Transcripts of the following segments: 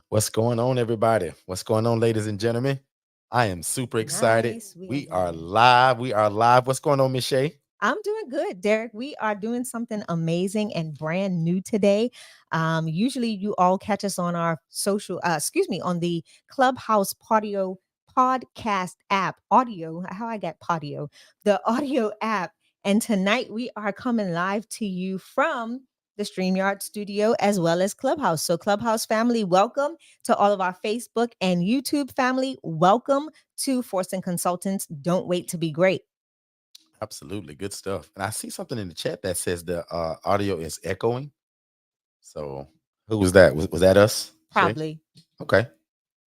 What's going on, everybody? What's going on, ladies and gentlemen? I am super excited. Nice. We are We are live. live. We are live. What's going on, Miss Shay? I'm doing good, Derek. We are doing something amazing and brand new today. Usually, you all catch us on our on the Clubhouse podcast app, audio. How I got patio, the audio app. And tonight we are coming live to you from the StreamYard studio as well as Clubhouse. So, Clubhouse family, welcome to all of our Facebook and YouTube family. Welcome to Force Consultants. Don't wait to be great. Absolutely. Good stuff. And I see something in the chat that says the audio is echoing. So who was that? Was that us, Shay? Probably. Okay.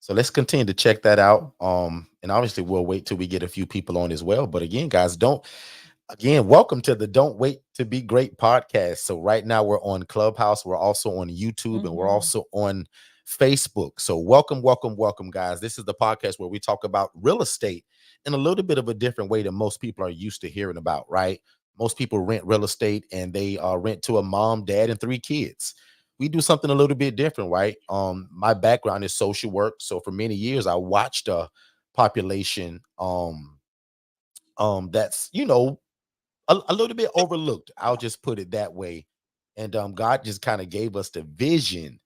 So let's continue to check that out. And obviously we'll wait till we get a few people on as well. But again, guys, welcome to the Don't Wait to Be Great podcast. So right now we're on Clubhouse, we're also on YouTube, and we're Mhm. also on Facebook. So welcome, welcome, welcome, guys. This is the podcast where we talk about real estate in a little bit of a different way than most people are used to hearing about, right? Most people rent real estate and they rent to a mom, dad, and three kids. We do something a little bit different, right? My background is social work. So for many years, I watched a population that's a little bit overlooked. I'll just put it that way. And God just kind of gave us the vision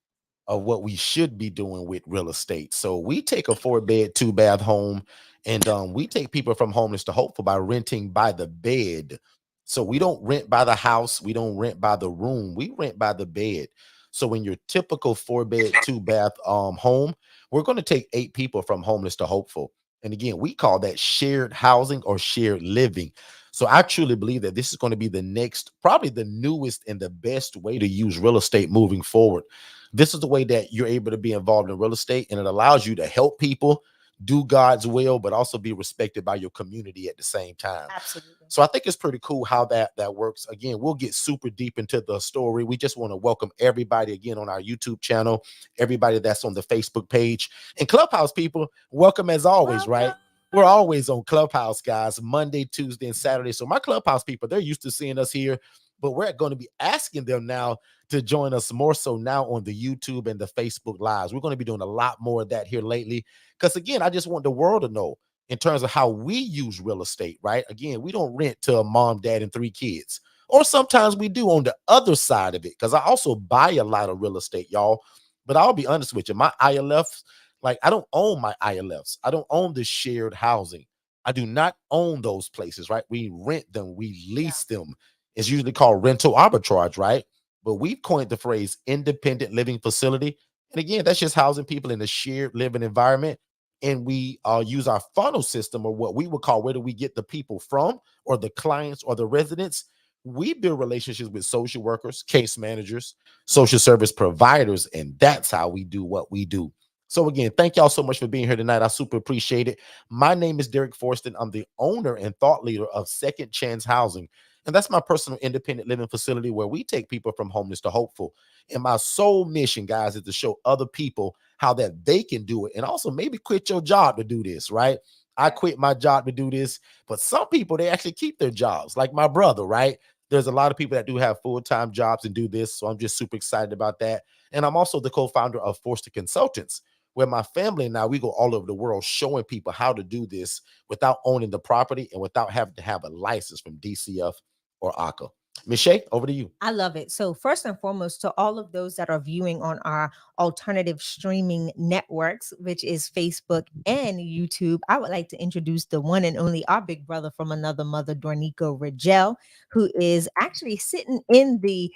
of what we should be doing with real estate. So we take a 4-bed, 2-bath home, and we take people from homeless to hopeful by renting by the bed. So we don't rent by the house, we don't rent by the room, we rent by the bed. So in your typical 4-bed, 2-bath home, we're going to take 8 people from homeless to hopeful. And again, we call that shared housing or shared living. So I truly believe that this is going to be the next, probably the newest and the best way to use real estate moving forward. This is the way that you're able to be involved in real estate, and it allows you to help people do God's will, but also be respected by your community at the same time. Absolutely. So I think it's pretty cool how that works. Again, we'll get super deep into the story. We just want to welcome everybody again on our YouTube channel, everybody that's on the Facebook page, and Clubhouse people. Welcome as always, right? Welcome. We're always on Clubhouse, guys, Monday, Tuesday, and Saturday. So my Clubhouse people, they're used to seeing us here, but we're going to be asking them now to join us more so now on the YouTube and the Facebook lives. We're going to be doing a lot more of that here lately. Because again, I just want the world to know in terms of how we use real estate, right? Again, we don't rent to a mom, dad, and 3 kids. Or sometimes we do on the other side of it. Because I also buy a lot of real estate, y'all. But I'll be honest with you, my ILFs, like I don't own my ILFs. I don't own the shared housing. I do not own those places, right? We rent them, we Yeah. lease them. It's usually called rental arbitrage, right? But we've coined the phrase independent living facility. And again, that's just housing people in a shared living environment. And we use our funnel system, or what we would call, where do we get the people from, or the clients, or the residents. We build relationships with social workers, case managers, social service providers, and that's how we do what we do. So again, thank y'all so much for being here tonight. I super appreciate it. My name is Derek Forston. I'm the owner and thought leader of Second Chance Housing. And that's my personal independent living facility where we take people from homeless to hopeful. And my sole mission, guys, is to show other people how that they can do it. And also maybe quit your job to do this, right? I quit my job to do this, but some people, they actually keep their jobs, like my brother, right? There's a lot of people that do have full-time jobs and do this. So I'm just super excited about that. And I'm also the co-founder of Forster Consultants, where my family and I, we go all over the world showing people how to do this without owning the property and without having to have a license from DCF or ACA. Michelle, over to you. I love it. So, first and foremost, to all of those that are viewing on our alternative streaming networks, which is Facebook and YouTube, I would like to introduce the one and only our big brother from another mother, Dornico Rigel, who is actually sitting in the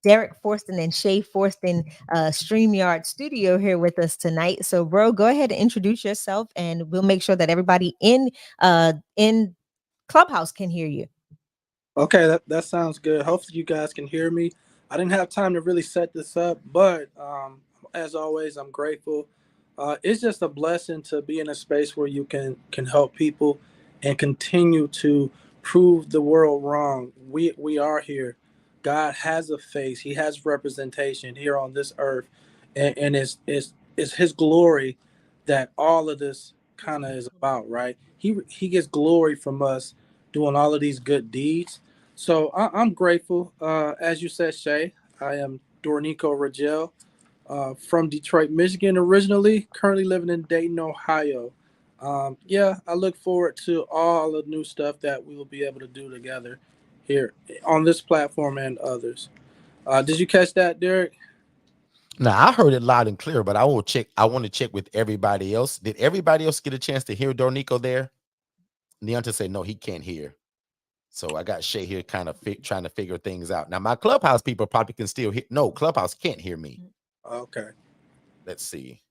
Derek Forston and Shay Forston StreamYard studio here with us tonight. So, bro, go ahead and introduce yourself, and we'll make sure that everybody in Clubhouse can hear you. Okay, that sounds good. Hopefully you guys can hear me. I didn't have time to really set this up, but as always, I'm grateful. It's just a blessing to be in a space where you can help people and continue to prove the world wrong. We are here. God has a face. He has representation here on this earth, and it's His glory that all of this kind of is about, right? He gets glory from us doing all of these good deeds. So I'm grateful. As you said, Shay, I am Dornico Ragel. from Detroit, Michigan originally, currently living in Dayton, Ohio. Yeah, I look forward to all the new stuff that we will be able to do together here on this platform and others. Did you catch that, Derek? Now I heard it loud and clear, but I will check. I want to check with everybody else. Did everybody else get a chance to hear Dornico there? Neonta said no, he can't hear. So I got Shay here kind of trying to figure things out. Now my Clubhouse people probably can still hear. No, Clubhouse can't hear me. Okay. Let's see.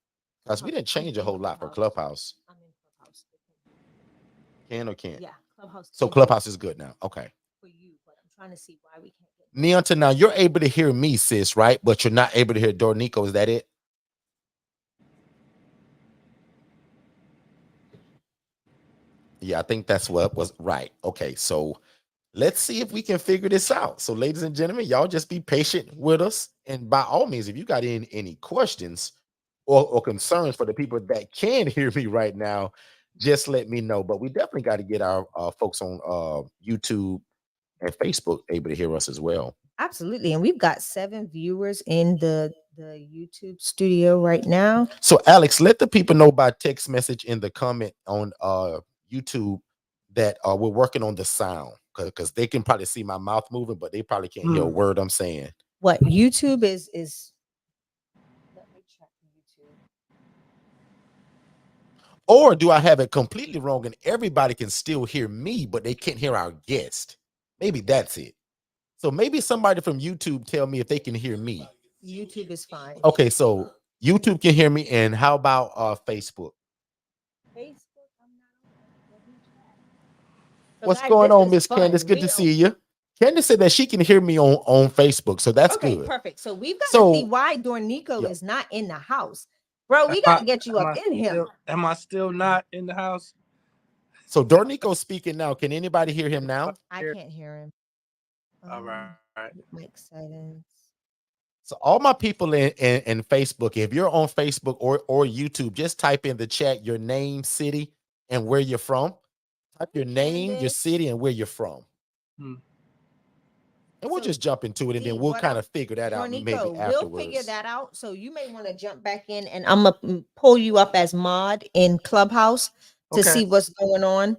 Because we didn't change a whole lot for Clubhouse. I'm in Clubhouse. Can or can't? Yeah, Clubhouse. So Clubhouse is good now. Okay. For you, but I'm trying to see why we can't get. Neonta, now you're able to hear me, sis, right? But you're not able to hear Dornico. Is that it? Yeah, I think that's what was right. Okay, so let's see if we can figure this out. So, ladies and gentlemen, y'all just be patient with us. And by all means, if you got any questions or concerns for the people that can hear me right now, just let me know. But we definitely got to get our folks on YouTube and Facebook able to hear us as well. Absolutely, and we've got 7 viewers in the YouTube studio right now. So, Alex, let the people know by text message in the comment on YouTube that we're working on the sound, because they can probably see my mouth moving, but they probably can't hear a word I'm saying. What YouTube is let me check YouTube. Or do I have it completely wrong and everybody can still hear me, but they can't hear our guest? Maybe that's it. So maybe somebody from YouTube tell me if they can hear me. YouTube is fine. Okay, so YouTube can hear me, and how about Facebook? Facebook, I'm not on. Let me check. So What's guys, going this on, is Miss fun. Candace? Good We to are- see you. Candace said that she can hear me on Facebook, so that's Okay, good. perfect. So we've got So- to see why Dornico Yeah. is not in the house. Bro, we got to get you up in here. Am I still not in the house? So Dornico's speaking now. Can anybody hear him now? I can't hear him. All right. Mic settings. So all my people in Facebook, if you're on Facebook or YouTube, just type in the chat your name, city, and where you're from. Type your name, your Candace. city, and where you're from. And we'll So, just jump into it, and then see, we'll what kind I'm- of figure that out maybe Dornico, afterwards. we'll figure that out. So you may want to jump back in, and I'm gonna pull you up as mod in Clubhouse to Okay. see what's going on.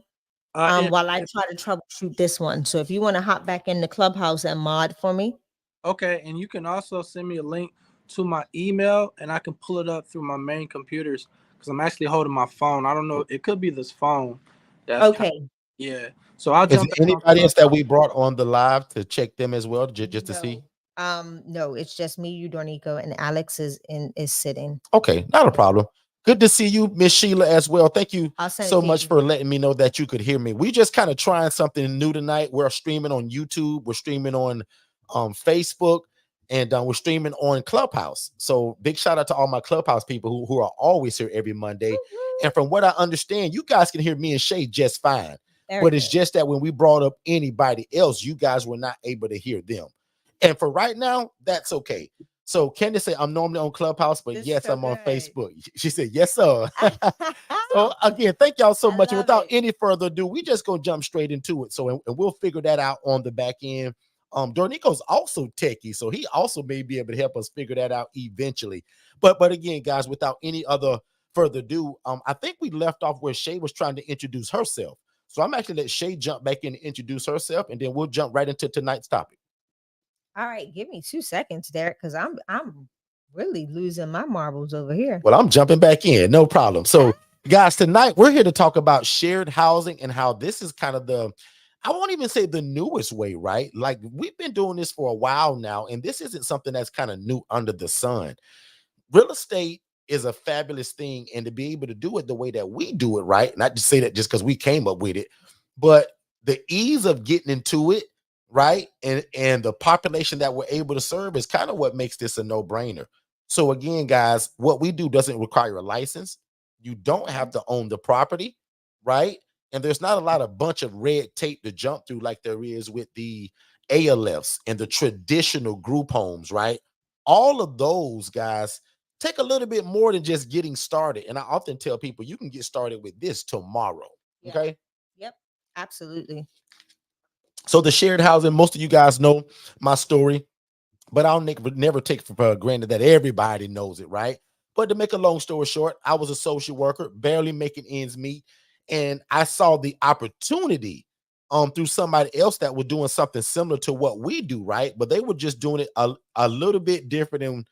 And- While I try to troubleshoot this one. So if you want to hop back in the Clubhouse and mod for me. Okay, and you can also send me a link to my email, and I can pull it up through my main computers because I'm actually holding my phone. I don't know. It could be this phone. That's Okay. yeah. So I'll Is jump. there anybody else that we brought on the live to check them as well, just to see? No, it's just me, you, Dornico, and Alex is sitting. Okay, not a problem. Good to see you, Miss Sheila, as well. Thank you I'll send it so to much you. for letting me know that you could hear me. We just kind of trying something new tonight. We're streaming on YouTube. We're streaming on Facebook, and we're streaming on Clubhouse. So big shout out to all my Clubhouse people who are always here every Monday. And from what I understand, you guys can hear me and Shay just fine. But it's just that when we brought up anybody else, you guys were not able to hear them. And for right now, that's okay. So Candace said, I'm normally on Clubhouse, but This is yes, so I'm on good. Facebook. She said, yes, sir. So again, thank y'all so I much. And love without it. any further ado, we just gonna jump straight into it. So and we'll figure that out on the back end. Dornico's also techie, so he also may be able to help us figure that out eventually. But again, guys, without any other further ado, I think we left off where Shay was trying to introduce herself. So I'm actually let Shay jump back in and introduce herself, and then we'll jump right into tonight's topic. All right, give me 2 seconds, Derek, because I'm really losing my marbles over here. Well, I'm jumping back in, no problem. So, guys, tonight we're here to talk about shared housing and how this is kind of I won't even say the newest way, right? Like we've been doing this for a while now, and this isn't something that's kind of new under the sun. Real estate is a fabulous thing, and to be able to do it the way that we do it, right? Not to say that just because we came up with it, but the ease of getting into it, right? And the population that we're able to serve is kind of what makes this a no-brainer. So again, guys, what we do doesn't require a license. You don't have to own the property, right? And there's not a lot of bunch of red tape to jump through like there is with the ALFs and the traditional group homes, right? All of those, guys, take a little bit more than just getting started. And I often tell people you can get started with this tomorrow. Yeah. Okay. Yep, absolutely. So the shared housing, most of you guys know my story. but I'll never take for granted that everybody knows it, right? But to make a long story short, I was a social worker, barely making ends meet, and I saw the opportunity through somebody else that was doing something similar to what we do, right? But they were just doing it a little bit different than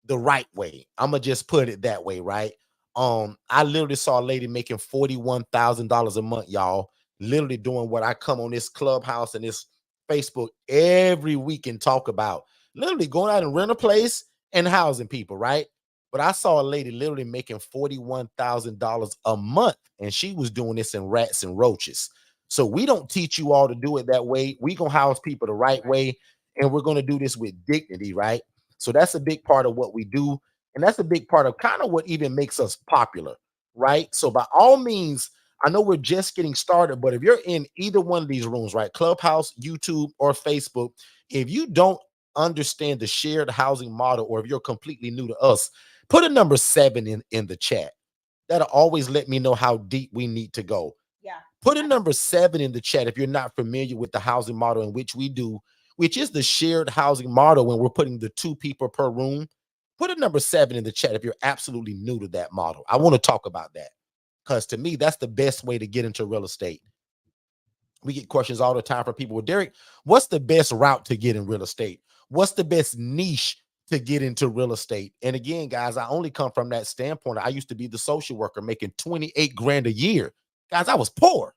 the right way. I'm gonna just put it that way, right? I literally saw a lady making $41,000 a month, y'all, literally doing what I come on this Clubhouse and this Facebook every week and talk about, literally going out and rent a place and housing people, right? But I saw a lady literally making $41,000 a month, and she was doing this in rats and roaches. So we don't teach you all to do it that way. We gonna house people the right way, and we're gonna do this with dignity, right? So that's a big part of what we do. And that's a big part of kind of what even makes us popular, right? So by all means, I know we're just getting started, but if you're in either one of these rooms, right, Clubhouse, YouTube, or Facebook, if you don't understand the shared housing model, or if you're completely new to us, put a number 7 in the chat. That'll always let me know how deep we need to go. Yeah. Put a number 7 in the chat if you're not familiar with the housing model in which we do, which is the shared housing model when we're putting the 2 people per room. Put a number 7 in the chat if you're absolutely new to that model. I want to talk about that because to me, that's the best way to get into real estate. We get questions all the time from people. Well, Derek, what's the best route to get in real estate? What's the best niche to get into real estate? And again, guys, I only come from that standpoint. I used to be the social worker making 28 grand a year. Guys, I was poor,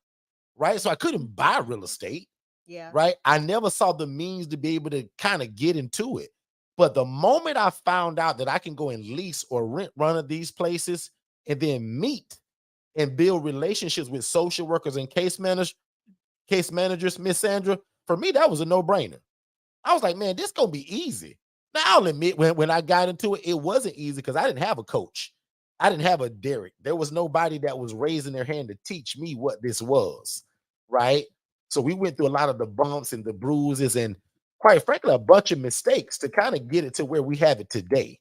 right? So I couldn't buy real estate. Yeah. Right. I never saw the means to be able to kind of get into it. But the moment I found out that I can go and lease or rent one of these places and then meet and build relationships with social workers and case managers, Miss Sandra, for me, that was a no-brainer. I was like, man, this gonna be easy. Now I'll admit when I got into it, it wasn't easy because I didn't have a coach. I didn't have a Derek. There was nobody that was raising their hand to teach me what this was, right? So we went through a lot of the bumps and the bruises and quite frankly, a bunch of mistakes to kind of get it to where we have it today,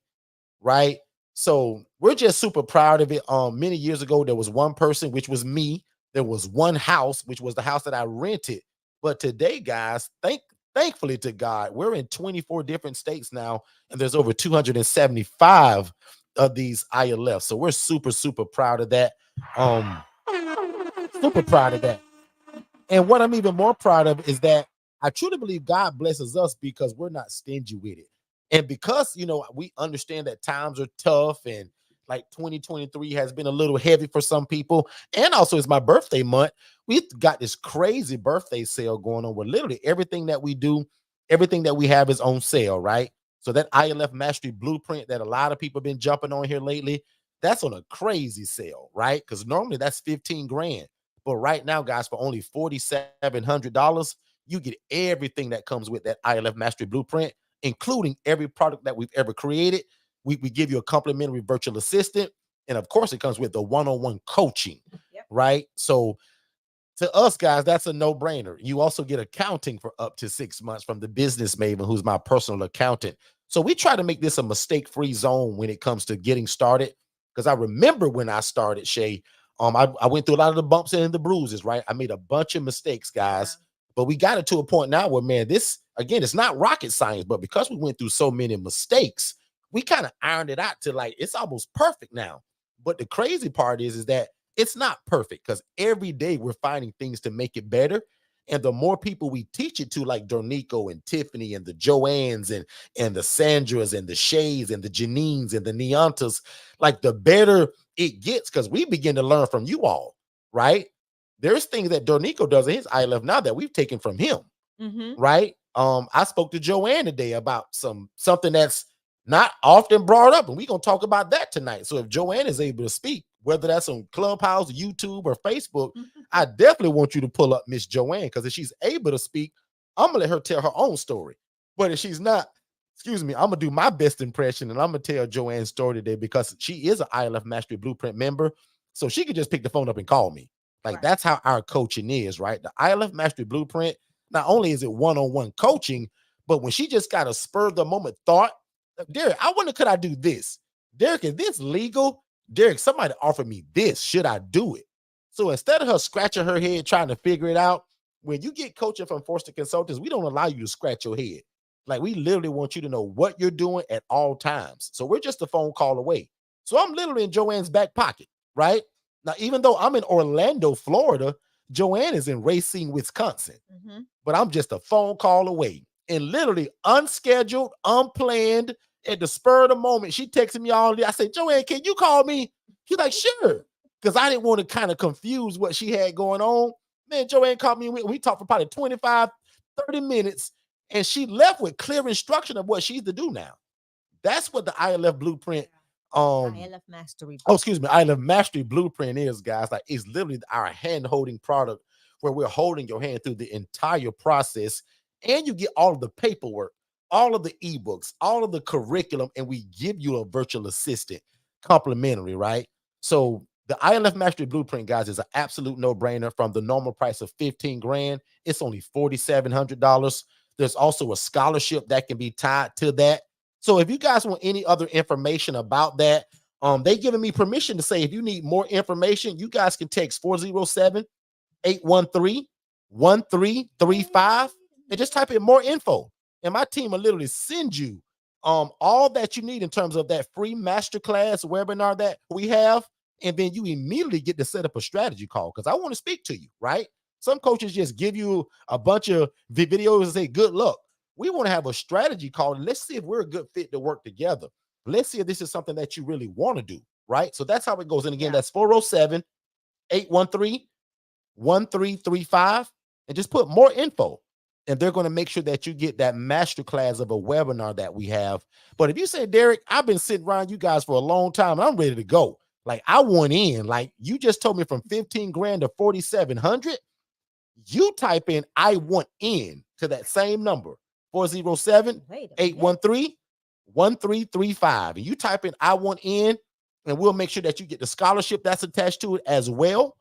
right? So we're just super proud of it. Many years ago, there was one person, which was me. There was one house, which was the house that I rented. But today, guys, thankfully to God, we're in 24 different states now, and there's over 275 of these ILFs. So we're super, super proud of that. Super proud of that. And what I'm even more proud of is that I truly believe God blesses us because we're not stingy with it. And because, we understand that times are tough and like 2023 has been a little heavy for some people. And also it's my birthday month. We've got this crazy birthday sale going on where literally everything that we do, everything that we have is on sale, right? So that ILF Mastery Blueprint that a lot of people have been jumping on here lately, that's on a crazy sale, right? Because normally that's 15 grand. But right now, guys, for only $4,700, you get everything that comes with that ILF Mastery Blueprint, including every product that we've ever created. We give you a complimentary virtual assistant. And of course, it comes with the one-on-one coaching, right? So to us, guys, that's a no-brainer. You also get accounting for up to 6 months from the Business Maven, who's my personal accountant. So we try to make this a mistake-free zone when it comes to getting started. Because I remember when I started, Shay, I went through a lot of the bumps and the bruises, right? I made a bunch of mistakes, guys. Yeah. But we got it to a point now where, man, this, again, it's not rocket science, but because we went through so many mistakes, we kind of ironed it out to like, it's almost perfect now. But the crazy part is that it's not perfect because every day we're finding things to make it better. And the more people we teach it to, like Dornico and Tiffany and the Joannes and the Sandras and the Shays and the Janines and the Neontas, like the better it gets because we begin to learn from you all, right? There's things that Dornico does in his ILF now that we've taken from him, right? I spoke to Joanne today about something that's not often brought up, and we're going to talk about that tonight. So if Joanne is able to speak, whether that's on Clubhouse, YouTube, or Facebook, I definitely want you to pull up Miss Joanne, because if she's able to speak, I'm going to let her tell her own story. But if she's not, I'm going to do my best impression, and I'm going to tell Joanne's story today because she is an ILF Mastery Blueprint member, so she could just pick the phone up and call me. Like, that's how our coaching is, right? The ILF Mastery Blueprint, not only is it one-on-one coaching, but when she just got a spur-of-the-moment thought, Derek, I wonder, could I do this? Derek, is this legal? Derek, somebody offered me this. Should I do it? So instead of her scratching her head trying to figure it out, when you get coaching from Forster Consultants, we don't allow you to scratch your head. Like, we literally want you to know what you're doing at all times. So we're just a phone call away. So I'm literally in Joanne's back pocket, right? Now, even though I'm in Orlando, Florida, Joanne is in Racine, Wisconsin, but I'm just a phone call away. And literally unscheduled, unplanned, at the spur of the moment, she texted me all day. I said, Joanne, can you call me? She's like, sure. Because I didn't want to kind of confuse what she had going on. Man, Joanne called me. We talked for probably 25, 30 minutes. And she left with clear instruction of what she's to do now. That's what the ILF blueprint, ILF Mastery. oh, excuse me, ILF Mastery Blueprint is, guys. Like, it's literally our hand-holding product where we're holding your hand through the entire process, and you get all of the paperwork, all of the ebooks, all of the curriculum, and we give you a virtual assistant complimentary, right? So the ILF Mastery Blueprint, guys, is an absolute no-brainer. From the normal price of 15 grand, it's only $4,700. There's also a scholarship that can be tied to that. So if you guys want any other information about that, they giving me permission to say, if you need more information, you guys can text 407-813-1335 and just type in more info. And my team will literally send you all that you need in terms of that free masterclass webinar that we have. And then you immediately get to set up a strategy call, because I want to speak to you, right? Some coaches just give you a bunch of videos and say, good luck. We want to have a strategy call, and let's see if we're a good fit to work together. Let's see if this is something that you really want to do, right? So that's how it goes. And again, that's 407-813-1335, and just put more info. And they're going to make sure that you get that masterclass of a webinar that we have. But if you say, Derek, I've been sitting around you guys for a long time, and I'm ready to go. Like, I want in. Like, you just told me from 15 grand to 4,700. You type in I want in to that same number, 407-813-1335. And you type in I want in, and we'll make sure that you get the scholarship that's attached to it as well.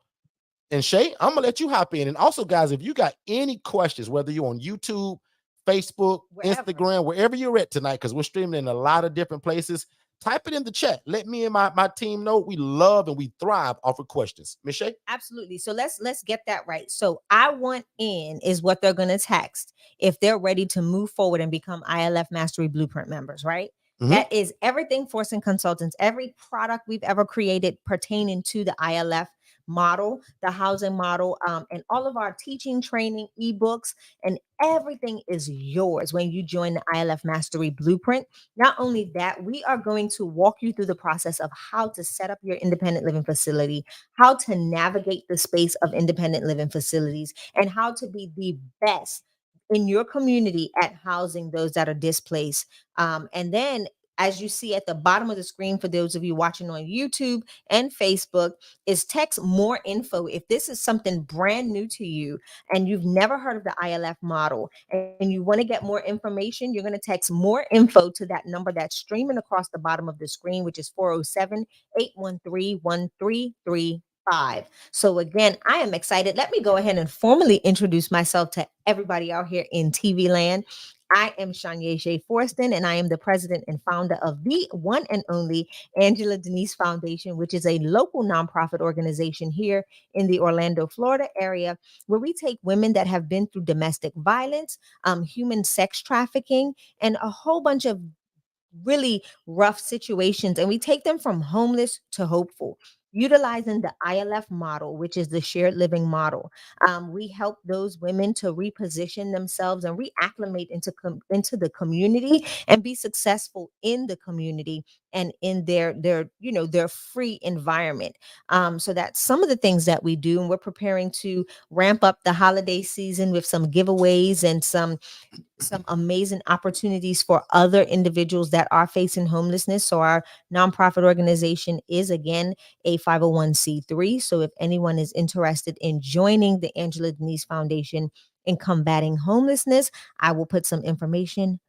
And Shay, I'm gonna let you hop in. And also, guys, if you got any questions, whether you're on YouTube, Facebook, Instagram, wherever you're at tonight, because we're streaming in a lot of different places, type it in the chat. Let me and my team know. We love and we thrive off of questions. Miss Shay? Absolutely. So let's get that right. So I want in is what they're going to text if they're ready to move forward and become ILF Mastery Blueprint members, right? That is everything Forcing Consultants, every product we've ever created pertaining to the ILF model, the housing model, and all of our teaching, training, ebooks, and everything is yours when you join the ILF Mastery Blueprint. Not only that, we are going to walk you through the process of how to set up your independent living facility, how to navigate the space of independent living facilities, and how to be the best in your community at housing those that are displaced. And then, as you see at the bottom of the screen, for those of you watching on YouTube and Facebook, is text more info. If this is something brand new to you and you've never heard of the ILF model and you want to get more information, you're going to text more info to that number that's streaming across the bottom of the screen, which is 407-813-1335. So again, I am excited. Let me go ahead and formally introduce myself to everybody out here in TV land. I am Shanya Shea Forston, and I am the president and founder of the one and only Angela Denise Foundation, which is a local nonprofit organization here in the Orlando, Florida area, where we take women that have been through domestic violence, human sex trafficking, and a whole bunch of really rough situations, and we take them from homeless to hopeful, utilizing the ILF model, which is the shared living model. We help those women to reposition themselves and reacclimate into the community and be successful in the community and in their free environment. So that's some of the things that we do, and we're preparing to ramp up the holiday season with some giveaways and some amazing opportunities for other individuals that are facing homelessness. So our nonprofit organization is, again, a 501c3. So if anyone is interested in joining the Angela Denise Foundation in combating homelessness, I will put some information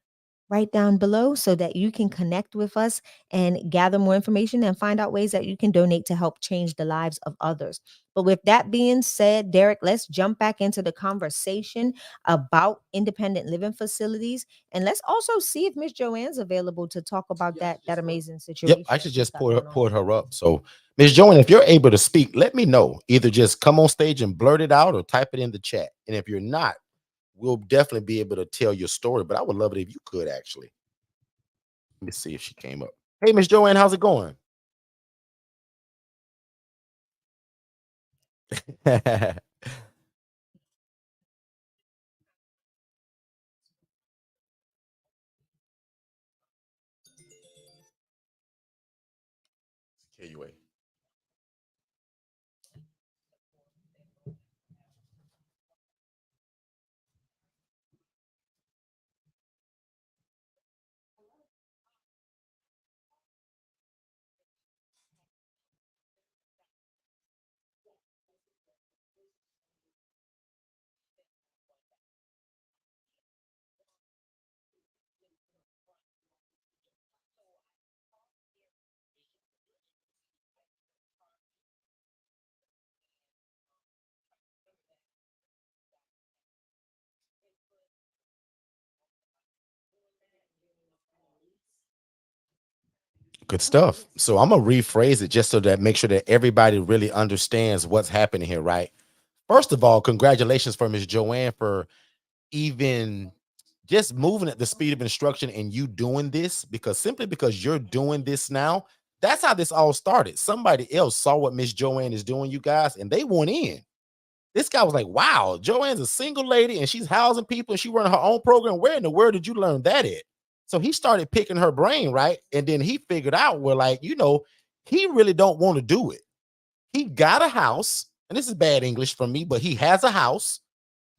right down below so that you can connect with us and gather more information and find out ways that you can donate to help change the lives of others. But with that being said, Derek, let's jump back into the conversation about independent living facilities. And let's also see if Miss Joanne's available to talk about that amazing situation. Yep, I should just pulled her up. So Miss Joanne, if you're able to speak, let me know. Either just come on stage and blurt it out or type it in the chat. And if you're not, we'll definitely be able to tell your story. But I would love it if you could actually. Let me see if she came up. Hey, Miss Joanne, how's it going? KUA. Good stuff. So I'm gonna rephrase it just so that make sure that everybody really understands what's happening here, right? First of all, congratulations for Miss Joanne for even just moving at the speed of instruction and you doing this, because simply because you're doing this now, that's how this all started. Somebody else saw what Miss Joanne is doing, you guys, and they went in. This guy was like, wow, Joanne's a single lady and she's housing people and she running her own program. Where in the world did you learn that at? So he started picking her brain, right? And then he figured out, well, like, he really don't want to do it. He got a house, and this is bad English from me, but he has a house,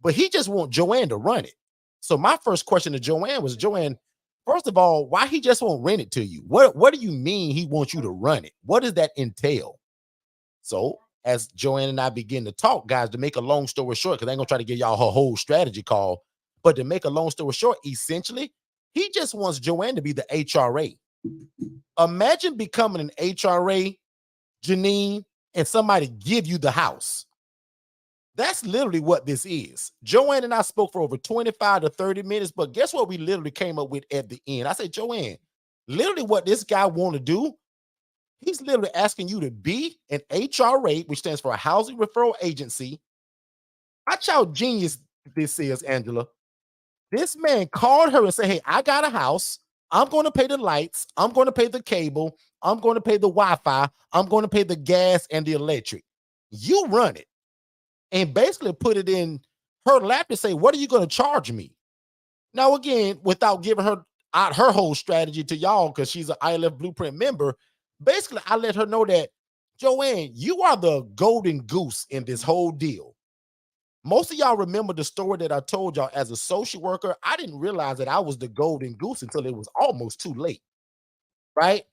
but he just want Joanne to run it. So my first question to Joanne was, Joanne, first of all, why he just won't rent it to you? What do you mean he wants you to run it? What does that entail? So as Joanne and I begin to talk, guys, to make a long story short, because I ain't gonna try to give y'all her whole strategy call, but to make a long story short, essentially, he just wants Joanne to be the HRA. Imagine becoming an HRA, Janine, and somebody give you the house. That's literally what this is. Joanne and I spoke for over 25 to 30 minutes, but guess what we literally came up with at the end? I said, Joanne, literally what this guy want to do, he's literally asking you to be an HRA, which stands for a housing referral agency. Watch how genius this is, Angela. This man called her and said, hey, I got a house. I'm going to pay the lights. I'm going to pay the cable. I'm going to pay the Wi-Fi. I'm going to pay the gas and the electric. You run it. And basically put it in her lap to say, what are you going to charge me? Now, again, without giving her out her whole strategy to y'all, because she's an ILF Blueprint member, basically, I let her know that, Joanne, you are the golden goose in this whole deal. Most of y'all remember the story that I told y'all as a social worker. I didn't realize that I was the golden goose until it was almost too late, right?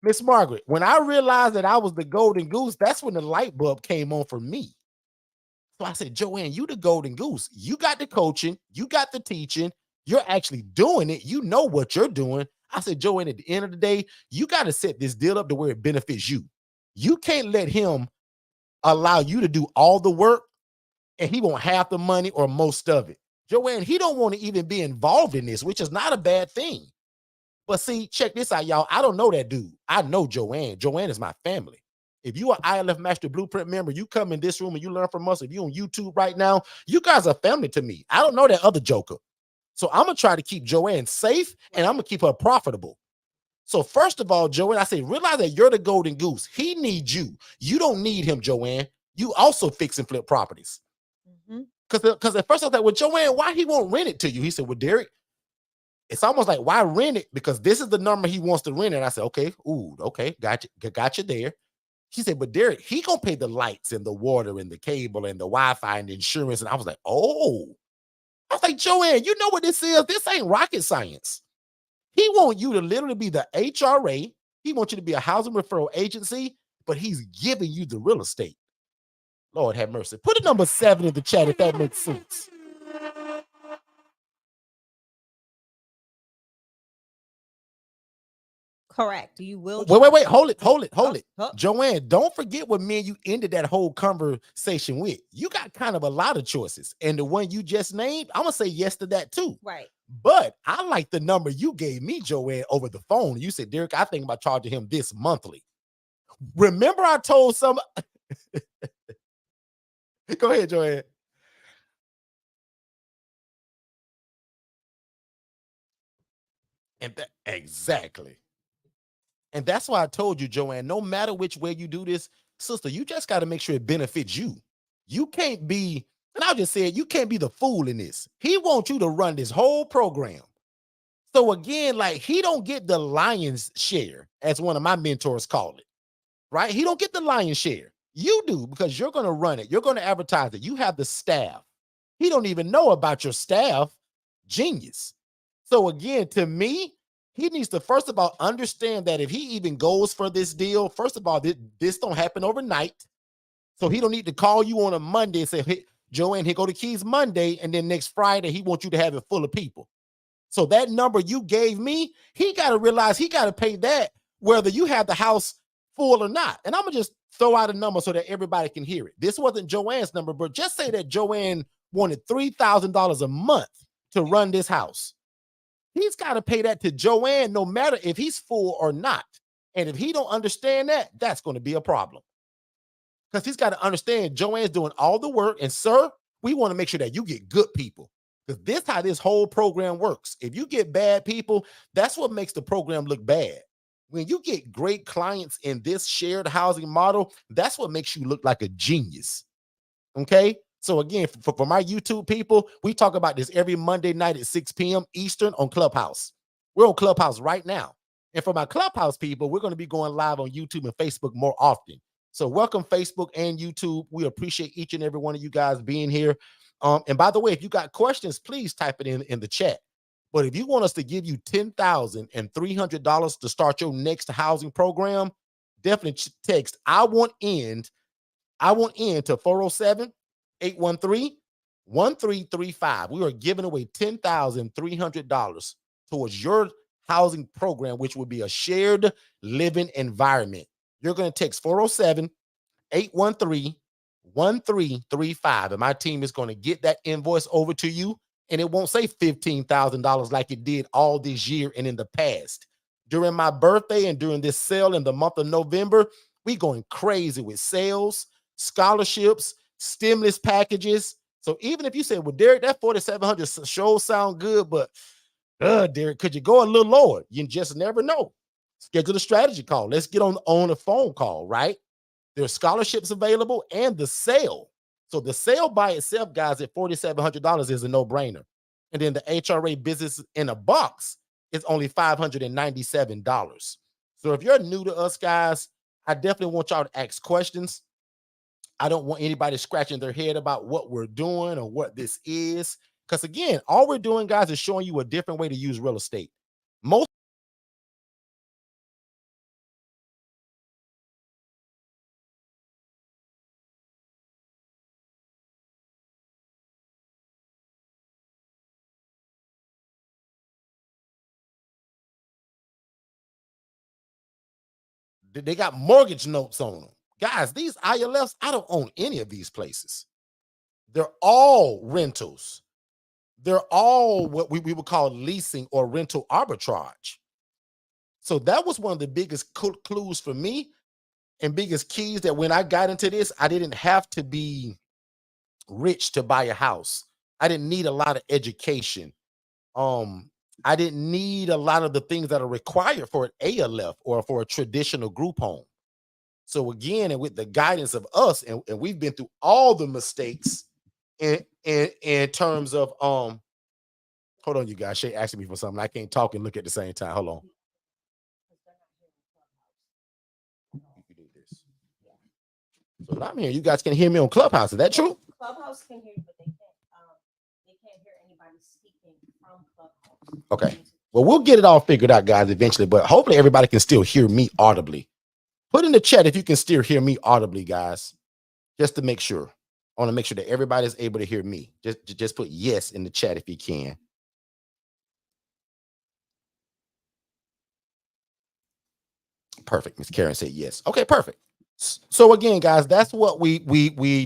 Miss Margaret, when I realized that I was the golden goose, that's when the light bulb came on for me. So I said, Joanne, you the golden goose. You got the coaching, you got the teaching, you're actually doing it. You know what you're doing. I said, Joanne, at the end of the day, you got to set this deal up to where it benefits you. You can't let him allow you to do all the work and he won't have the money or most of it. Joanne, he don't want to even be involved in this, which is not a bad thing. But see, check this out, y'all. I don't know that dude. I know Joanne. Joanne is my family. If you are ILF Master Blueprint member, you come in this room and you learn from us. If you on YouTube right now, you guys are family to me. I don't know that other joker. So I'm going to try to keep Joanne safe and I'm going to keep her profitable. So first of all, Joanne, I say, realize that you're the golden goose. He needs you. You don't need him, Joanne. You also fix and flip properties. Because at first I was like, well, Joanne, why he won't rent it to you? He said, well, Derek, it's almost like, why rent it? Because this is the number he wants to rent it. And I said, okay, okay, got you there. He said, but Derek, he gonna pay the lights and the water and the cable and the Wi-Fi and the insurance. And I was like, oh. I was like, Joanne, you know what this is? This ain't rocket science. He wants you to literally be the HRA. He wants you to be a housing referral agency, but he's giving you the real estate. Lord have mercy. Put a number 7 in the chat if that makes sense. Correct. You will. Wait. Hold it. Joanne, don't forget what me and you ended that whole conversation with. You got kind of a lot of choices. And the one you just named, I'm going to say yes to that too. Right. But I like the number you gave me, Joanne, over the phone. You said, Derek, I think about charging him this monthly. Remember I told some... Go ahead, Joanne. And exactly. And that's why I told you, Joanne, no matter which way you do this, sister, you just got to make sure it benefits you. You can't be, and I'll just say it, you can't be the fool in this. He wants you to run this whole program. So again, like he don't get the lion's share, as one of my mentors call it, right? He don't get the lion's share. You do, because you're going to run it. You're going to advertise it. You have the staff. He don't even know about your staff. Genius. So again, to me, he needs to first of all understand that if he even goes for this deal, first of all, this don't happen overnight. So he don't need to call you on a Monday and say, hey, Joanne, here go the keys Monday, and then next Friday he wants you to have it full of people. So that number you gave me, he got to realize he got to pay that whether you have the house full or not. And I'm gonna just throw out a number so that everybody can hear it. This wasn't Joanne's number, but just say that Joanne wanted $3,000 a month to run this house. He's got to pay that to Joanne no matter if he's full or not. And if he don't understand that, that's going to be a problem. Because he's got to understand Joanne's doing all the work. And sir, we want to make sure that you get good people. Because this is how this whole program works. If you get bad people, that's what makes the program look bad. When you get great clients in this shared housing model, that's what makes you look like a genius. Okay? So again, for my YouTube people, we talk about this every Monday night at 6 p.m. Eastern on Clubhouse. We're on Clubhouse right now. And for my Clubhouse people, we're going to be going live on YouTube and Facebook more often. So welcome Facebook and YouTube. We appreciate each and every one of you guys being here. And by the way, if you got questions, please type it in the chat. But if you want us to give you $10,300 to start your next housing program, definitely text I want in to 407-813-1335. We are giving away $10,300 towards your housing program, which would be a shared living environment. You're going to text 407-813-1335, and my team is going to get that invoice over to you, and it won't say $15,000 like it did all this year and in the past. During my birthday and during this sale in the month of November, we going crazy with sales, scholarships, stimulus packages. So even if you say, well, Derek, that 4,700 sure sound good, but Derek, could you go a little lower? You just never know. Schedule a strategy call. Let's get on a phone call, right? There's scholarships available and the sale. So the sale by itself, guys, at $4,700 is a no-brainer. And then the HRA business in a box is only $597. So if you're new to us, guys, I definitely want y'all to ask questions. I don't want anybody scratching their head about what we're doing or what this is. Because again, all we're doing, guys, is showing you a different way to use real estate. Most they got mortgage notes on them. Guys, these ILFs, I don't own any of these places. They're all rentals. They're all what we would call leasing or rental arbitrage. So that was one of the biggest clues for me and biggest keys that when I got into this, I didn't have to be rich to buy a house. I didn't need a lot of education. I didn't need a lot of the things that are required for an ALF or for a traditional group home. So again, and with the guidance of us, and we've been through all the mistakes in terms of hold on, you guys. Shay asking me for something. I can't talk and look at the same time. Hold on. You can do this. So I'm here. You guys can hear me on Clubhouse. Is that true? Clubhouse can hear you, but they can't hear anybody speaking from Clubhouse. Okay. Well, we'll get it all figured out, guys, eventually. But hopefully everybody can still hear me audibly. Put in the chat if you can still hear me audibly, guys, just to make sure. I want to make sure that everybody's able to hear me. Just put yes in the chat if you can. Perfect. Miss Karen said yes. Okay, perfect. So again, guys, that's what we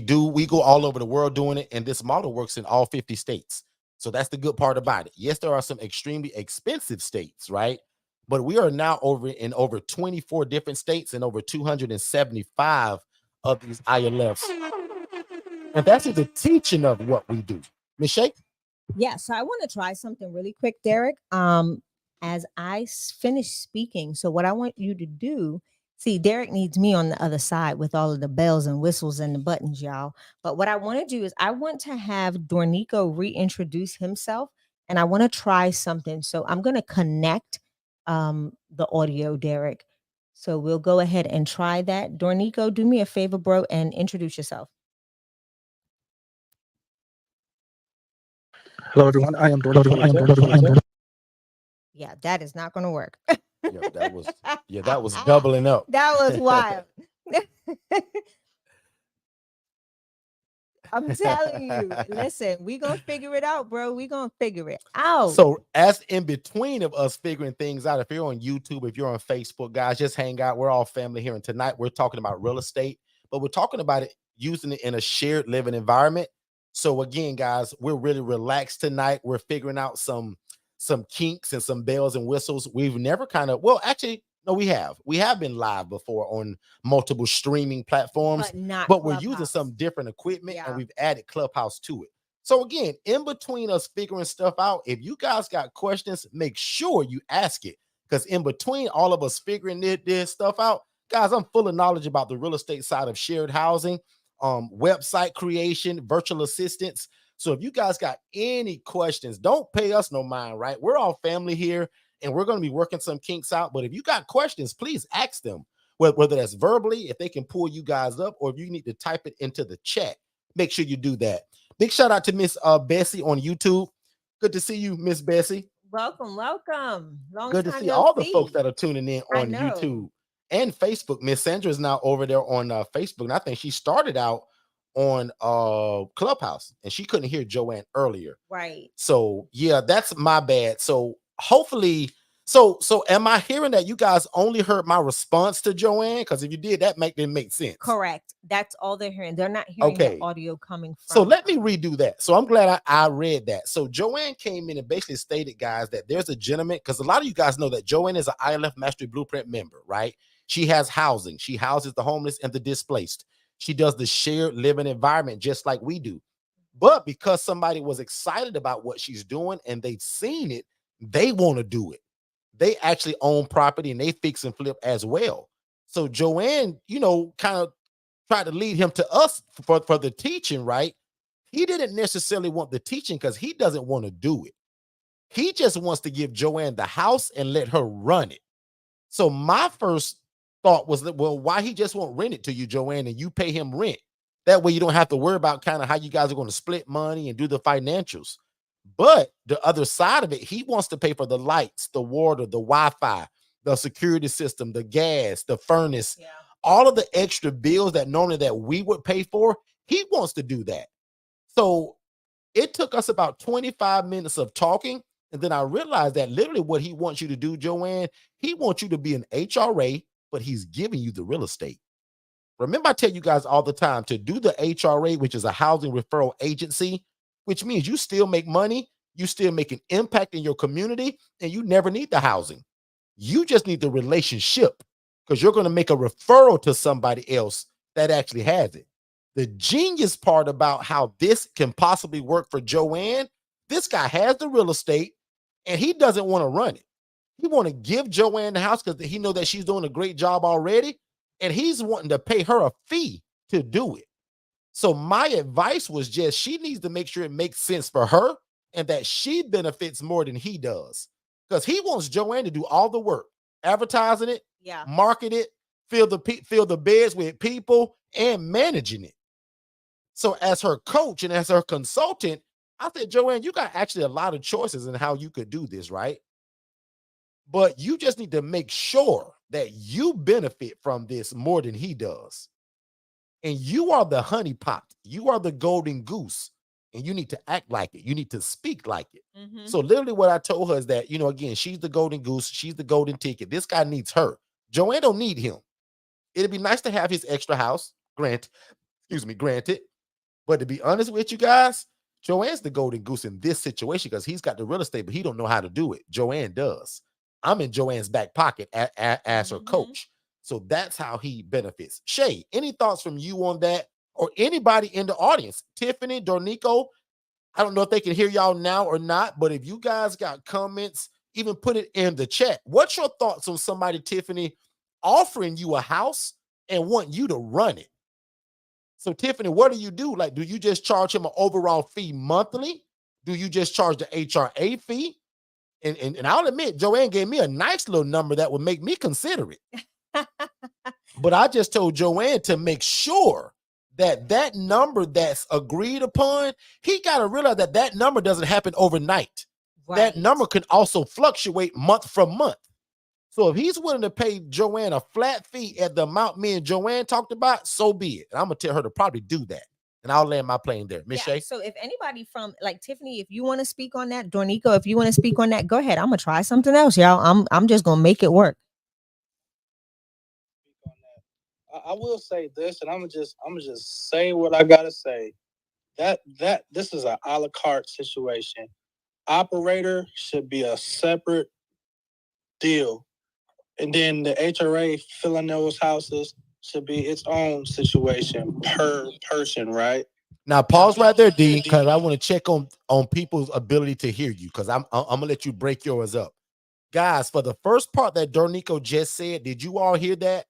do. We go all over the world doing it, and this model works in all 50 states. So that's the good part about it. Yes, there are some extremely expensive states, right? But we are now in over 24 different states and over 275 of these ILFs. And that's the teaching of what we do. Miss Shay? Yeah, so I want to try something really quick, Derek. as I finish speaking. So what I want you to do, see, Derek needs me on the other side with all of the bells and whistles and the buttons, y'all. But what I want to do is I want to have Dornico reintroduce himself, and I want to try something. So I'm going to connect the audio, Derek. So we'll go ahead and try that. Dornico, do me a favor, bro, and introduce yourself. Hello, everyone. I am Dornico. Yeah, that is not going to work. Yeah, that was doubling up. That was wild. I'm telling you, listen, we gonna figure it out, bro. We gonna figure it out. So as in between of us figuring things out, if you're on YouTube, if you're on Facebook, guys, just hang out. We're all family here. And tonight we're talking about real estate, but we're talking about it using it in a shared living environment. So again, guys, we're really relaxed tonight. We're figuring out some kinks and some bells and whistles. We've never actually, no, we have been live before on multiple streaming platforms, but we're using some different equipment and we've added Clubhouse to it. So again, in between us figuring stuff out, if you guys got questions, make sure you ask it, because in between all of us figuring this stuff out, guys, I'm full of knowledge about the real estate side of shared housing, website creation, virtual assistants. So if you guys got any questions, don't pay us no mind, right? We're all family here and we're going to be working some kinks out. But if you got questions, please ask them, whether that's verbally, if they can pull you guys up, or if you need to type it into the chat, make sure you do that. Big shout out to Miss Bessie on YouTube. Good to see you, Miss Bessie. Welcome. Good to see all the folks that are tuning in on YouTube and Facebook. Miss Sandra is now over there on Facebook, and I think she started out on Clubhouse and she couldn't hear Joanne earlier. Right. So yeah, that's my bad. So hopefully, so am I hearing that you guys only heard my response to Joanne? Because if you did, that didn't make sense. Correct. That's all they're hearing. They're not hearing the audio coming from. So let me redo that. So I'm glad I read that. So Joanne came in and basically stated, guys, that there's a gentleman, because a lot of you guys know that Joanne is an ILF Mastery Blueprint member, right? She has housing. She houses the homeless and the displaced. She does the shared living environment just like we do. But because somebody was excited about what she's doing and they've seen it, they want to do it. They actually own property and they fix and flip as well. So Joanne, kind of tried to lead him to us for the teaching, right? He didn't necessarily want the teaching because he doesn't want to do it. He just wants to give Joanne the house and let her run it. So my first thought was that, well, why he just won't rent it to you, Joanne, and you pay him rent? That way you don't have to worry about kind of how you guys are going to split money and do the financials. But the other side of it, he wants to pay for the lights, the water, the Wi-Fi, the security system, the gas, the furnace, all of the extra bills that normally that we would pay for. He wants to do that. So it took us about 25 minutes of talking. And then I realized that literally what he wants you to do, Joanne, he wants you to be an HRA, but he's giving you the real estate. Remember, I tell you guys all the time to do the HRA, which is a housing referral agency, which means you still make money, you still make an impact in your community, and you never need the housing. You just need the relationship, because you're going to make a referral to somebody else that actually has it. The genius part about how this can possibly work for Joanne, this guy has the real estate and he doesn't want to run it. He want to give Joanne the house because he know that she's doing a great job already, and he's wanting to pay her a fee to do it. So my advice was just she needs to make sure it makes sense for her and that she benefits more than he does, because he wants Joanne to do all the work, advertising it, market it, fill the beds with people, and managing it. So as her coach and as her consultant, I said, Joanne, you got actually a lot of choices in how you could do this, right? But you just need to make sure that you benefit from this more than he does. And you are the honeypot. You are the golden goose. And you need to act like it. You need to speak like it. Mm-hmm. So literally what I told her is that, again, she's the golden goose. She's the golden ticket. This guy needs her. Joanne don't need him. It'd be nice to have his extra house, granted. But to be honest with you guys, Joanne's the golden goose in this situation because he's got the real estate, but he don't know how to do it. Joanne does. I'm in Joanne's back pocket as her coach. So that's how he benefits. Shay, any thoughts from you on that, or anybody in the audience? Tiffany, Dornico, I don't know if they can hear y'all now or not, but if you guys got comments, even put it in the chat. What's your thoughts on somebody, Tiffany, offering you a house and want you to run it? So, Tiffany, what do you do? Like, do you just charge him an overall fee monthly? Do you just charge the HRA fee? And I'll admit, Joanne gave me a nice little number that would make me consider it. But I just told Joanne to make sure that that number that's agreed upon, he got to realize that that number doesn't happen overnight. Right. That number can also fluctuate month from month. So if he's willing to pay Joanne a flat fee at the amount me and Joanne talked about, so be it. And I'm going to tell her to probably do that. And I'll land my plane there. Miss Shay? So if anybody from like Tiffany, if you want to speak on that, Dornico, if you want to speak on that, go ahead. I'm gonna try something else, y'all. I'm just gonna make it work. I will say this, and I'm gonna just say what I gotta say. That this is an a la carte situation. Operator should be a separate deal, and then the HRA filling those houses should be its own situation per person, right? Now pause right there, D, because I want to check on people's ability to hear you, because I'm gonna let you break yours up. Guys, for the first part that Dornico just said, did you all hear that?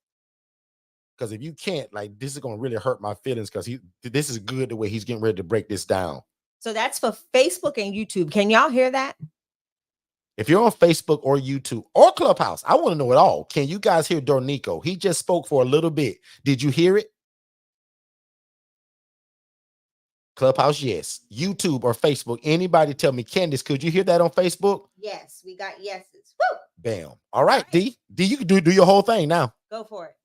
Because if you can't, like, this is gonna really hurt my feelings, because this is good the way he's getting ready to break this down. So that's for Facebook and YouTube. Can y'all hear that? If you're on Facebook or YouTube or Clubhouse, I want to know it all. Can you guys hear Dornico? He just spoke for a little bit. Did you hear it? Clubhouse, yes. YouTube or Facebook, anybody tell me. Candace, could you hear that on Facebook? Yes, we got yeses. Woo! Bam. All right, D. D, you can do your whole thing now. Go for it.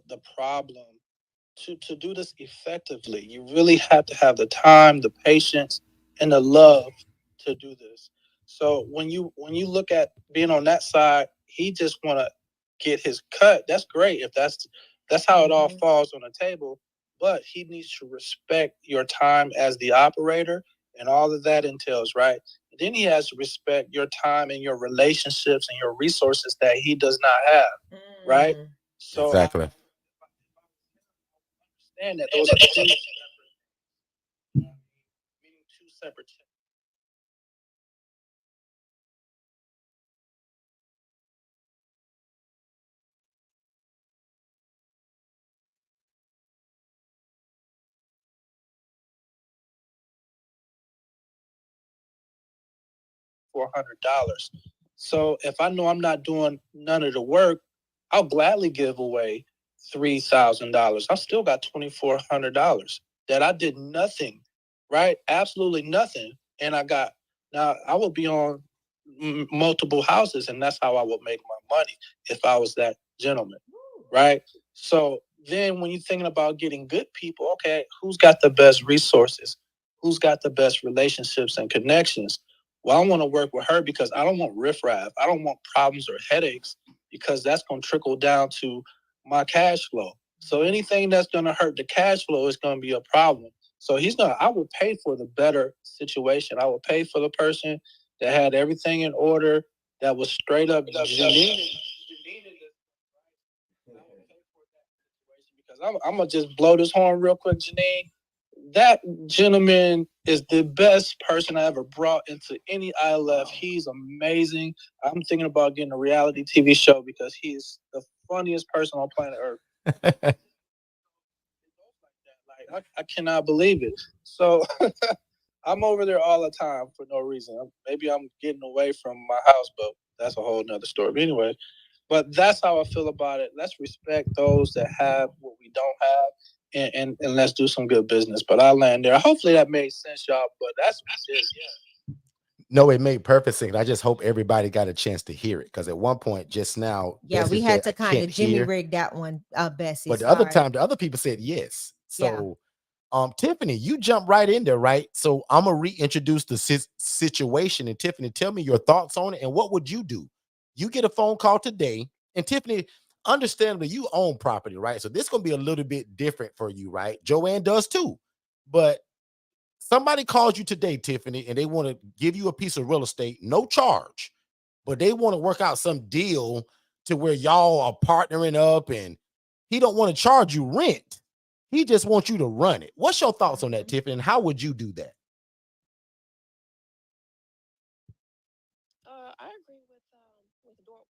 The problem to do this effectively. You really have to have the time, the patience, and the love to do this. So when you look at being on that side, he just want to get his cut. That's great if that's how it all falls on the table. But he needs to respect your time as the operator and all of that entails, right? And then he has to respect your time and your relationships and your resources that he does not have, right? So exactly. Understand that those are two separate. $400. So if I know I'm not doing none of the work, I'll gladly give away $3,000. I still got $2,400 that I did nothing, right? Absolutely nothing. And now I would be on multiple houses, and that's how I would make my money if I was that gentleman, right? So then when you're thinking about getting good people, okay, who's got the best resources? Who's got the best relationships and connections? Well, I want to work with her because I don't want riffraff. I don't want problems or headaches, because that's going to trickle down to my cash flow. So anything that's going to hurt the cash flow is going to be a problem. So I will pay for the better situation. I will pay for the person that had everything in order, that was straight up genuine. Because I'm going to just blow this horn real quick, Janine. That gentleman is the best person I ever brought into any ILF. He's amazing. I'm thinking about getting a reality TV show because he's the funniest person on planet Earth. I cannot believe it. So I'm over there all the time for no reason. Maybe I'm getting away from my house, but that's a whole nother story. But anyway, but that's how I feel about it. Let's respect those that have what we don't have. And let's do some good business. But I'll land there. Hopefully that made sense, y'all. But that's it. Yeah. No, it made perfect sense. I just hope everybody got a chance to hear it, because at one point just now, yeah, we had to kind of Jimmy rig that one, Bessie. But the other time, the other people said yes. So, Tiffany, you jumped right in there, right? So I'm gonna reintroduce the situation, and Tiffany, tell me your thoughts on it and what would you do? You get a phone call today, and Tiffany, understandably, you own property, right? So this is gonna be a little bit different for you, right? Joanne does too. But somebody calls you today, Tiffany, and they want to give you a piece of real estate, no charge, but they want to work out some deal to where y'all are partnering up. And He don't want to charge you rent. He just wants you to run it. What's your thoughts on that, Tiffany? And how would you do that? I agree with what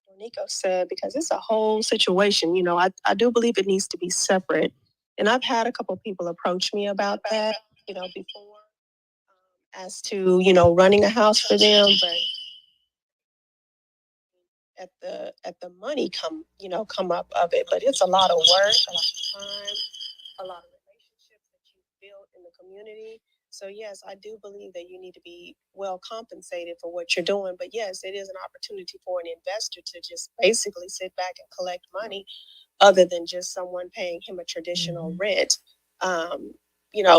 Dornico said because it's a whole situation. I do believe it needs to be separate, and I've had a couple people approach me about that. Before as to running a house for them, but at the money come up of it. But it's a lot of work, a lot of time, a lot of relationships that you build in the community. So yes, I do believe that you need to be well compensated for what you're doing. But yes, it is an opportunity for an investor to just basically sit back and collect money, other than just someone paying him a traditional rent. Um,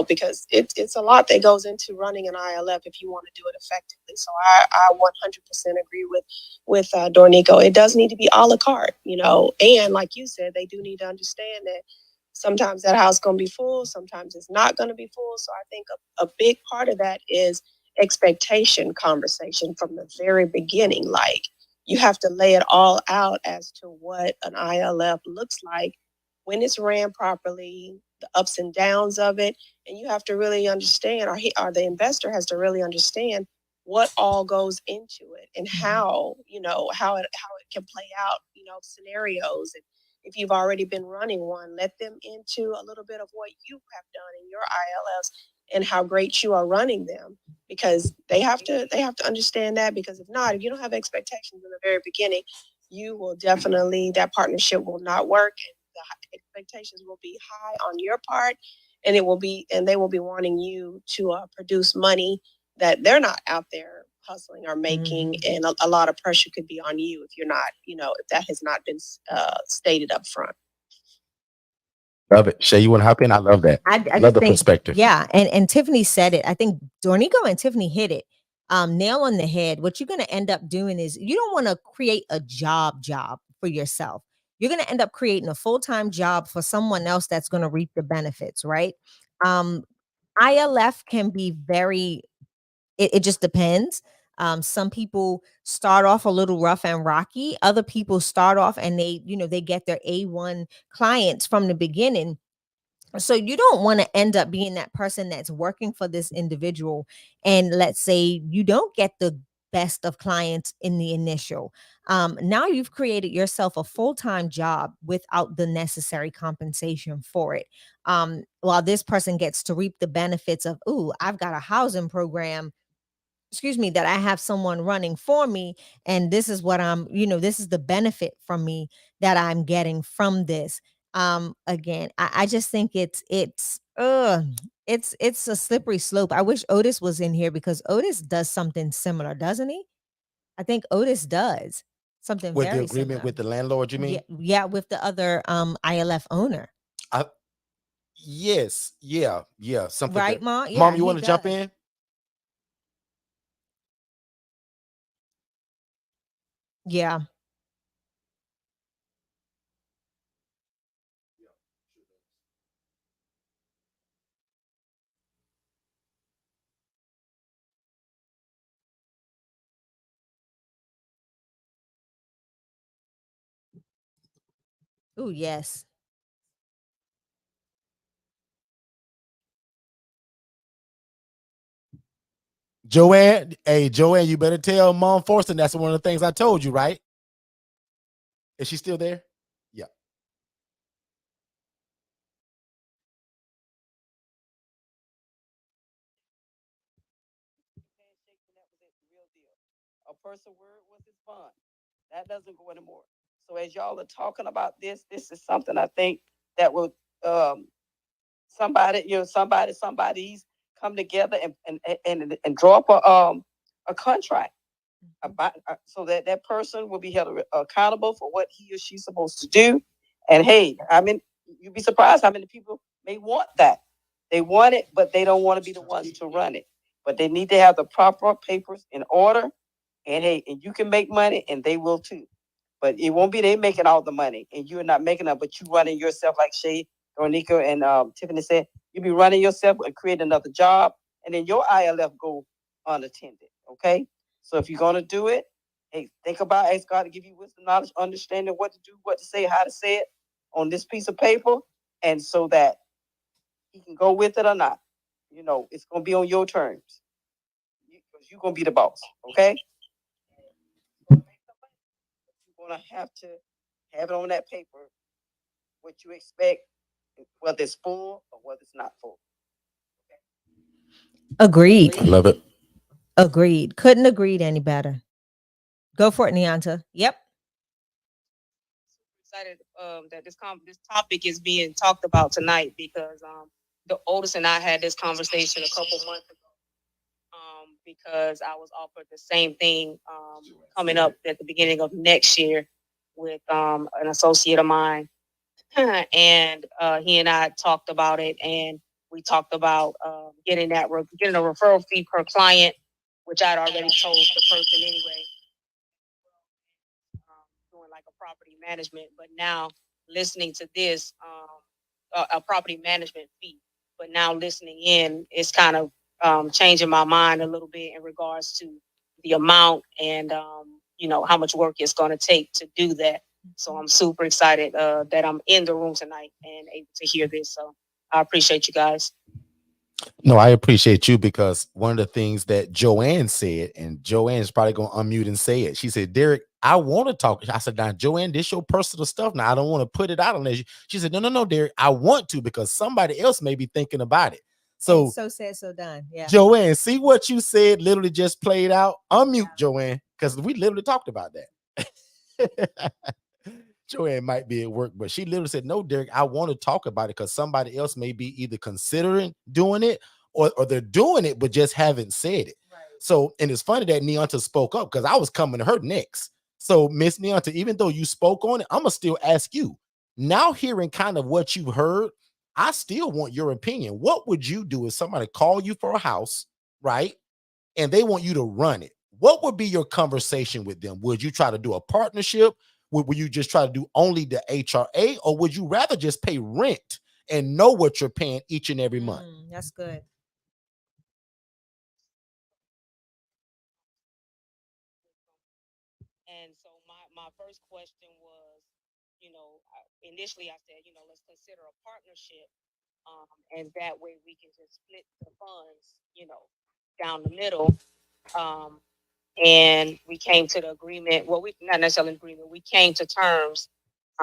because it's a lot that goes into running an ILF if you want to do it effectively. So I 100% agree with Dornico. It does need to be a la carte, and like you said, they do need to understand that sometimes that house is going to be full, sometimes it's not going to be full. So I think a big part of that is expectation conversation from the very beginning. Like, you have to lay it all out as to what an ILF looks like when it's ran properly, the ups and downs of it, and you have to really understand, or the investor has to really understand what all goes into it and how it can play out, scenarios. And if you've already been running one, let them into a little bit of what you have done in your ILFs and how great you are running them, because they have to understand that. Because if you don't have expectations in the very beginning, you will definitely, that partnership will not work, and the expectations will be high on your part, and they will be wanting you to produce money that they're not out there hustling or making, and a lot of pressure could be on you if you're not, if that has not been stated up front. Love it. Shay, you want to hop in? I love that. I Love just the think, perspective. yeah, and Tiffany said it. I think Dornico and Tiffany hit it nail on the head. What you're going to end up doing is, you don't want to create a job for yourself. You're going to end up creating a full-time job for someone else that's going to reap the benefits, right? Um, ILF can be it just depends. Some people start off a little rough and rocky. Other people start off and they get their A1 clients from the beginning. So you don't want to end up being that person that's working for this individual, and let's say you don't get the best of clients in the initial. Now you've created yourself a full-time job without the necessary compensation for it. While this person gets to reap the benefits of, ooh, I've got a housing program, excuse me, that I have someone running for me, and this is what this is the benefit from me that I'm getting from this. Again, I just think it's a slippery slope. I wish Otis was in here, because Otis does something similar, doesn't he? I think Otis does something With the very agreement similar. with the landlord, you Yeah, mean? yeah, with the other ILF owner. I, yes. Yeah. Something Right, that. Mom? Mom, Yeah, you he want to jump does. in? Yeah. Oh, yes. Joanne, hey, Joanne, you better tell Mom Forston that's one of the things I told you, right? Is she still there? Yeah. A person word was his bond. That doesn't go anymore. So as y'all are talking about this is something I think that will somebody's come together and draw up a contract about so that that person will be held accountable for what he or she's supposed to do. And hey, I mean, you'd be surprised how many people may want that. They want it, but they don't want to be the ones to run it. But they need to have the proper papers in order. And hey, and you can make money, and they will too. But it won't be they making all the money, and you're not making it, but you running yourself like Shay, Dornico, and Tiffany said. You be running yourself and create another job, and then your ILF go unattended. Okay, so if you're gonna do it, hey, think about ask God to give you wisdom, knowledge, understanding what to do, what to say, how to say it. on this piece of paper, and so that he can go with it or not. You know, it's gonna be on your terms. You're gonna be the boss, okay? You're gonna have to have it on that paper what you expect, whether it's full or whether it's not full. Agreed. I love it. Agreed. Couldn't agreed any better. Go for it, Neonta. Yep. Excited that this topic is being talked about tonight because the oldest and I had this conversation a couple months ago because I was offered the same thing coming up at the beginning of next year with an associate of mine, and he and I talked about it, and we talked about getting a referral fee per client, which I'd already told the person anyway. Doing like a property management, but now listening to this, a property management fee. But now listening in, it's kind of changing my mind a little bit in regards to the amount and how much work it's going to take to do that. So I'm super excited that I'm in the room tonight and able to hear this. So I appreciate you guys. No, I appreciate you because one of the things that Joanne said, and Joanne's probably going to unmute and say it. She said, Derek, I want to talk. I said, now, Joanne, this your personal stuff. Now, I don't want to put it out on you. She said, no, Derek, I want to because somebody else may be thinking about it. So, so said, so done. Yeah. Joanne, see what you said literally just played out. Unmute, Joanne, because we literally talked about that. Joanne might be at work, but she literally said, no, Derek, I want to talk about it because somebody else may be either considering doing it or they're doing it, but just haven't said it. Right. So, and it's funny that Neonta spoke up because I was coming to her next. So, Miss Neonta, even though you spoke on it, I'm going to still ask you. Now, hearing kind of what you've heard, I still want your opinion. What would you do if somebody called you for a house, right? And they want you to run it? What would be your conversation with them? Would you try to do a partnership? Would you just try to do only the HRA, or would you rather just pay rent and know what you're paying each and every month? That's good. And so my first question was, initially I said, let's consider a partnership, and that way we can just split the funds, down the middle. And we came to the agreement. Well, we not necessarily agreement. We came to terms.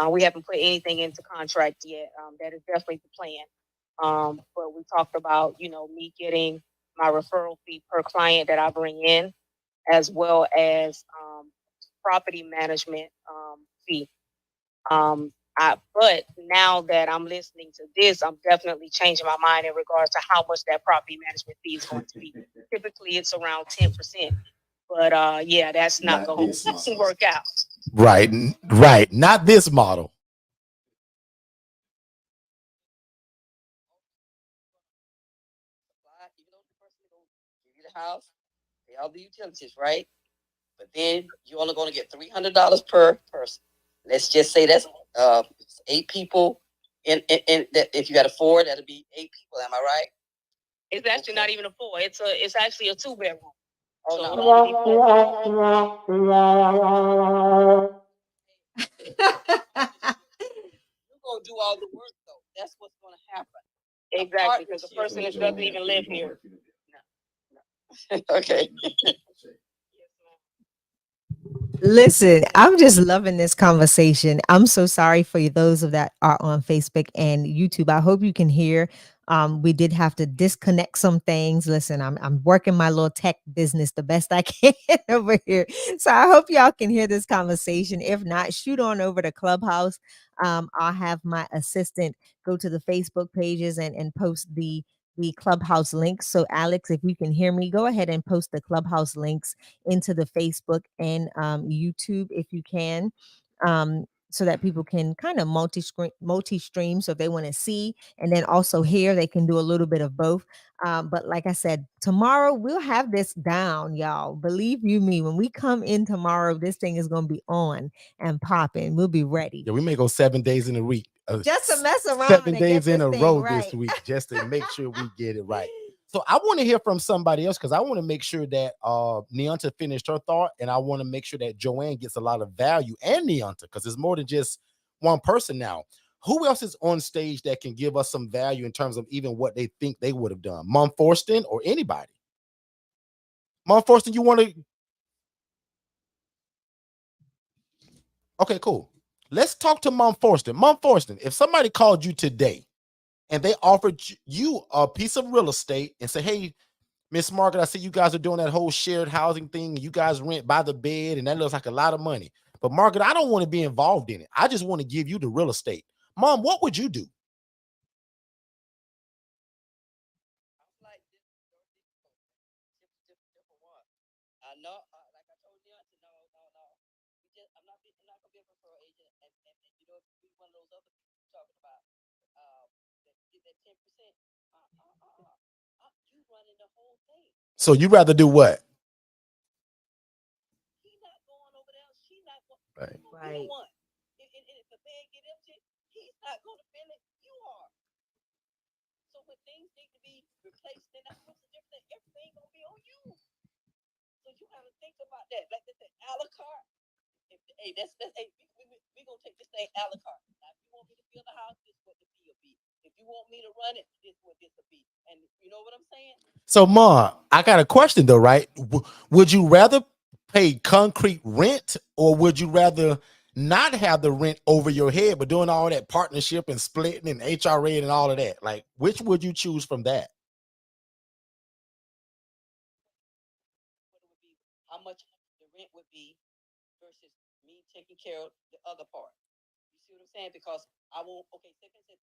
We haven't put anything into contract yet. That is definitely the plan. But we talked about, me getting my referral fee per client that I bring in, as well as property management fee. But now that I'm listening to this, I'm definitely changing my mind in regards to how much that property management fee is going to be. Typically, it's around 10%. But yeah, that's not going to work out. Right. Not this model. Give you the house, pay all the utilities, right? But then you're only going to get $300 per person. Let's just say that's 8 people. In that, if you got a 4, that'll be 8 people. Am I right? It's actually not even a 4. It's actually a 2-bedroom. Oh, so no. You're going to do all the work, though. That's what's going to happen. Exactly, because the person doesn't even live here. No. Okay. Listen, I'm just loving this conversation. I'm so sorry for those of that are on Facebook and YouTube. I hope you can hear. We did have to disconnect some things. Listen, I'm working my little tech business the best I can over here. So I hope y'all can hear this conversation. If not, shoot on over to Clubhouse. I'll have my assistant go to the Facebook pages and post the Clubhouse links. So Alex, if you can hear me, go ahead and post the Clubhouse links into the Facebook and YouTube if you can, so that people can kind of multi-stream. So if they want to see and then also hear, they can do a little bit of both. But like I said, tomorrow we'll have this down, y'all. Believe you me, when we come in tomorrow, this thing is going to be on and popping. We'll be ready. Yeah, we may go 7 days in a week. Just to mess around. 7 days in a row right this week, just to make sure we get it right. So I want to hear from somebody else because I want to make sure that Neonta finished her thought, and I want to make sure that Joanne gets a lot of value, and Neonta, because it's more than just one person now. Who else is on stage that can give us some value in terms of even what they think they would have done? Mom Forston or anybody? Mom Forston, you want to? Okay, cool. Let's talk to Mom Forston. Mom Forston, if somebody called you today and they offered you a piece of real estate and say, hey, Miss Margaret, I see you guys are doing that whole shared housing thing. You guys rent by the bed, and that looks like a lot of money. But Margaret, I don't want to be involved in it. I just want to give you the real estate. Mom, what would you do? Like different one. I know, like I told you, no. I'm not gonna be a referral agent, and you know, be one of those other people you're talking about, that get that 10%. You running the whole thing. So you rather do what? He not going over there. She not going. Right. One. And if the bed get empty, he's not gonna fill it. You are. So when things need to be replaced, then that's what's the difference. Everything gonna be on you. So you gotta think about that. Like they say, a la carte. Hey, that's hey, we gonna take this thing a la carte. Now, if you want me to fill the house, this is what the fee will be. If you want me to run it, this is what this will be. And you know what I'm saying? So, Ma, I got a question though, right? Would you rather pay concrete rent, or would you rather not have the rent over your head, but doing all that partnership and splitting and HRA and all of that? Like, which would you choose from that? What it would be, how much the rent would be versus me taking care of the other part. You see what I'm saying? Because I won't. Okay, say for instance,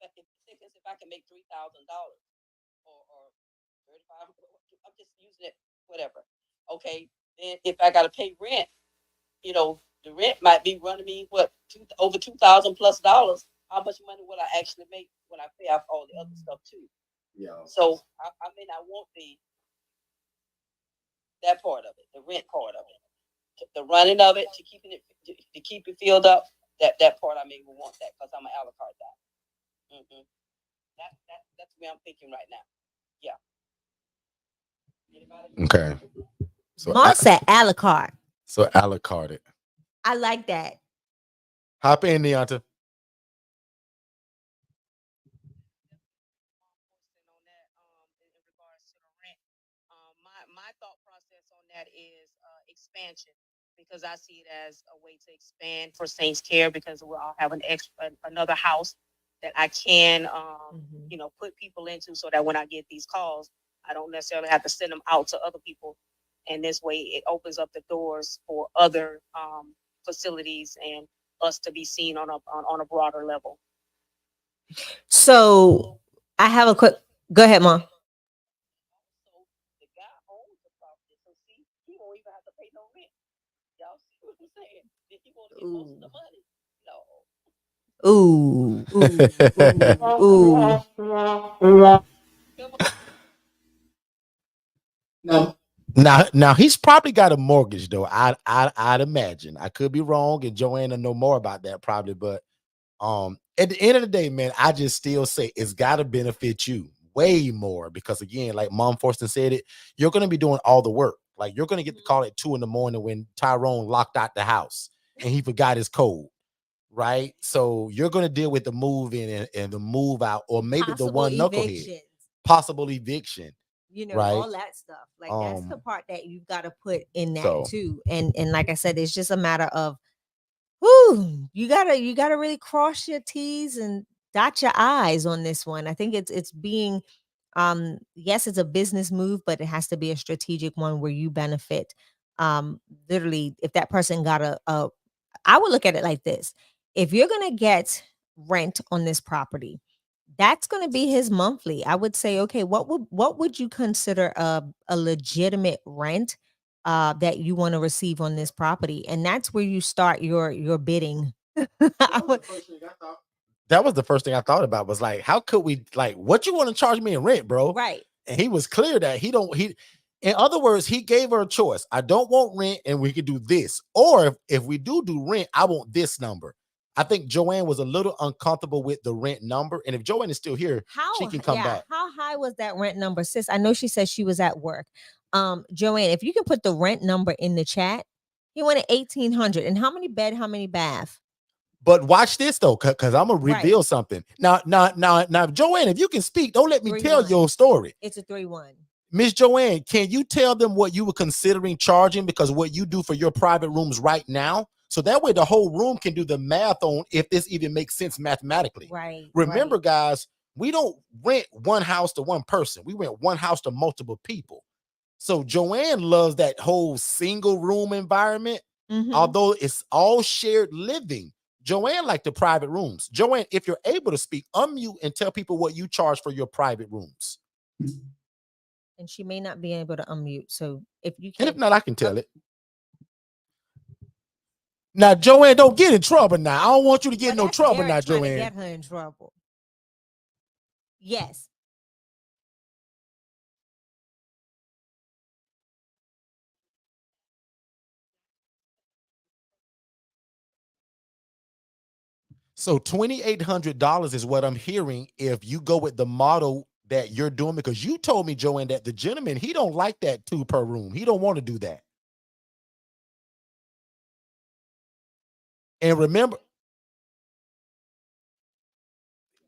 if I can make $3,000 or 35, I'm just using it, whatever. Okay, then if I gotta pay rent, you know, the rent might be running me over $2,000 plus. How much money will I actually make when I pay off all the other stuff too? Yeah. So I mean, I want that part of it, the rent part of it, the running of it, to keep it filled up. That part I may want that because I'm an a la carte guy. Mm-hmm. That's where I'm thinking right now. Yeah. Anybody? Okay. So Mom said a la carte. So a la carte. I like that. Hop in, Neonta. On that, in regards to the rent, my thought process on that is expansion, because I see it as a way to expand for Saints Care, because we'll all have another house that I can put people into, so that when I get these calls, I don't necessarily have to send them out to other people. And this way it opens up the doors for other facilities and us to be seen on a broader level. So I have a quick. Go ahead, Mom. So the guy owns the property, so see, he won't even have to pay no rent. Y'all see what I'm saying? Then he won't get most of the money. No. Now he's probably got a mortgage though. I'd imagine. I could be wrong, and Joanna know more about that probably, but at the end of the day, man, I just still say it's got to benefit you way more, because again, like Mom Forston said it, you're going to be doing all the work. Like, you're going to get the call at 2 a.m. when Tyrone locked out the house and he forgot his code, right? So you're going to deal with the move in and the move out, or maybe the one knucklehead, possible eviction, right? All that stuff. Like, that's the part that you've got to put in that too. And like I said, it's just a matter of, you gotta really cross your T's and dot your I's on this one. I think it's being, yes, it's a business move, but it has to be a strategic one where you benefit. Literally, if that person got I would look at it like this: if you're gonna get rent on this property, that's gonna be his monthly. I would say, okay, what would you consider a legitimate rent that you want to receive on this property? And that's where you start your bidding. That was the first thing I thought about, was like, how could we, like, what you want to charge me in rent, bro? Right. And he was clear that in other words, he gave her a choice. I don't want rent, and we could do this. Or if we do rent, I want this number. I think Joanne was a little uncomfortable with the rent number. And if Joanne is still here, she can come back. How high was that rent number, sis? I know she said she was at work. Joanne, if you can put the rent number in the chat. He wanted $1,800. And how many bed, how many bath? But watch this though, because I'm gonna Right. reveal something. Now, Joanne, if you can speak, don't let me tell 3-1. your story. It's a 3-1. Miss Joanne, can you tell them what you were considering charging because what you do for your private rooms right now? So that way the whole room can do the math on if this even makes sense mathematically. Right. Remember, guys, we don't rent one house to one person. We rent one house to multiple people. So Joanne loves that whole single room environment, Mhm. although it's all shared living. Joanne like the private rooms. Joanne, if you're able to speak, unmute and tell people what you charge for your private rooms. And she may not be able to unmute. So if you And can, if not, I can tell it. Now, Joanne, don't get in trouble now. I don't want you to get in no trouble now, trying to Joanne. get her in trouble. Yes. So $2,800 is what I'm hearing if you go with the model that you're doing, because you told me, Joanne, that the gentleman, he don't like that 2 per room. He don't want to do that. And remember,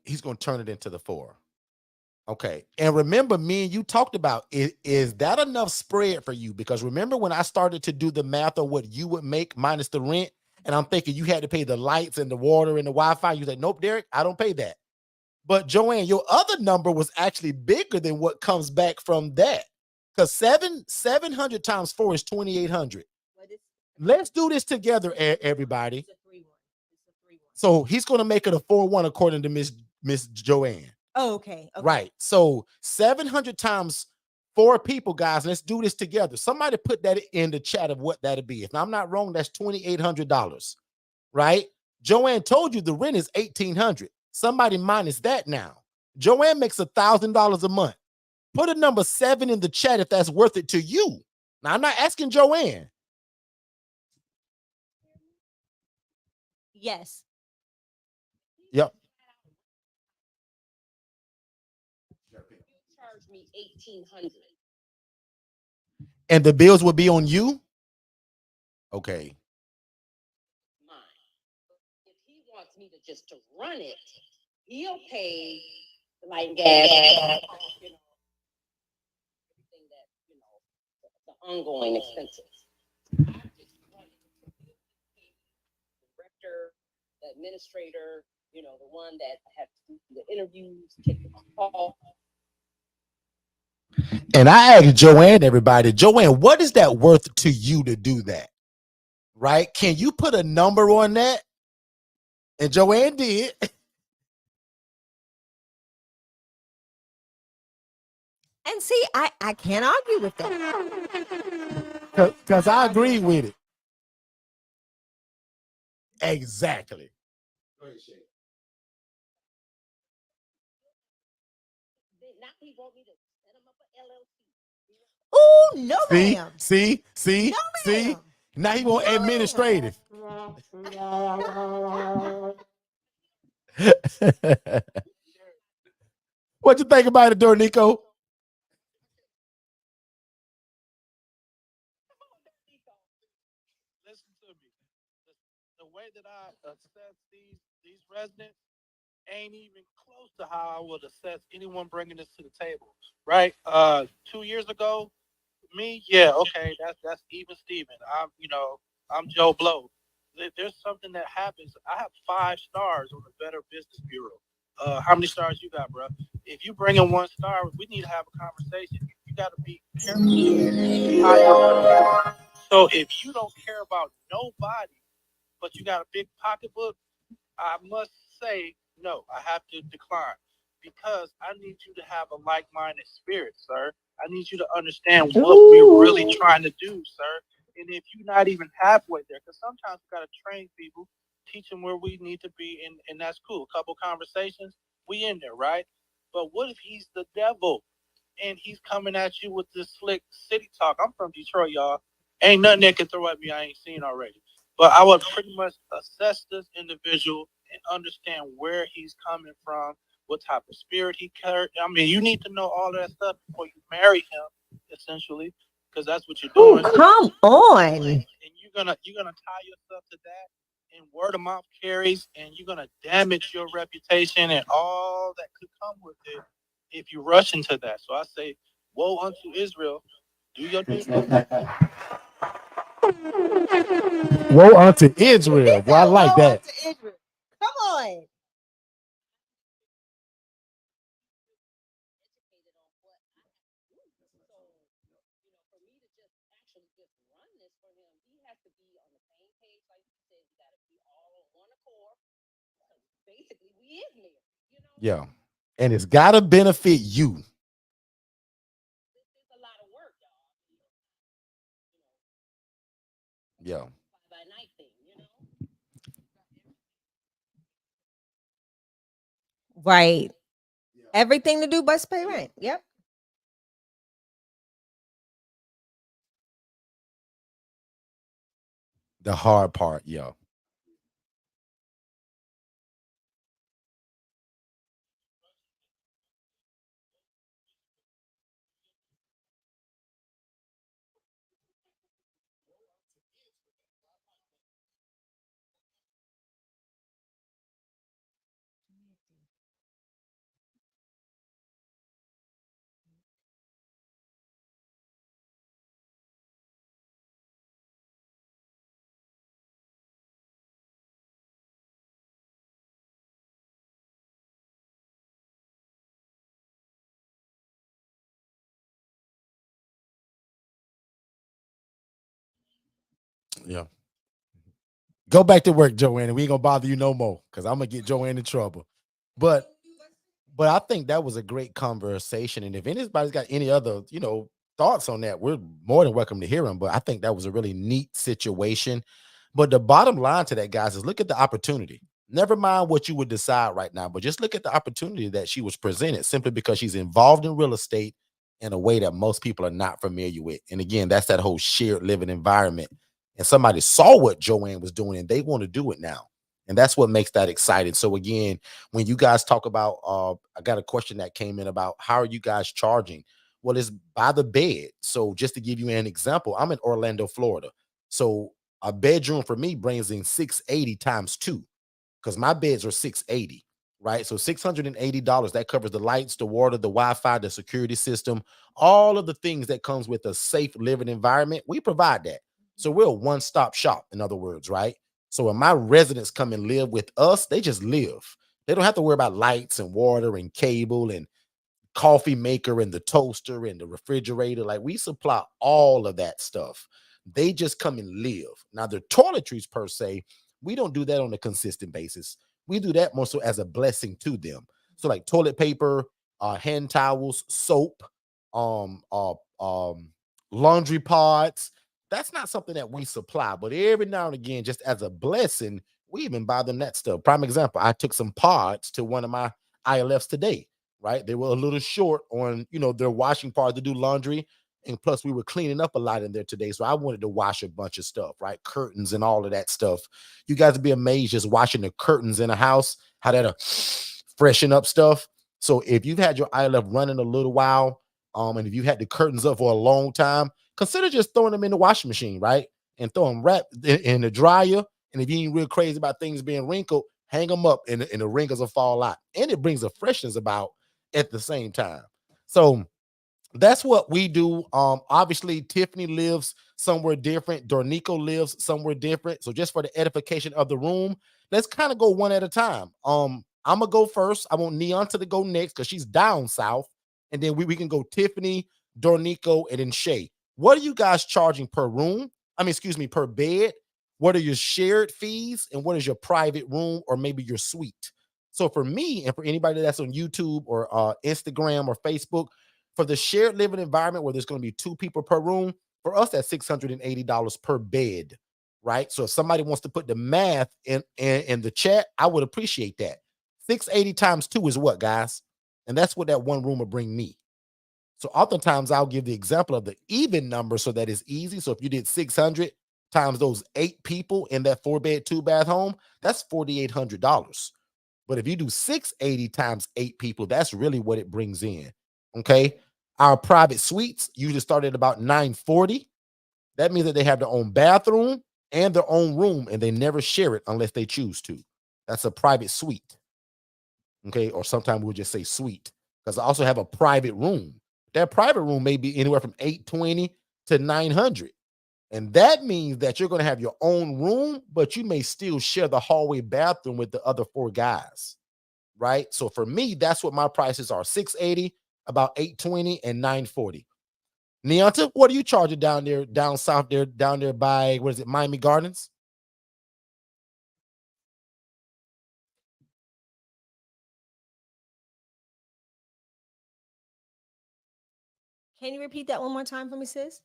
he's going to turn it into the 4. Okay. And remember, me and you talked about is that enough spread for you? Because remember when I started to do the math on what you would make minus the rent, and I'm thinking you had to pay the lights and the water and the Wi-Fi. You said, nope, Derek, I don't pay that. But Joanne, your other number was actually bigger than what comes back from that. Because 700 times 4 is 2,800. Let's do this together, everybody. So he's going to make it a 4-1 according to Miss Joanne. Oh, okay. Right. So 700 times 4 people, guys. Let's do this together. Somebody put that in the chat of what that'd be. If I'm not wrong, that's $2,800. Right? Joanne told you the rent is $1,800. Somebody minus that now. Joanne makes $1,000 a month. Put a number 7 in the chat if that's worth it to you. Now, I'm not asking Joanne. Yes. Yep. You charge me $1,800. And the bills will be on you? Okay. Mine. If he wants me to just to run it, he'll pay the light and gas, you know, everything that, you know, the ongoing expenses. I just run it. The director, the administrator, you know, the one that has to do the interviews, take the call. And I asked Joanne, everybody, Joanne, what is that worth to you to do that? Right? Can you put a number on that? And Joanne did. And see, I can't argue with that. Because I agree with it. Exactly. Now he want me to set him up an LLC. Oh, no, ma'am. See? No, See? ma'am. Now he want No, ma'am. administrative. What you think about it, Dornico? Listen to me. The way that I assess these residents ain't even close to how I would assess anyone bringing this to the table. Right? 2 years ago, me, yeah, okay, that's even Steven. I'm Joe Blow. There's something that happens. I have 5 stars on the Better Business Bureau. How many stars you got, bro? If you bring in 1 star, we need to have a conversation. You got to be careful. So if you don't care about nobody, but you got a big pocketbook, I must say no. I have to decline because I need you to have a like-minded spirit, sir. I need you to understand what we're really trying to do, sir. And if you're not even halfway there, because sometimes we got to train people, teach them where we need to be, and that's cool. A couple conversations, we in there, right? But what if he's the devil and he's coming at you with this slick city talk? I'm from Detroit, y'all. Ain't nothing that can throw at me I ain't seen already. But I would pretty much assess this individual and understand where he's coming from, what type of spirit he carried. I mean, you need to know all that stuff before you marry him, essentially, because that's what you're doing. Come on. And you're gonna tie yourself to that and word of mouth carries, and you're gonna damage your reputation and all that could come with it if you rush into that. So I say, woe unto Israel. Do your due. Woe unto Israel. Well, I like Woe that. unto Israel. Come on. educated on what I have to do. So, for me to just actually just run this for him, he has to be on the same page, like you said. You got to be all on one accord. Basically, we is married. Yeah. And it's got to benefit you. This is a lot of work, y'all. Yeah. By night thing. Right. Everything to do but pay rent. Yep. The hard part. Yeah. Yeah. Go back to work, Joanne, and we ain't gonna bother you no more because I'm gonna get Joanne in trouble. But I think that was a great conversation. And if anybody's got any other, thoughts on that, we're more than welcome to hear them. But I think that was a really neat situation. But the bottom line to that, guys, is look at the opportunity. Never mind what you would decide right now, but just look at the opportunity that she was presented simply because she's involved in real estate in a way that most people are not familiar with. And again, that's that whole shared living environment. And somebody saw what Joanne was doing and they want to do it now. And that's what makes that exciting. So again, when you guys talk about, I got a question that came in about how are you guys charging? Well, it's by the bed. So just to give you an example, I'm in Orlando, Florida. So a bedroom for me brings in 680 times 2 because my beds are 680, right? So $680 that covers the lights, the water, the Wi-Fi, the security system, all of the things that comes with a safe living environment. We provide that. So we're a one-stop shop, in other words, right? So when my residents come and live with us, they just live. They don't have to worry about lights and water and cable and coffee maker and the toaster and the refrigerator. Like we supply all of that stuff. They just come and live. Now, the toiletries per se, we don't do that on a consistent basis. We do that more so as a blessing to them. So like toilet paper, hand towels, soap, um, uh, um, laundry pods. That's not something that we supply, but every now and again, just as a blessing, we even buy them that stuff. Prime example, I took some pods to one of my ILFs today, right? They were a little short on, their washing part to do laundry. And plus we were cleaning up a lot in there today. So I wanted to wash a bunch of stuff, right? Curtains and all of that stuff. You guys would be amazed just washing the curtains in a house, how that'll freshen up stuff. So if you've had your ILF running a little while, and if you had the curtains up for a long time, consider just throwing them in the washing machine, right? And throw them wrap in the dryer. And if you ain't real crazy about things being wrinkled, hang them up and the wrinkles will fall out. And it brings a freshness about at the same time. So that's what we do. Obviously, Tiffany lives somewhere different. Dornico lives somewhere different. So just for the edification of the room, let's kind of go one at a time. I'm gonna go first. I want Neon to go next because she's down south. And then we can go Tiffany, Dornico, and then Shay. What are you guys charging per room? Per bed. What are your shared fees? And what is your private room or maybe your suite? So for me, and for anybody that's on YouTube or Instagram or Facebook, for the shared living environment where there's going to be 2 people per room, for us that's $680 per bed, right? So if somebody wants to put the math in the chat, I would appreciate that. 680 times 2 is what, guys? And that's what that one room will bring me. So oftentimes I'll give the example of the even number so that it's easy. So if you did 600 times those 8 people in that 4-bed, 2-bath home, that's $4,800. But if you do 680 times 8 people, that's really what it brings in. Okay. Our private suites usually start at about $940. That means that they have their own bathroom. and their own room, and they never share it unless they choose to. That's a private suite. Okay, or sometimes we'll just say suite, because I also have a private room. That private room may be anywhere from 820 to 900. And that means that you're going to have your own room, but you may still share the hallway bathroom with the other 4 guys. Right? So for me, that's what my prices are: 680, about 820, and 940. Neonta, what are you charging down there, down south there, down there by, what is it, Miami Gardens? Can you repeat that one more time for me, sis?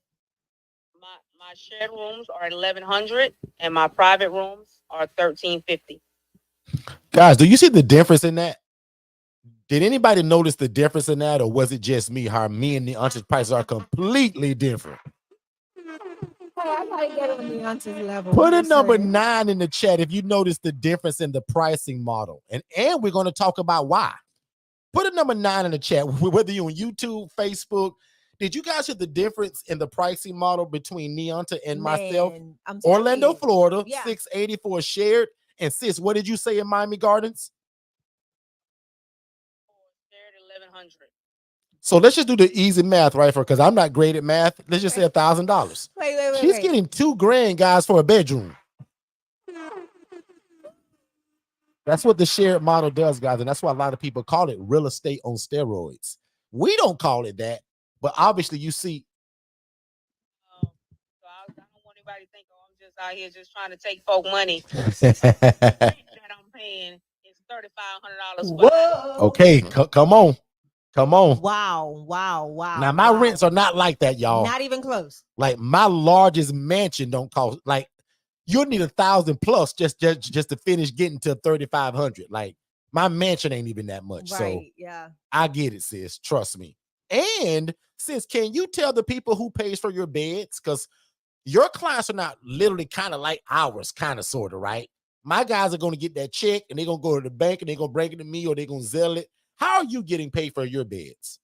My shared rooms are 1,100 and my private rooms are 1,350. Guys, do you see the difference in that? Did anybody notice the difference in that, or was it just me? How me and Neonta's prices are completely different. I gotta get on Beyonce's level. Put a I'm number sorry. 9 in the chat if you notice the difference in the pricing model. And we're going to talk about why. Put a number 9 in the chat, whether you're on YouTube, Facebook. Did you guys hear the difference in the pricing model between Neonta and myself? Man, I'm telling Orlando, you. Florida, Yeah. 680 for a shared. And sis, what did you say in Miami Gardens? Shared 1,100. So let's just do the easy math, right? Because I'm not great at math. Let's just say $1,000. Wait. She's getting $2,000, guys, for a bedroom. That's what the shared model does, guys. And that's why a lot of people call it real estate on steroids. We don't call it that, but obviously you see. So I don't want anybody to think, oh, I'm just out here just trying to take folk money. Okay, That I'm paying is $3,500. Whoa. come on. Come on. Wow. Now, my rents are not like that, y'all. Not even close. Like, my largest mansion don't cost, like, you'll need 1,000 plus just to finish getting to 3,500. Like, my mansion ain't even that much. Right. So Yeah. I get it, sis. Trust me. And sis, can you tell the people who pays for your beds? Because your clients are not literally kind of like ours, kind of, sort of, right? My guys are going to get that check and they're going to go to the bank and they're going to bring it to me, or they're going to Zelle it. How are you getting paid for your beds?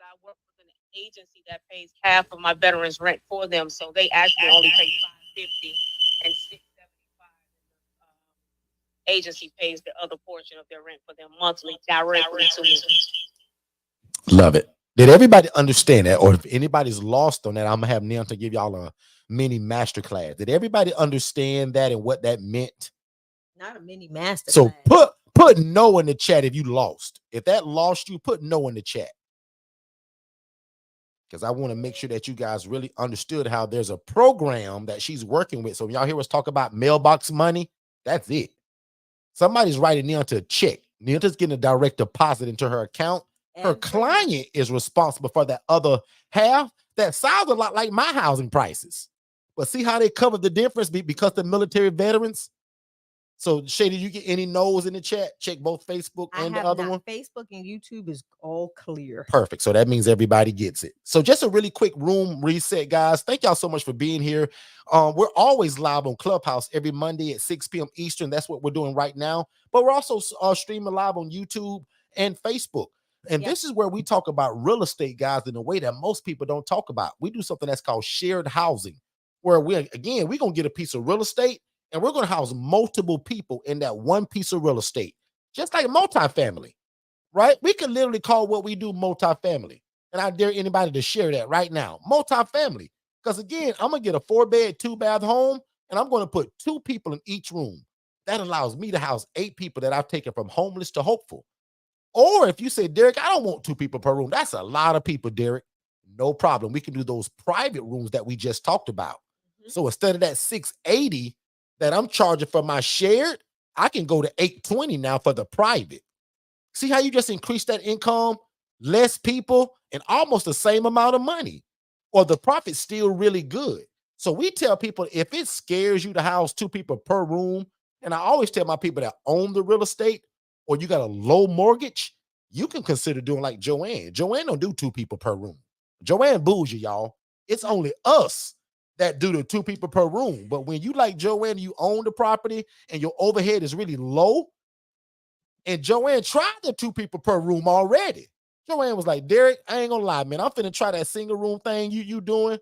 I work with an agency that pays half of my veterans rent for them. So they actually only pay $550 and $675. Agency pays the other portion of their rent for them monthly directly to me. Love it. Did everybody understand that? Or if anybody's lost on that, I'm gonna have Neil to give y'all a mini masterclass. Did everybody understand that and what that meant? Not a mini master. So put no in the chat if you lost. If that lost you, put no in the chat. Because I want to make sure that you guys really understood how there's a program that she's working with. So when y'all hear us talk about mailbox money, that's it. Somebody's writing Neonta a check. Neonta's getting a direct deposit into her account. Her client is responsible for that other half. That sounds a lot like my housing prices. But see how they cover the difference because the military veterans. So, Shay, did you get any no's in the chat? Check both Facebook and the other one. Facebook and YouTube is all clear. Perfect. So that means everybody gets it. So just a really quick room reset, guys. Thank y'all so much for being here. We're always live on Clubhouse every Monday at 6 p.m. Eastern. That's what we're doing right now. But we're also streaming live on YouTube and Facebook. And this is where we talk about real estate, guys, in a way that most people don't talk about. We do something that's called shared housing, where we're going to get a piece of real estate and we're going to house multiple people in that one piece of real estate, just like multifamily, right? We can literally call what we do multifamily. And I dare anybody to share that right now. Multifamily. Because again, I'm going to get a 4-bed, 2-bath home, and I'm going to put 2 people in each room. That allows me to house 8 people that I've taken from homeless to hopeful. Or if you say, Derek, I don't want 2 people per room. That's a lot of people, Derek. No problem. We can do those private rooms that we just talked about. So instead of that $680 that I'm charging for my shared, I can go to $820 now for the private. See how you just increase that income, less people, and almost the same amount of money, or the profit's still really good. So we tell people, if it scares you to house 2 people per room, and I always tell my people that own the real estate, or you got a low mortgage, you can consider doing like Joanne. Joanne don't do 2 people per room. Joanne bougie, y'all. It's only us that do the 2 people per room. But when you like Joanne, you own the property and your overhead is really low, and Joanne tried the 2 people per room already. Joanne was like, Derek, I ain't gonna lie, man. I'm finna try that single room thing you doing.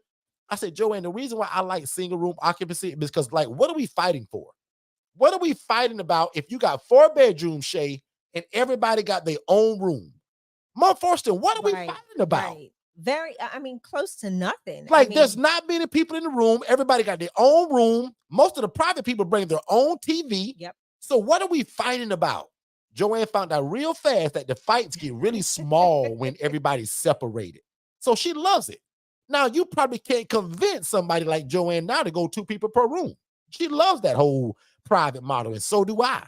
I said, Joanne, the reason why I like single room occupancy is because, like, what are we fighting for? What are we fighting about if you got 4 bedrooms, Shay, and everybody got their own room? Mom Forston, what are we Right, fighting about? right. Very, I mean, close to nothing. I Like, there's mean, not many people in the room. Everybody got their own room. Most of the private people bring their own TV. yep. So what are we fighting about? Joanne found out real fast that the fights get really small when everybody's separated. So she loves it. Now, you probably can't convince somebody like Joanne now to go 2 people per room. She loves that whole private model, and so do I.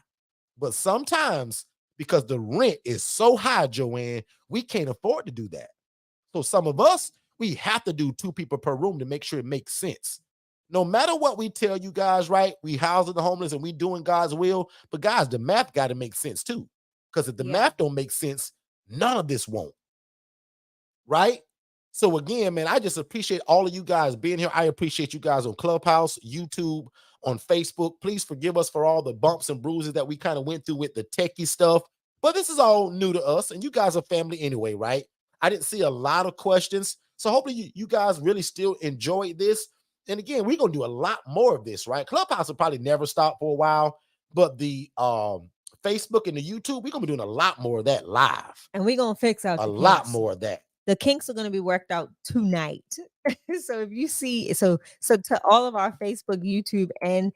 But sometimes, because the rent is so high, Joanne, we can't afford to do that. So some of us, we have to do 2 people per room to make sure it makes sense. No matter what we tell you guys, right? We housing the homeless and we doing God's will. But guys, the math got to make sense too. Because if the Yeah. math don't make sense, none of this won't. Right? So again, man, I just appreciate all of you guys being here. I appreciate you guys on Clubhouse, YouTube, on Facebook. Please forgive us for all the bumps and bruises that we kind of went through with the techie stuff. But this is all new to us, and you guys are family anyway, right? I didn't see a lot of questions. So hopefully you guys really still enjoyed this. And again, we're going to do a lot more of this, right? Clubhouse will probably never stop for a while, but the Facebook and the YouTube, we're going to be doing a lot more of that live. And we're gonna fix out A the lot kinks. more of that. The kinks are going to be worked out tonight. So if you see, so to all of our Facebook, YouTube, and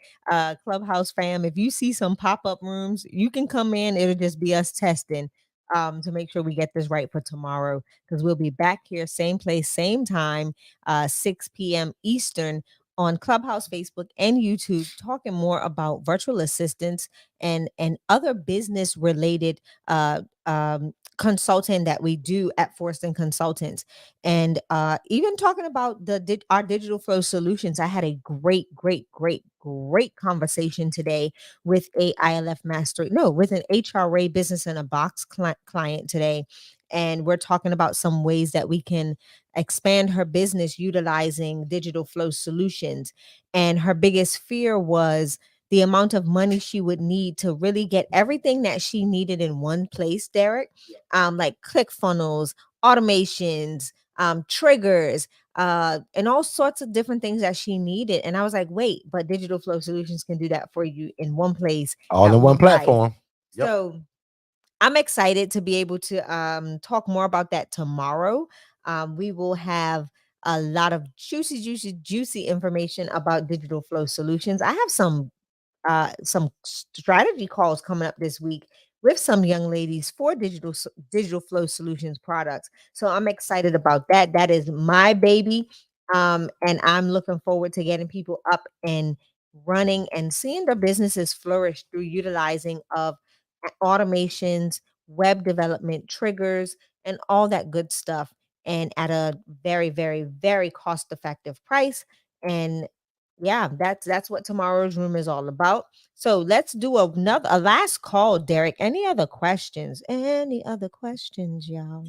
Clubhouse fam, if you see some pop-up rooms, you can come in. It'll just be us testing to make sure we get this right for tomorrow, because we'll be back here, same place, same time, 6 p.m. Eastern, on Clubhouse, Facebook, and YouTube, talking more about virtual assistants and other business related consulting that we do at Forston Consultants, and even talking about our digital flow solutions. I had a great conversation today with with an HRA business in a box client today, and we're talking about some ways that we can expand her business utilizing digital flow solutions. And her biggest fear was the amount of money she would need to really get everything that she needed in one place, Derek. Like ClickFunnels, automations, triggers, and all sorts of different things that she needed. And I was like, wait, but Digital Flow Solutions can do that for you in one place, All at in one price. platform. Yep. So I'm excited to be able to talk more about that tomorrow. We will have a lot of juicy information about Digital Flow Solutions. I have some strategy calls coming up this week with some young ladies for digital flow solutions products. So I'm excited about that. That is my baby. And I'm looking forward to getting people up and running and seeing their businesses flourish through utilizing of automations, web development, triggers, and all that good stuff, and at a very cost effective price. And yeah, that's what tomorrow's room is all about. So let's do a last call, Derek. Any other questions? Any other questions, y'all?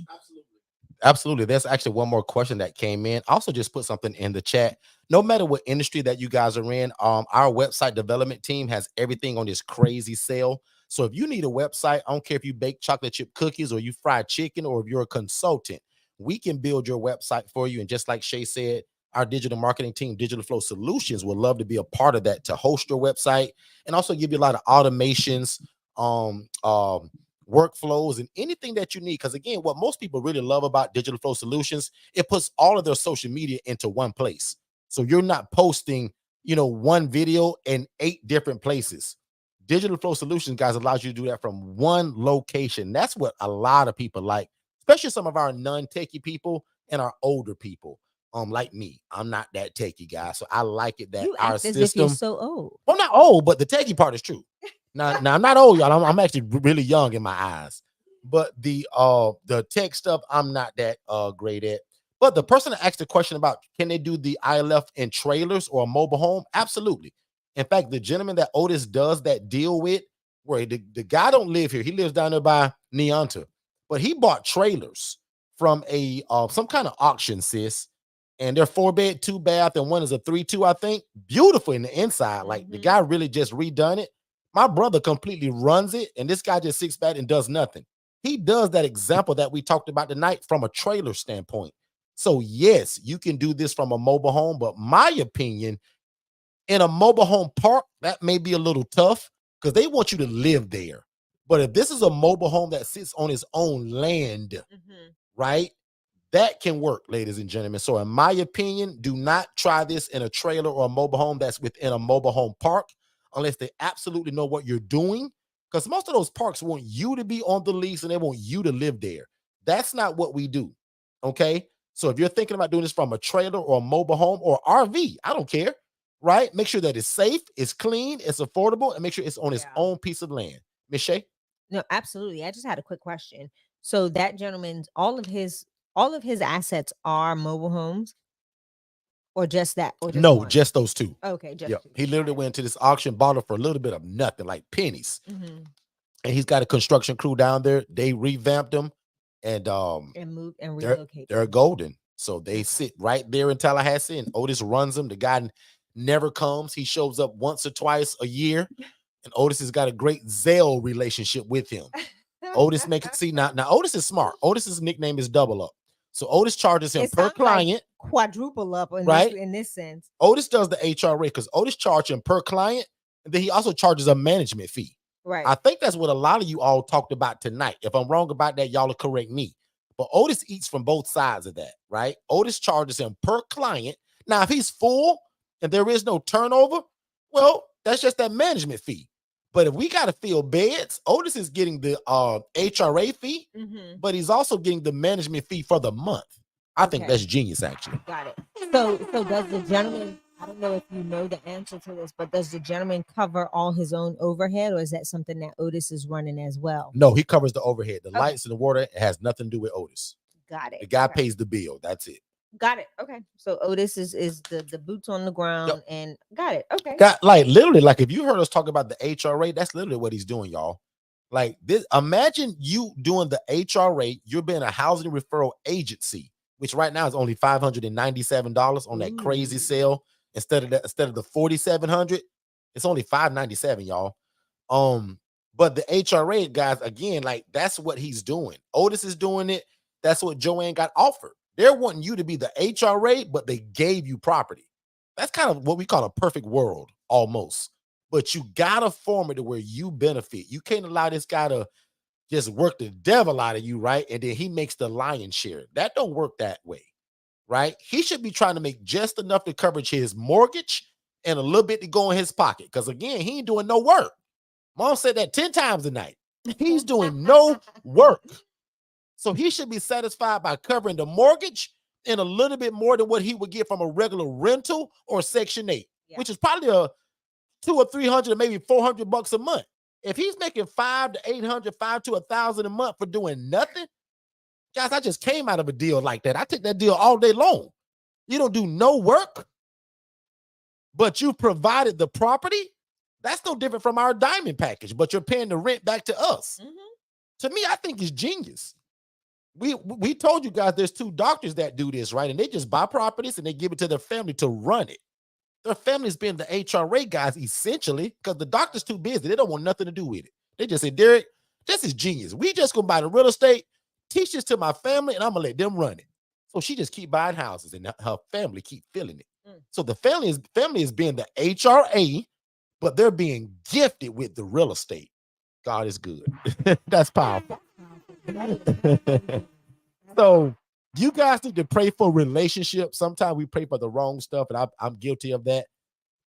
Absolutely. There's actually one more question that came in. Also, just put something in the chat. No matter what industry that you guys are in, our website development team has everything on this crazy sale. So if you need a website, I don't care if you bake chocolate chip cookies or you fry chicken, or if you're a consultant, we can build your website for you. And just like Shay said, our digital marketing team, Digital Flow Solutions, would love to be a part of that, to host your website and also give you a lot of automations, workflows, and anything that you need. Because again, what most people really love about Digital Flow Solutions, it puts all of their social media into one place. So you're not posting, one video in 8 different places. Digital Flow Solutions, guys, allows you to do that from one location. That's what a lot of people like, especially some of our non-techie people and our older people. Like me, I'm not that techie guy, so I like it that You our act as if system. you're so old. Well, not old, but the techie part is true. Now I'm not old, y'all. I'm actually really young in my eyes. But the tech stuff, I'm not that great at. But the person that asked the question about can they do the ILF in trailers or a mobile home? Absolutely. In fact, the gentleman that Otis does that deal with, where the guy don't live here, he lives down there by Neonta, but he bought trailers from a some kind of auction, sis. And they're 4-bed, 2-bath, and one is a 3-2, I think. Beautiful in the inside. Like the guy really just redone it. My brother completely runs it, and this guy just sits back and does nothing. He does that example that we talked about tonight from a trailer standpoint. So yes, you can do this from a mobile home, but my opinion, in a mobile home park, that may be a little tough because they want you to live there. But if this is a mobile home that sits on its own land, right, that can work, ladies and gentlemen. So in my opinion, do not try this in a trailer or a mobile home that's within a mobile home park unless they absolutely know what you're doing, because most of those parks want you to be on the lease and they want you to live there. That's not what we do, okay? So if you're thinking about doing this from a trailer or a mobile home or RV, I don't care, right? Make sure that it's safe, it's clean, it's affordable, and make sure it's on its Yeah. own piece of land. Miss Shay? No, absolutely. I just had a quick question. So that gentleman's all of his assets are mobile homes, or just that, or just No, one? just those two. Okay, just Yep. two. He literally went to this auction, bought it for a little bit of nothing, like pennies. Mhm. And he's got a construction crew down there. They revamped them, and And move and they're relocate. they're them. golden. So they Okay. sit right there in Tallahassee, and Otis runs them. The guy never comes. He shows up once or twice a year, and Otis has got a great Zelle relationship with him. Otis make it see now. Otis is smart. Otis's nickname is Double Up. So Otis charges him It per sounds like client. quadruple up in Right? in this sense. Otis does the HRA because Otis charges him per client, and then he also charges a management fee. Right. I think that's what a lot of you all talked about tonight. If I'm wrong about that, y'all will correct me. But Otis eats from both sides of that, right? Otis charges him per client. Now, if he's full and there is no turnover, well, that's just that management fee. But if we got to fill beds, Otis is getting the HRA fee, Mhm. but he's also getting the management fee for the month. I think Okay. that's genius, actually. Got it. So does the gentleman, I don't know if you know the answer to this, but does the gentleman cover all his own overhead, or is that something that Otis is running as well? No, he covers the overhead. The Okay. lights and the water, it has nothing to do with Otis. Got it. The guy Okay. pays the bill. That's it. Got it. Okay. So Otis is the boots on the ground, and got it. Okay. Got like literally, like if you heard us talk about the HRA, that's literally what he's doing, y'all. Like this, imagine you doing the HRA, you're being a housing referral agency, which right now is only $597 on that crazy Ooh. sale. Instead of the 4,700, it's only $597, y'all. But the HRA guys, again, like that's what he's doing. Otis is doing it. That's what Joanne got offered. They're wanting you to be the HRA, but they gave you property. That's kind of what we call a perfect world, almost. But you gotta form it to where you benefit. You can't allow this guy to just work the devil out of you, right? And then he makes the lion's share. That don't work that way, right? He should be trying to make just enough to cover his mortgage and a little bit to go in his pocket. Because again, he ain't doing no work. Mom said that 10 times a night. He's doing no work. So he should be satisfied by covering the mortgage and a little bit more than what he would get from a regular rental or Section 8, Yeah. which is probably a $200 or $300, maybe $400 a month. If he's making $500 to $800, $500 to $1,000 a month for doing nothing, guys, I just came out of a deal like that. I take that deal all day long. You don't do no work, but you provided the property. That's no different from our diamond package, but you're paying the rent back to us. Mhm. To me, I think it's genius. We told you guys there's 2 doctors that do this, right? And they just buy properties and they give it to their family to run it. Their family's been the HRA guys essentially because the doctor's too busy. They don't want nothing to do with it. They just say, Derek, this is genius. We just gonna buy the real estate, teach this to my family, and I'm gonna let them run it. So she just keep buying houses and her family keep filling it. Mm. So the family is being the HRA, but they're being gifted with the real estate. God is good. That's powerful. So you guys need to pray for relationships. Sometimes we pray for the wrong stuff, and I'm guilty of that.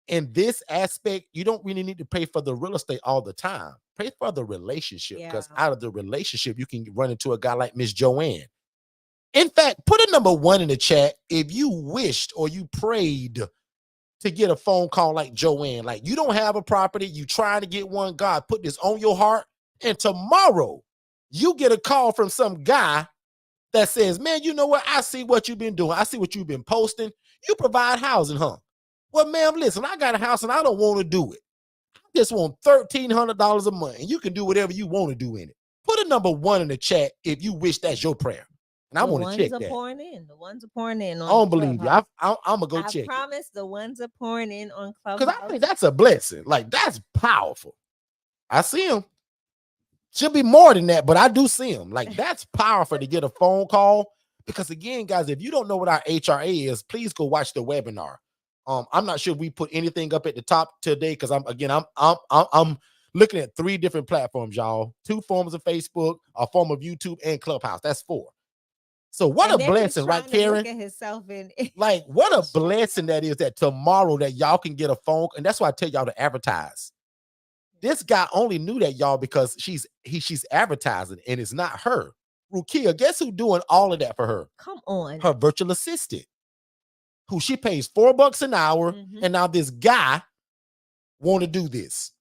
In this aspect, you don't really need to pray for the real estate all the time. Pray for the relationship, because Yeah. out of the relationship, you can run into a guy like Miss Joanne. In fact, put a number 1 in the chat if you wished or you prayed to get a phone call like Joanne. Like you don't have a property, you trying to get one. God put this on your heart, and tomorrow you get a call from some guy that says, man, you know what? I see what you've been doing. I see what you've been posting. You provide housing, huh? Well, ma'am, listen, I got a house and I don't want to do it. I just want $1,300 a month, and you can do whatever you want to do in it. Put a number 1 in the chat if you wish that's your prayer. And I want to check that. The pouring in. The ones are pouring in. I don't believe you. I'm going to go I check it. promise the ones are pouring in on Because Clubhouse. I think that's a blessing. Like, that's powerful. I see him. Should be more than that, but I do see him. Like, that's powerful to get a phone call, Because again, guys, if you don't know what our HRA is, please go watch the webinar. I'm not sure we put anything up at the top today because I'm looking at 3 different platforms, y'all. 2 forms of Facebook, a form of YouTube, and Clubhouse. That's 4. So what And a then he's blessing, right, trying to look Karen? at himself and Like, what a blessing that is that tomorrow that y'all can get a phone. And that's why I tell y'all to advertise. This guy only knew that, y'all, because she's advertising and it's not her. Rukia, guess who doing all of that for her? come on. Her virtual assistant, who she pays $4 an hour. Mhm. And now this guy want to do this.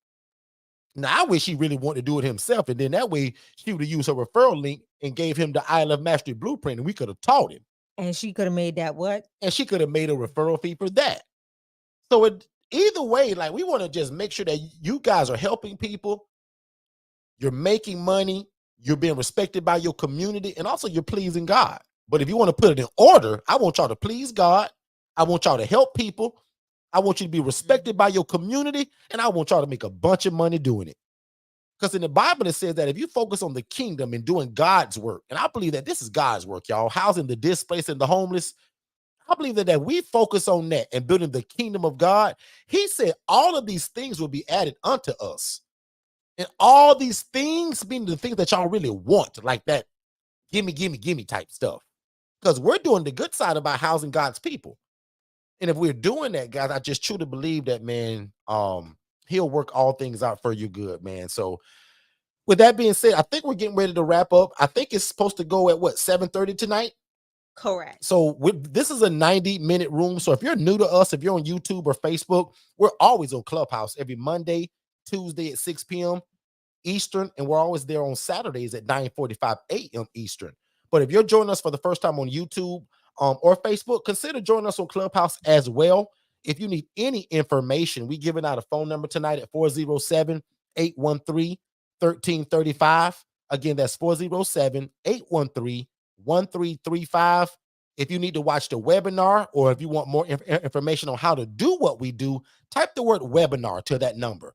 Now, I wish he really wanted to do it himself. And then that way she would have used her referral link and gave him the ILF Mastery Blueprint and we could have taught him. And she could have made that what? And she could have made a referral fee for that. So either way, like, we want to just make sure that you guys are helping people. You're making money. You're being respected by your community. And also you're pleasing God. But if you want to put it in order, I want y'all to please God. I want y'all to help people. I want you to be respected by your community. And I want y'all to make a bunch of money doing it. Because in the Bible, it says that if you focus on the kingdom and doing God's work, and I believe that this is God's work, y'all, housing the displaced and the homeless, I believe that we focus on that and building the kingdom of God. He said all of these things will be added unto us. And all these things being the things that y'all really want, like that gimme type stuff. Because we're doing the good side about housing God's people. And if we're doing that, guys, I just truly believe that, man, he'll work all things out for you good, man. So with that being said, I think we're getting ready to wrap up. I think it's supposed to go at what, 7:30 tonight? Correct. So this is a 90-minute room. So if you're new to us, if you're on YouTube or Facebook, we're always on Clubhouse every Monday, Tuesday at 6 p.m. Eastern, and we're always there on Saturdays at 9:45 a.m. Eastern. But if you're joining us for the first time on YouTube or Facebook, consider joining us on Clubhouse as well. If you need any information, we're giving out a phone number tonight at 407-813-1335. Again, that's 407-813-1335. If you need to watch the webinar or if you want more information on how to do what we do, type the word webinar to that number.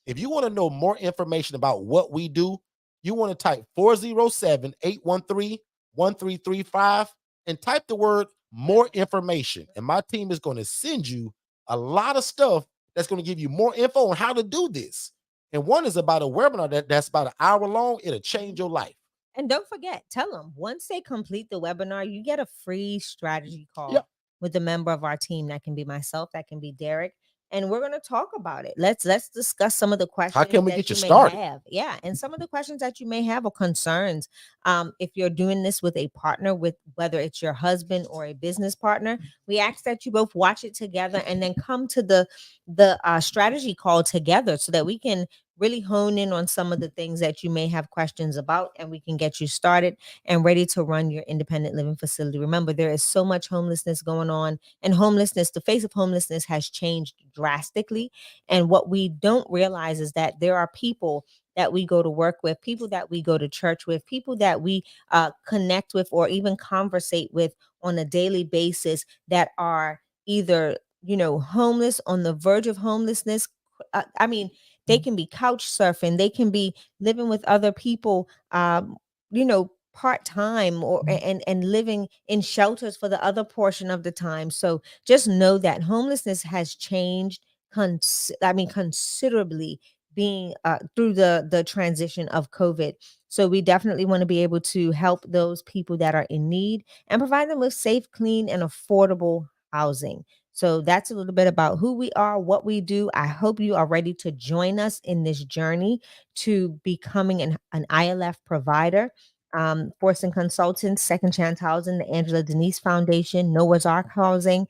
If you want to know more information about what we do, you want to type 407-813-1335 and type the word more information. And my team is going to send you a lot of stuff that's going to give you more info on how to do this. And one is about a webinar that's about an hour long. It'll change your life. And don't forget, tell them once they complete the webinar, you get a free strategy call Yep. with a member of our team. That can be myself, that can be Derek. And we're going to talk about it. Let's discuss some of the questions. How can we that get you may started? have. Yeah, and some of the questions that you may have or concerns. If you're doing this with a partner, with whether it's your husband or a business partner, we ask that you both watch it together and then come to the strategy call together so that we can really hone in on some of the things that you may have questions about, and we can get you started and ready to run your independent living facility. Remember, there is so much homelessness going on, and the face of homelessness has changed drastically. And what we don't realize is that there are people that we go to work with, people that we go to church with, people that we connect with or even conversate with on a daily basis that are either, homeless, on the verge of homelessness. They can be couch surfing. They can be living with other people, part-time or and living in shelters for the other portion of the time. So just know that homelessness has changed considerably being through the transition of COVID. So we definitely want to be able to help those people that are in need and provide them with safe, clean, and affordable housing. So that's a little bit about who we are, what we do. I hope you are ready to join us in this journey to becoming an ILF provider. Forson Consultants, Second Chance Housing, the Angela Denise Foundation, Noah's Ark Housing.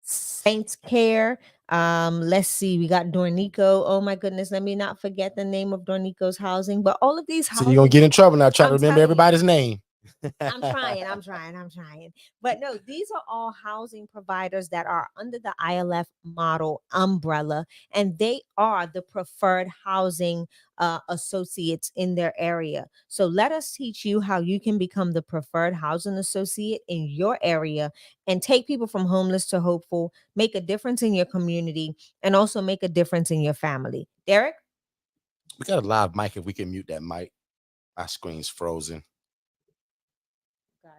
Saints Care. Let's see, we got Dornico. Oh my goodness, let me not forget the name of Dornico's housing. But all of these So houses, you're going to get in trouble now trying to I'm remember telling you. everybody's name. I'm trying. But no, these are all housing providers that are under the ILF model umbrella, and they are the preferred housing associates in their area. So let us teach you how you can become the preferred housing associate in your area and take people from homeless to hopeful, make a difference in your community, and also make a difference in your family. Derek? We got a live mic if we can mute that mic. My screen's frozen.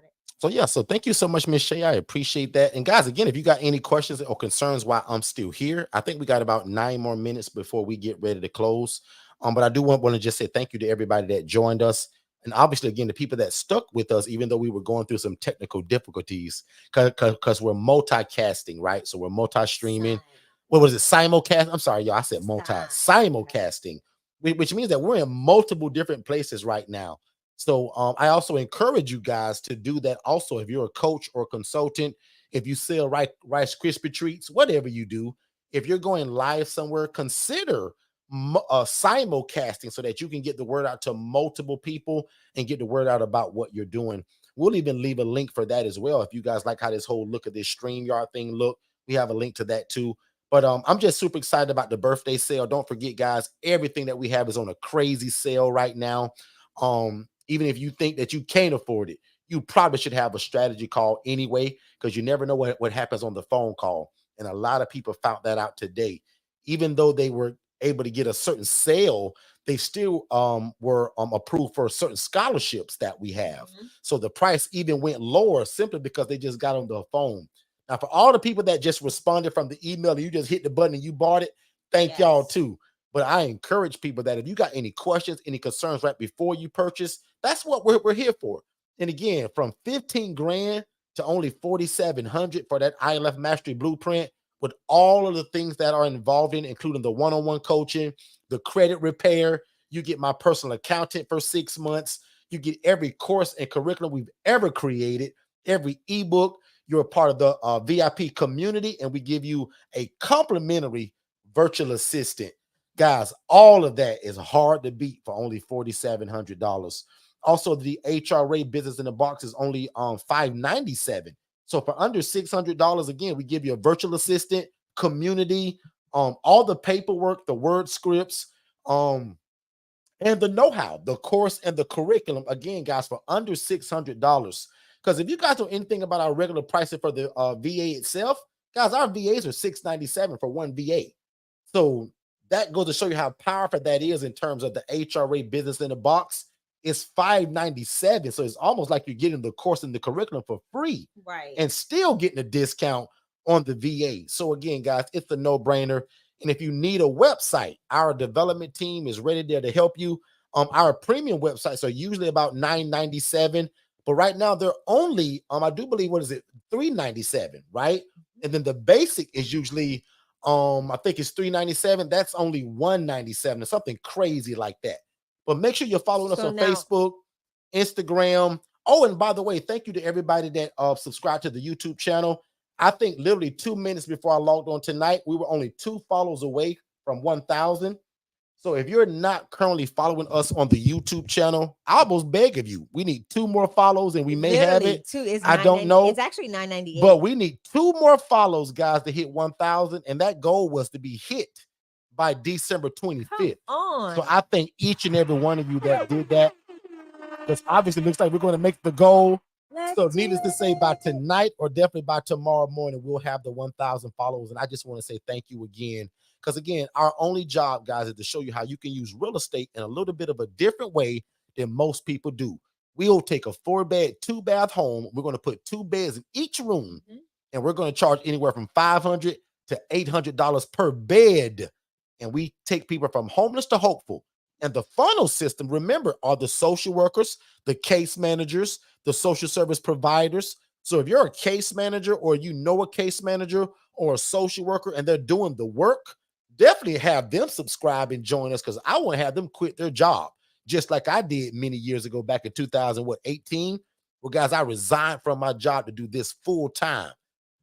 it. So yeah, so thank you so much, Miss Shay. I appreciate that. And guys, again, if you got any questions or concerns while I'm still here, I think we got about 9 more minutes before we get ready to close. But I do want to just say thank you to everybody that joined us. And obviously, again, the people that stuck with us, even though we were going through some technical difficulties, because we're multicasting, right? So we're multi-streaming. What was it? Simulcast. I'm sorry, y'all. I said simulcasting, which means that we're in multiple different places right now. So I also encourage you guys to do that. Also, if you're a coach or consultant, if you sell Rice Krispie treats, whatever you do, if you're going live somewhere, consider simulcasting so that you can get the word out to multiple people and get the word out about what you're doing. We'll even leave a link for that as well. If you guys like how this whole look at this StreamYard thing look, we have a link to that too. But I'm just super excited about the birthday sale. Don't forget, guys, everything that we have is on a crazy sale right now. Even if you think that you can't afford it, you probably should have a strategy call anyway, because you never know what happens on the phone call. And a lot of people found that out today. Even though they were able to get a certain sale, they still were approved for certain scholarships that we have. So the price even went lower simply because they just got on the phone. Now, for all the people that just responded from the email and you just hit the button and you bought it, thank y'all too. But I encourage people that if you got any questions, any concerns right before you purchase, that's what we're here for. And again, from 15 grand to only 4,700 for that ILF Mastery Blueprint, with all of the things that are involved in, including the one-on-one coaching, the credit repair, you get my personal accountant for 6 months, you get every course and curriculum we've ever created, every ebook, you're a part of the VIP community, and we give you a complimentary virtual assistant. Guys, all of that is hard to beat for only $4,700. Also, the HRA Business in the Box is only $597. So for under $600, again, we give you a virtual assistant, community, all the paperwork, the word scripts, and the know-how, the course and the curriculum. Again, guys, for under $600. Because if you guys know anything about our regular pricing for the VA itself, guys, our VAs are $697 for one VA. So that goes to show you how powerful that is in terms of the HRA Business in the Box. It's $597. So it's almost like you're getting the course and the curriculum for free, right? And still getting a discount on the VA. So again, guys, it's a no-brainer. And if you need a website, our development team is ready there to help you. Our premium websites are usually about $997, but right now they're only I do believe, what is it, $397, right? And then the basic is usually I think it's $397. That's only $197 or something crazy like that. But make sure you're following us on Facebook, Instagram. Oh, and by the way, thank you to everybody that subscribed to the YouTube channel. I think literally 2 minutes before I logged on tonight, we were only 2 follows away from 1,000. So if you're not currently following us on the YouTube channel, I almost beg of you, we need 2 more follows, and we may have it. I don't know. It's actually $998. But we need 2 more follows, guys, to hit 1,000. And that goal was to be hit by December 25th. So I thank each and every one of you that did that, because obviously it looks like we're going to make the goal. So needless to say, by tonight or definitely by tomorrow morning, we'll have the 1,000 followers. And I just want to say thank you again. Because again, our only job, guys, is to show you how you can use real estate in a little bit of a different way than most people do. We'll take a 4-bed, 2-bath home. We're going to put 2 beds in each room, and we're going to charge anywhere from $500 to $800 per bed. And we take people from homeless to hopeful. And the funnel system, remember, are the social workers, the case managers, the social service providers. So if you're a case manager, or you know a case manager or a social worker, and they're doing the work, definitely have them subscribe and join us, because I want to have them quit their job, just like I did many years ago back in 2018. Well, guys, I resigned from my job to do this full time.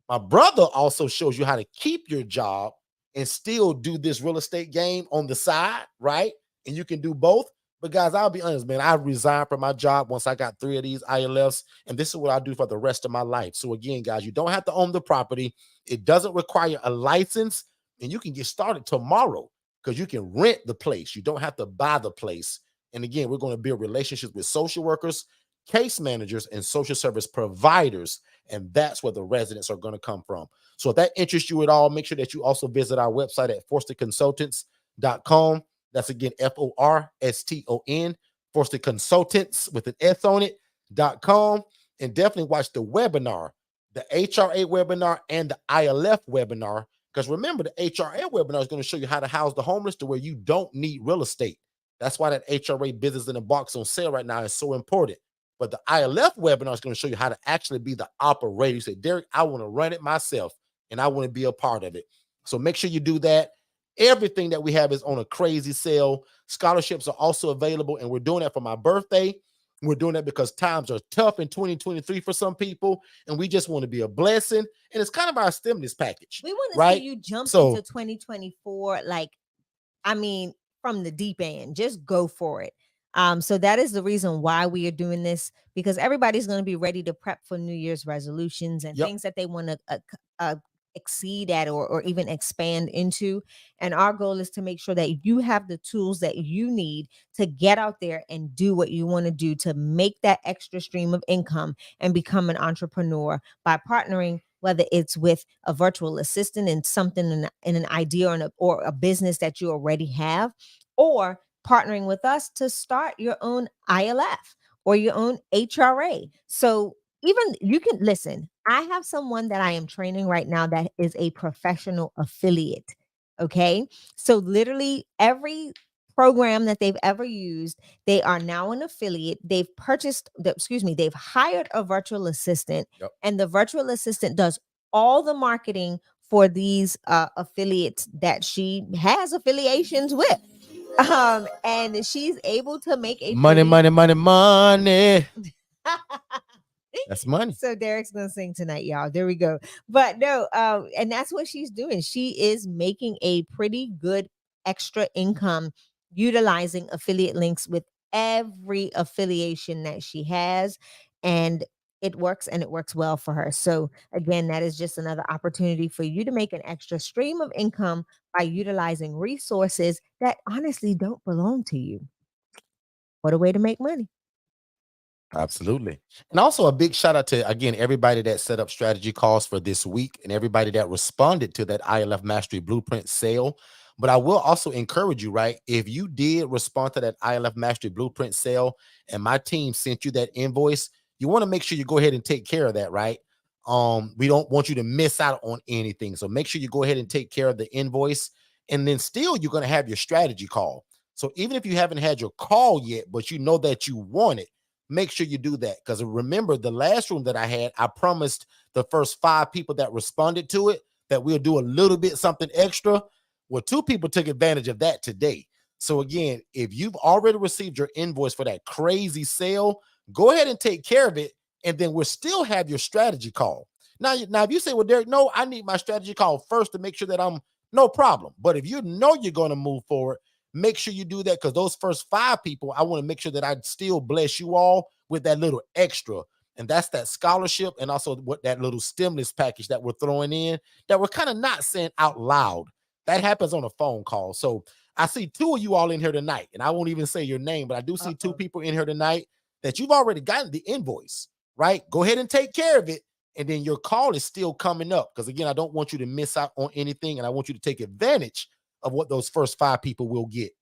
My brother also shows you how to keep your job and still do this real estate game on the side, right? And you can do both. But guys, I'll be honest, man, I resigned from my job once I got 3 of these ILFs, and this is what I do for the rest of my life. So again, guys, you don't have to own the property. It doesn't require a license, and you can get started tomorrow, because you can rent the place. You don't have to buy the place. And again, we're going to build relationships with social workers, case managers, and social service providers. And that's where the residents are going to come from. So if that interests you at all, make sure that you also visit our website at forstonconsultants.com. That's again, FORSTON, Forston Consultants with an S on it.com. and definitely watch the webinar, the HRA webinar and the ILF webinar. Because remember, the HRA webinar is going to show you how to house the homeless to where you don't need real estate. That's why that HRA business in a box on sale right now is so important. But the ILF webinar is going to show you how to actually be the operator. You say, Derek, I want to run it myself and I want to be a part of it. So make sure you do that. Everything that we have is on a crazy sale. Scholarships are also available, and we're doing that for my birthday. We're doing that because times are tough in 2023 for some people, and we just want to be a blessing. And it's kind of our stimulus package. We want to right? see you jump So- into 2024, like, I mean, from the deep end. Just go for it. So that is the reason why we are doing this, because everybody's going to be ready to prep for New Year's resolutions and Yep. things that they want to exceed at or even expand into. And our goal is to make sure that you have the tools that you need to get out there and do what you want to do to make that extra stream of income and become an entrepreneur by partnering, whether it's with a virtual assistant and something in an idea or a business that you already have, or partnering with us to start your own ILF or your own HRA. So even you can listen. I have someone that I am training right now that is a professional affiliate. Okay. So literally every program that they've ever used, they are now an affiliate. They've they've hired a virtual assistant, Yep. and the virtual assistant does all the marketing for these affiliates that she has affiliations with. And she's able to make a Money, pretty- money, money, money. That's money. So Derek's gonna sing tonight, y'all. There we go. But no, and that's what she's doing. She is making a pretty good extra income utilizing affiliate links with every affiliation that she has, and it works, and it works well for her. So again, that is just another opportunity for you to make an extra stream of income by utilizing resources that honestly don't belong to you. What a way to make money. Absolutely. And also a big shout out to, again, everybody that set up strategy calls for this week and everybody that responded to that ILF Mastery Blueprint sale. But I will also encourage you, right? If you did respond to that ILF Mastery Blueprint sale and my team sent you that invoice, you want to make sure you go ahead and take care of that, right? We don't want you to miss out on anything. So make sure you go ahead and take care of the invoice. And then still you're going to have your strategy call. So even if you haven't had your call yet, but you know that you want it, make sure you do that. Because remember, the last room that I had, I promised the first 5 people that responded to it that we'll do a little bit something extra. Well, 2 people took advantage of that today. So again, if you've already received your invoice for that crazy sale, go ahead and take care of it. And then we'll still have your strategy call. Now, if you say, well, Derek, no, I need my strategy call first to make sure that I'm no problem. But if you know you're going to move forward, make sure you do that, because those first 5 people, I want to make sure that I still bless you all with that little extra. And that's that scholarship and also what that little stimulus package that we're throwing in that we're kind of not saying out loud. That happens on a phone call. So I see 2 of you all in here tonight, and I won't even say your name, but I do see 2 people in here tonight that you've already gotten the invoice, right? Go ahead and take care of it. And then your call is still coming up. Because again, I don't want you to miss out on anything. And I want you to take advantage of what those first 5 people will get.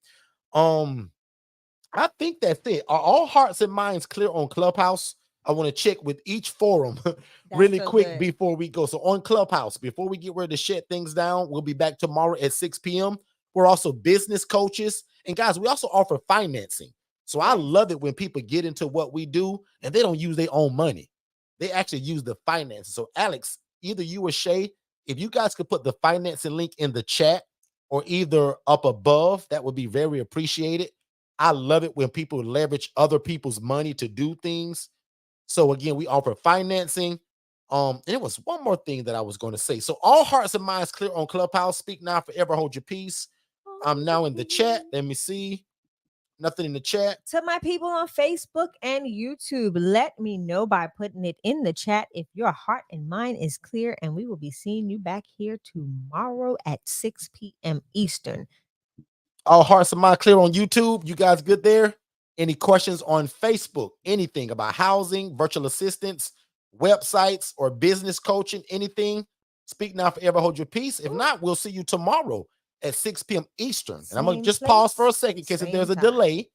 I think that's it. Are all hearts and minds clear on Clubhouse? I want to check with each forum really so quick good. before we go. So on Clubhouse, before we get ready to shut things down, we'll be back tomorrow at 6 p.m. We're also business coaches. And guys, we also offer financing. So I love it when people get into what we do and they don't use their own money. They actually use the finances. So Alex, either you or Shay, if you guys could put the financing link in the chat or either up above, that would be very appreciated. I love it when people leverage other people's money to do things. So again, we offer financing. And it was one more thing that I was going to say. So all hearts and minds clear on Clubhouse. Speak now, forever hold your peace. I'm now in the chat. Let me see. Nothing in the chat. To my people on Facebook and YouTube, let me know by putting it in the chat if your heart and mind is clear, and we will be seeing you back here tomorrow at 6 p.m. Eastern. All hearts and minds clear on YouTube. You guys good there? Any questions on Facebook? Anything about housing, virtual assistants, websites, or business coaching? Anything? Speak now, forever hold your peace. If not, we'll see you tomorrow at 6 p.m. Eastern. And I'm going to Same just pause for a place, second in case if same there's a time. delay.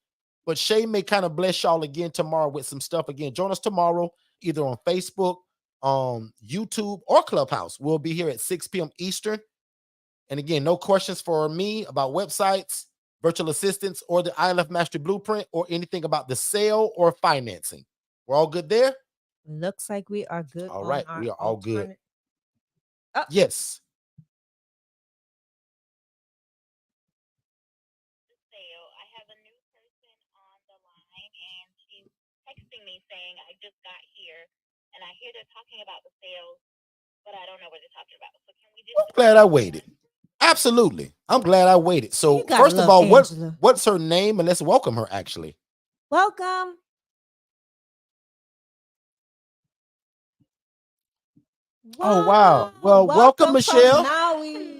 But Shay may kind of bless y'all again tomorrow with some stuff. Again, join us tomorrow either on Facebook, YouTube, or Clubhouse. We'll be here at 6 p.m. Eastern. And again, no questions for me about websites, virtual assistants, or the ILF Mastery Blueprint, or anything about the sale or financing. We're all good there? Looks like we are good. All on right, our we are all good. Oh. Yes. Sale. I have a new person on the line and she's texting me saying, I just got here and I hear they're talking about the sales, but I don't know what they're talking about. So can we just I'm glad I waited. Absolutely. I'm glad I waited. So You gotta first of love all, Angela. what's her name? And let's welcome her actually. Welcome. Oh, wow. Well, welcome, from Michelle. Maui.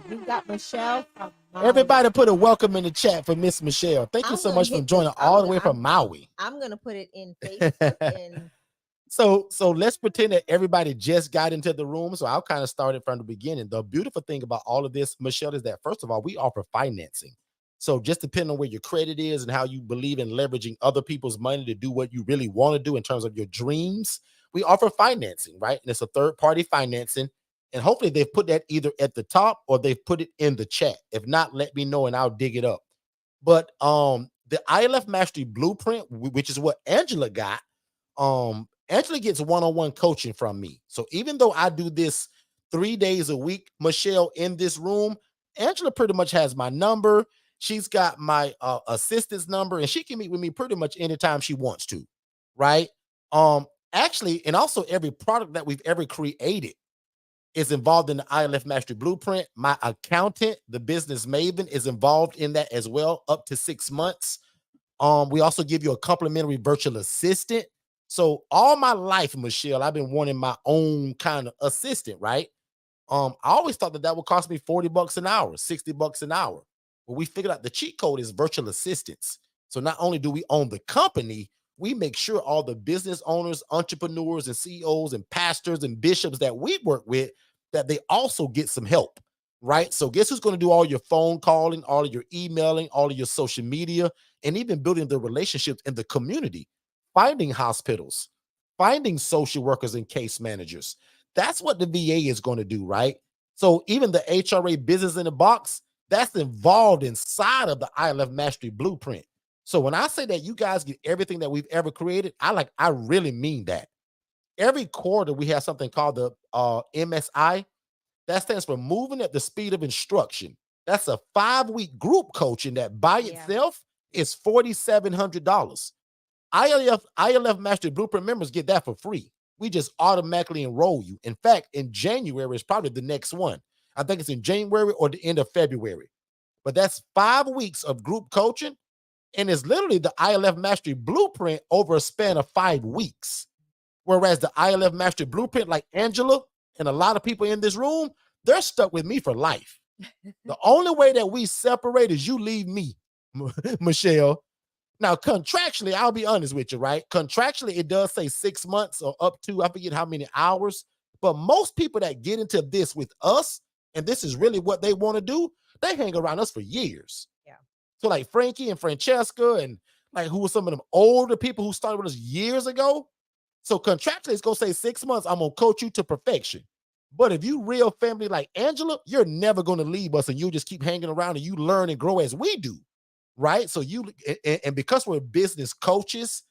We got Michelle from Maui. Everybody put a welcome in the chat for Miss Michelle. Thank you I'm so gonna much for hit joining the- all I'm the way gonna- from Maui. I'm gonna put it in Facebook and So let's pretend that everybody just got into the room. So I'll kind of start it from the beginning. The beautiful thing about all of this, Michelle, is that first of all, we offer financing. So just depending on where your credit is and how you believe in leveraging other people's money to do what you really want to do in terms of your dreams, we offer financing, right? And it's a third-party financing. And hopefully they've put that either at the top or they've put it in the chat. If not, let me know and I'll dig it up. But the ILF Mastery Blueprint, which is what Angela got, Angela gets one-on-one coaching from me. So even though I do this 3 days a week, Michelle, in this room, Angela pretty much has my number. She's got my assistant's number, and she can meet with me pretty much anytime she wants to, right? Actually, and also every product that we've ever created is involved in the ILF Mastery Blueprint. My accountant, the business maven, is involved in that as well, up to 6 months. We also give you a complimentary virtual assistant. So all my life, Michelle, I've been wanting my own kind of assistant, right? I always thought that would cost me $40 an hour, $60 an hour. But we figured out the cheat code is virtual assistants. So not only do we own the company, we make sure all the business owners, entrepreneurs, and CEOs and pastors and bishops that we work with, that they also get some help, right? So guess who's going to do all your phone calling, all of your emailing, all of your social media, and even building the relationships in the community, finding hospitals, finding social workers and case managers. That's what the VA is going to do, right? So even the HRA Business in the Box, that's involved inside of the ILF Mastery Blueprint. So when I say that you guys get everything that we've ever created, I really mean that. Every quarter, we have something called the MSI. That stands for Moving at the Speed of Instruction. That's a 5-week group coaching that by itself is $4,700. ILF Mastery Blueprint members get that for free. We just automatically enroll you. In fact, in January is probably the next one. I think it's in January or the end of February. But that's 5 weeks of group coaching, and it's literally the ILF Mastery Blueprint over a span of 5 weeks. Whereas the ILF Mastery Blueprint, like Angela and a lot of people in this room, they're stuck with me for life. The only way that we separate is you leave me, Michelle. Now, contractually, I'll be honest with you, right? Contractually, it does say 6 months or up to, I forget how many hours. But most people that get into this with us, and this is really what they want to do, they hang around us for years. Yeah. So like Frankie and Francesca and like who were some of them older people who started with us years ago. So contractually, it's going to say 6 months, I'm going to coach you to perfection. But if you real family like Angela, you're never going to leave us and you just keep hanging around and you learn and grow as we do. Right. So and because we're business coaches,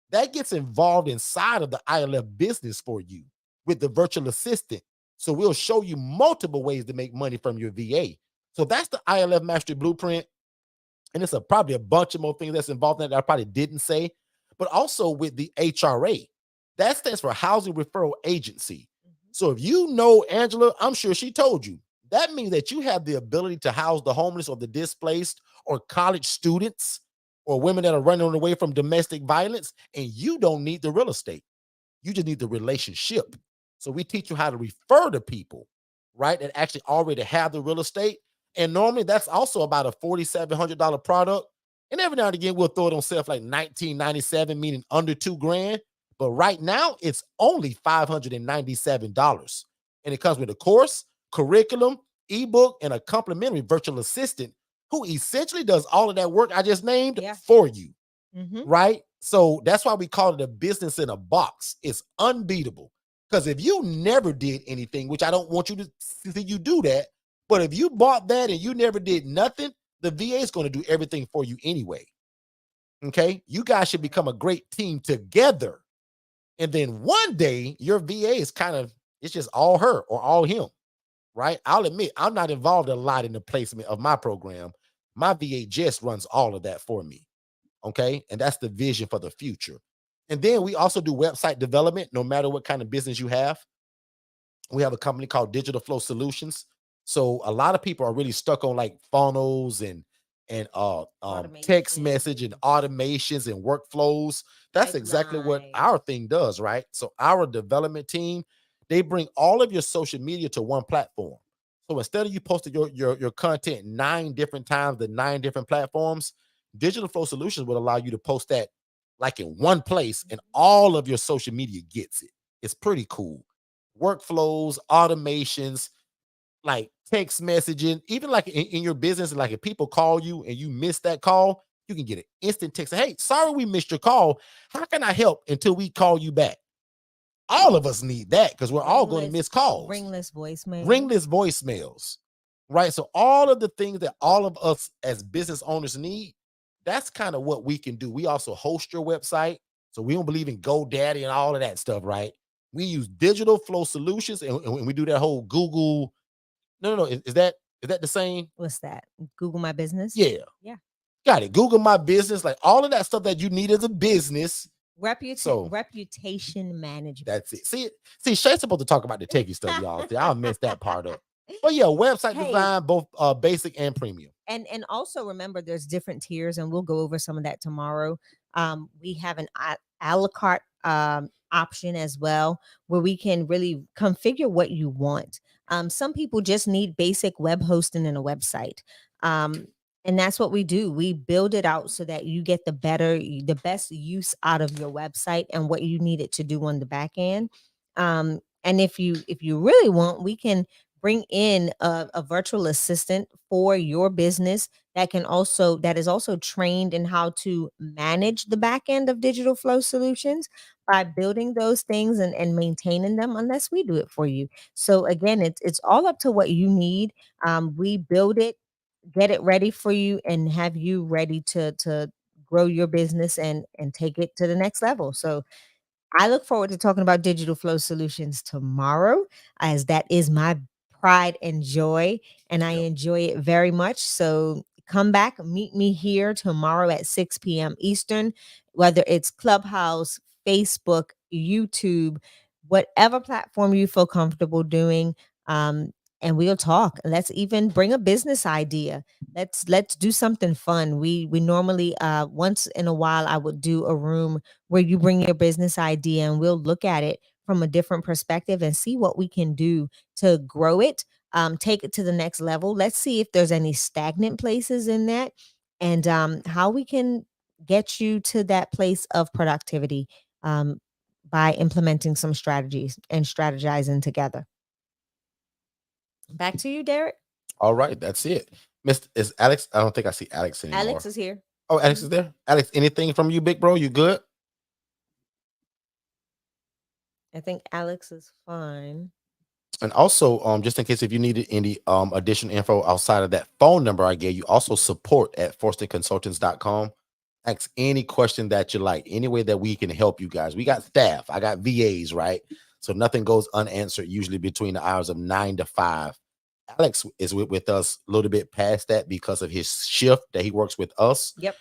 that gets involved inside of the ILF business for you with the virtual assistant. So we'll show you multiple ways to make money from your VA. So that's the ILF Mastery Blueprint. And it's probably a bunch of more things that's involved in that I probably didn't say, but also with the HRA. That stands for Housing Referral Agency. So if you know Angela, I'm sure she told you, that means that you have the ability to house the homeless or the displaced or college students or women that are running away from domestic violence, and you don't need the real estate. You just need the relationship. So we teach you how to refer to people, right, that actually already have the real estate. And normally that's also about a $4,700 product. And every now and again, we'll throw it on sale for like $1,997, meaning under $2,000. But right now, it's only $597. And it comes with a course, curriculum, ebook, and a complimentary virtual assistant who essentially does all of that work I just named for you, right? So that's why we call it a business in a box. It's unbeatable. Because if you never did anything, which I don't want you to see you do that, but if you bought that and you never did nothing, the VA is going to do everything for you anyway. Okay, you guys should become a great team together. And then one day your VA is it's just all her or all him, right? I'll admit I'm not involved a lot in the placement of my program. My VA just runs all of that for me. Okay, and that's the vision for the future. And then we also do website development, no matter what kind of business you have. We have a company called Digital Flow Solutions. So a lot of people are really stuck on like funnels and text Automation. message and automations and workflows. That's exactly what Right. our thing does, right? So our development team, they bring all of your social media to one platform. So instead of you posting your content 9 different times to 9 different platforms, Digital Flow Solutions would allow you to post that like in one place, and all of your social media gets it. It's pretty cool. Workflows, automations, like text messaging, even like in your business, like if people call you and you miss that call, you can get an instant text. Hey, sorry we missed your call. How can I help until we call you back? All of us need that because we're all going to miss calls. Ringless voicemail. Ringless voicemails, right? So all of the things that all of us as business owners need, that's kind of what we can do. We also host your website. So we don't believe in GoDaddy and all of that stuff, right? We use Digital Flow Solutions and we do that whole Google. No. Is that the same? What's that? Google My Business? Yeah. Yeah. Got it. Google My Business, like all of that stuff that you need as a business. Reputation management. That's it. See, Shay's supposed to talk about the techie stuff, y'all. See, I'll mess that part up. But yeah, website Hey. design, both basic and premium. And also remember there's different tiers, and we'll go over some of that tomorrow. We have an a la carte option as well, where we can really configure what you want. Some people just need basic web hosting and a website. And that's what we do. We build it out so that you get the best use out of your website and what you need it to do on the back end. And if you really want, we can bring in a virtual assistant for your business that is also trained in how to manage the back end of Digital Flow Solutions by building those things and maintaining them, unless we do it for you. So again, it's all up to what you need. We build it, get it ready for you, and have you ready to grow your business and take it to the next level. So I look forward to talking about Digital Flow Solutions tomorrow, as that is my pride and joy, and I enjoy it very much. So come back, meet me here tomorrow at 6 p.m. Eastern, whether it's Clubhouse, Facebook, YouTube, whatever platform you feel comfortable doing. And we'll talk. Let's even bring a business idea. Let's do something fun. We normally once in a while I would do a room where you bring your business idea and we'll look at it from a different perspective and see what we can do to grow it, take it to the next level. Let's see if there's any stagnant places in that, and how we can get you to that place of productivity by implementing some strategies and strategizing together. Back to you, Derek. All right, that's it. Is Alex? I don't think I see Alex anymore. Alex is here. Oh, Alex is there. Alex, anything from you, big bro? You good? I think Alex is fine. And also, just in case if you needed any additional info outside of that phone number I gave you, also support at forstonconsultants.com. Ask any question that you like, any way that we can help you guys. We got staff. I got VAs, right? So nothing goes unanswered, usually between the hours of 9 to 5. Alex is with us a little bit past that because of his shift that he works with us. Yep.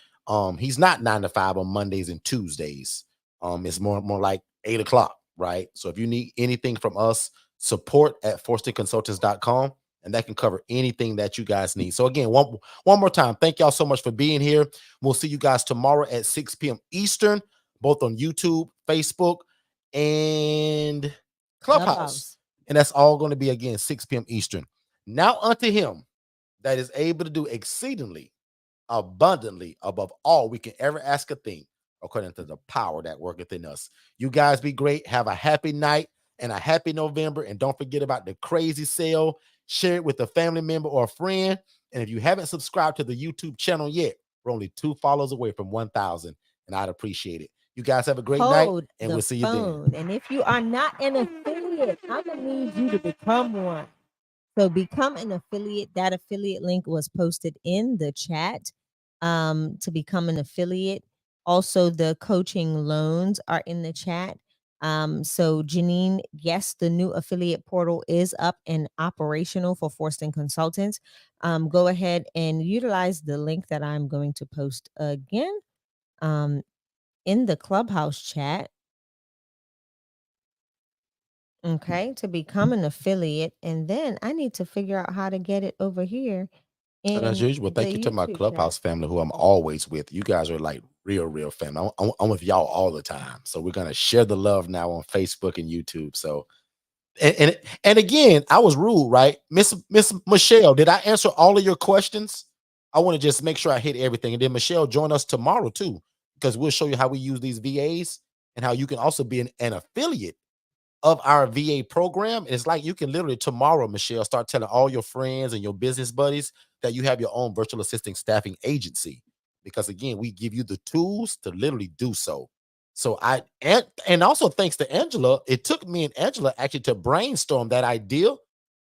He's not 9 to 5 on Mondays and Tuesdays. It's more like 8 o'clock, right? So if you need anything from us, support at forstonconsultants.com, and that can cover anything that you guys need. So again, one more time, thank y'all so much for being here. We'll see you guys tomorrow at 6 p.m. Eastern, both on YouTube, Facebook, and Clubhouse. And that's all going to be, again, 6 p.m. Eastern. Now unto him that is able to do exceedingly abundantly above all we can ever ask a thing, according to the power that worketh in us. You guys be great. Have a happy night and a happy November. And don't forget about the crazy sale. Share it with a family member or a friend. And if you haven't subscribed to the YouTube channel yet, we're only 2 followers away from 1,000. and I'd appreciate it. You guys have a great night, Hold and the we'll see you then. phone. And if you are not an affiliate, I'm gonna need you to become one. So become an affiliate. That affiliate link was posted in the chat to become an affiliate. Also, the coaching loans are in the chat. So Janine, yes, the new affiliate portal is up and operational for Forston Consultants. Go ahead and utilize the link that I'm going to post again in the Clubhouse chat. Okay, to become an affiliate. And then I need to figure out how to get it over here. And as usual, thank you to my Clubhouse family who I'm always with. You guys are like real family. I'm with y'all all the time. So we're gonna share the love now on Facebook and YouTube. So and again, I was rude, right? Miss Michelle, did I answer all of your questions? I want to just make sure I hit everything. And then Michelle, join us tomorrow too, because we'll show you how we use these VAs and how you can also be an affiliate of our VA program. And it's like you can literally tomorrow, Michelle, start telling all your friends and your business buddies that you have your own virtual assistant staffing agency. Because again, we give you the tools to literally do so. So and also thanks to Angela, it took me and Angela actually to brainstorm that idea.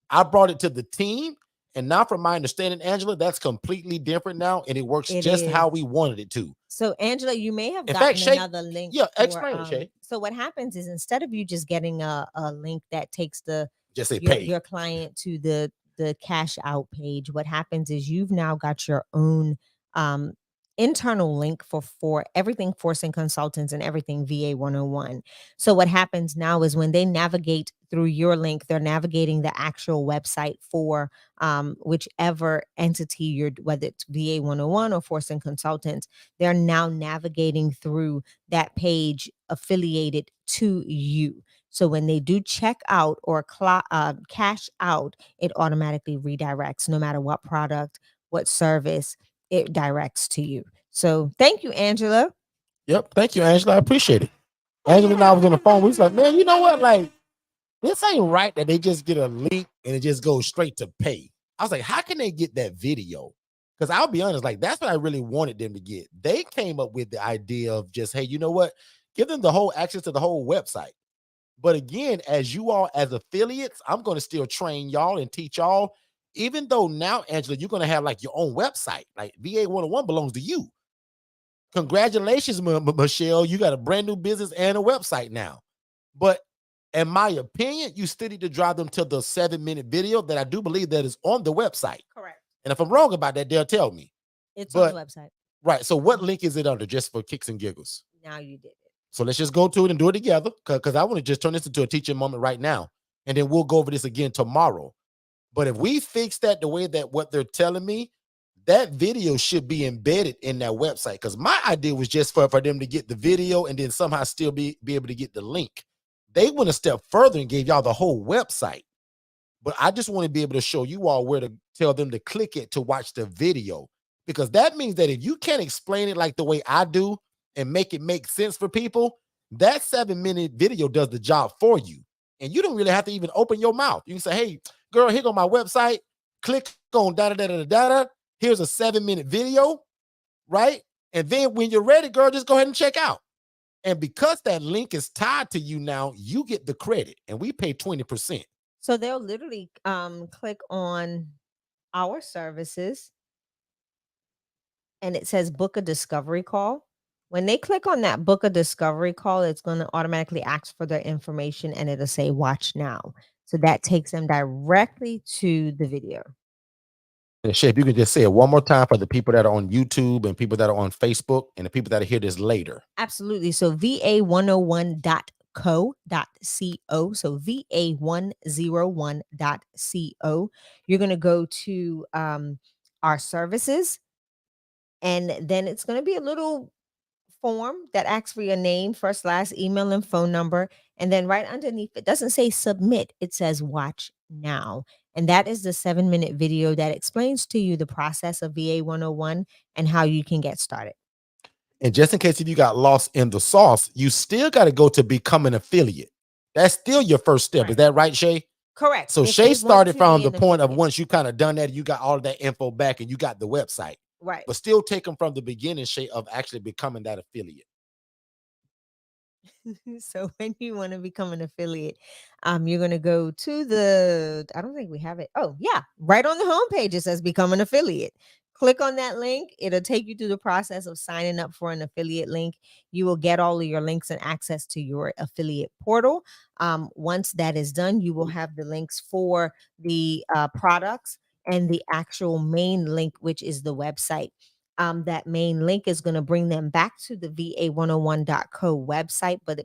I brought it to the team. And now from my understanding, Angela, that's completely different now. And it works just how we wanted it to. So Angela, you may have In gotten fact, Shay, another link. yeah, explain it, Shay. So what happens is instead of you just getting a link that takes Just say pay your client to the cash out page, what happens is you've now got your own internal link for everything Forston Consultants and everything VA 101. So what happens now is when they navigate through your link, they're navigating the actual website for whichever entity you're, whether it's VA 101 or Forston Consultants, they're now navigating through that page affiliated to you. So when they do check out or cash out, it automatically redirects no matter what product, what service, it directs to you. So thank you, Angela. Yep. Thank you, Angela. I appreciate it. Angela and I was on the phone. We was like, man, you know what? Like, this ain't right that they just get a link and it just goes straight to pay. I was like, how can they get that video? Because I'll be honest, like, that's what I really wanted them to get. They came up with the idea of just, hey, you know what? Give them the whole access to the whole website. But again, as you all as affiliates, I'm going to still train y'all and teach y'all. Even though now, Angela, you're going to have like your own website. Like VA 101 belongs to you. Congratulations, Michelle. You got a brand new business and a website now. But in my opinion, you still need to drive them to the 7-minute video that I do believe that is on the website. Correct. And if I'm wrong about that, they'll tell me. It's on the website. Right. So what link is it under, just for kicks and giggles? Now you did it. So let's just go to it and do it together, because I want to just turn this into a teaching moment right now. And then we'll go over this again tomorrow. But if we fix that the way that what they're telling me, that video should be embedded in that website. Because my idea was just for them to get the video and then somehow still be able to get the link. They went a step further and gave y'all the whole website. But I just want to be able to show you all where to tell them to click it to watch the video. Because that means that if you can't explain it like the way I do and make it make sense for people, that 7-minute video does the job for you. And you don't really have to even open your mouth. You can say, hey, girl, here go my website. Click on da-da-da-da-da-da. Here's a 7-minute video, right? And then when you're ready, girl, just go ahead and check out. And because that link is tied to you now, you get the credit. And we pay 20%. So they'll literally click on our services and it says book a discovery call. When they click on that book a discovery call, it's going to automatically ask for their information and it'll say watch now. So that takes them directly to the video. And Shay, if you can just say it one more time for the people that are on YouTube and people that are on Facebook and the people that are hear this later. Absolutely. So va101.co.co. So va101.co. You're going to go to our services, and then it's going to be a little form that asks for your name, first, last, email, and phone number. And then right underneath, it doesn't say submit, it says watch now. And that is the 7-minute video that explains to you the process of VA 101 and how you can get started. And just in case if you got lost in the sauce, you still got to go to become an affiliate. That's still your first step. Right. Is that right, Shay? Correct. So Shay started from the point of once you kind of done that, you got all of that info back and you got the website. Right. But still take them from the beginning, Shay, of actually becoming that affiliate. So when you want to become an affiliate, you're going to go to the, I don't think we have it. Oh, yeah, right on the homepage, it says become an affiliate. Click on that link. It'll take you through the process of signing up for an affiliate link. You will get all of your links and access to your affiliate portal. Once that is done, you will have the links for the products and the actual main link, which is the website. That main link is going to bring them back to the va101.co website, but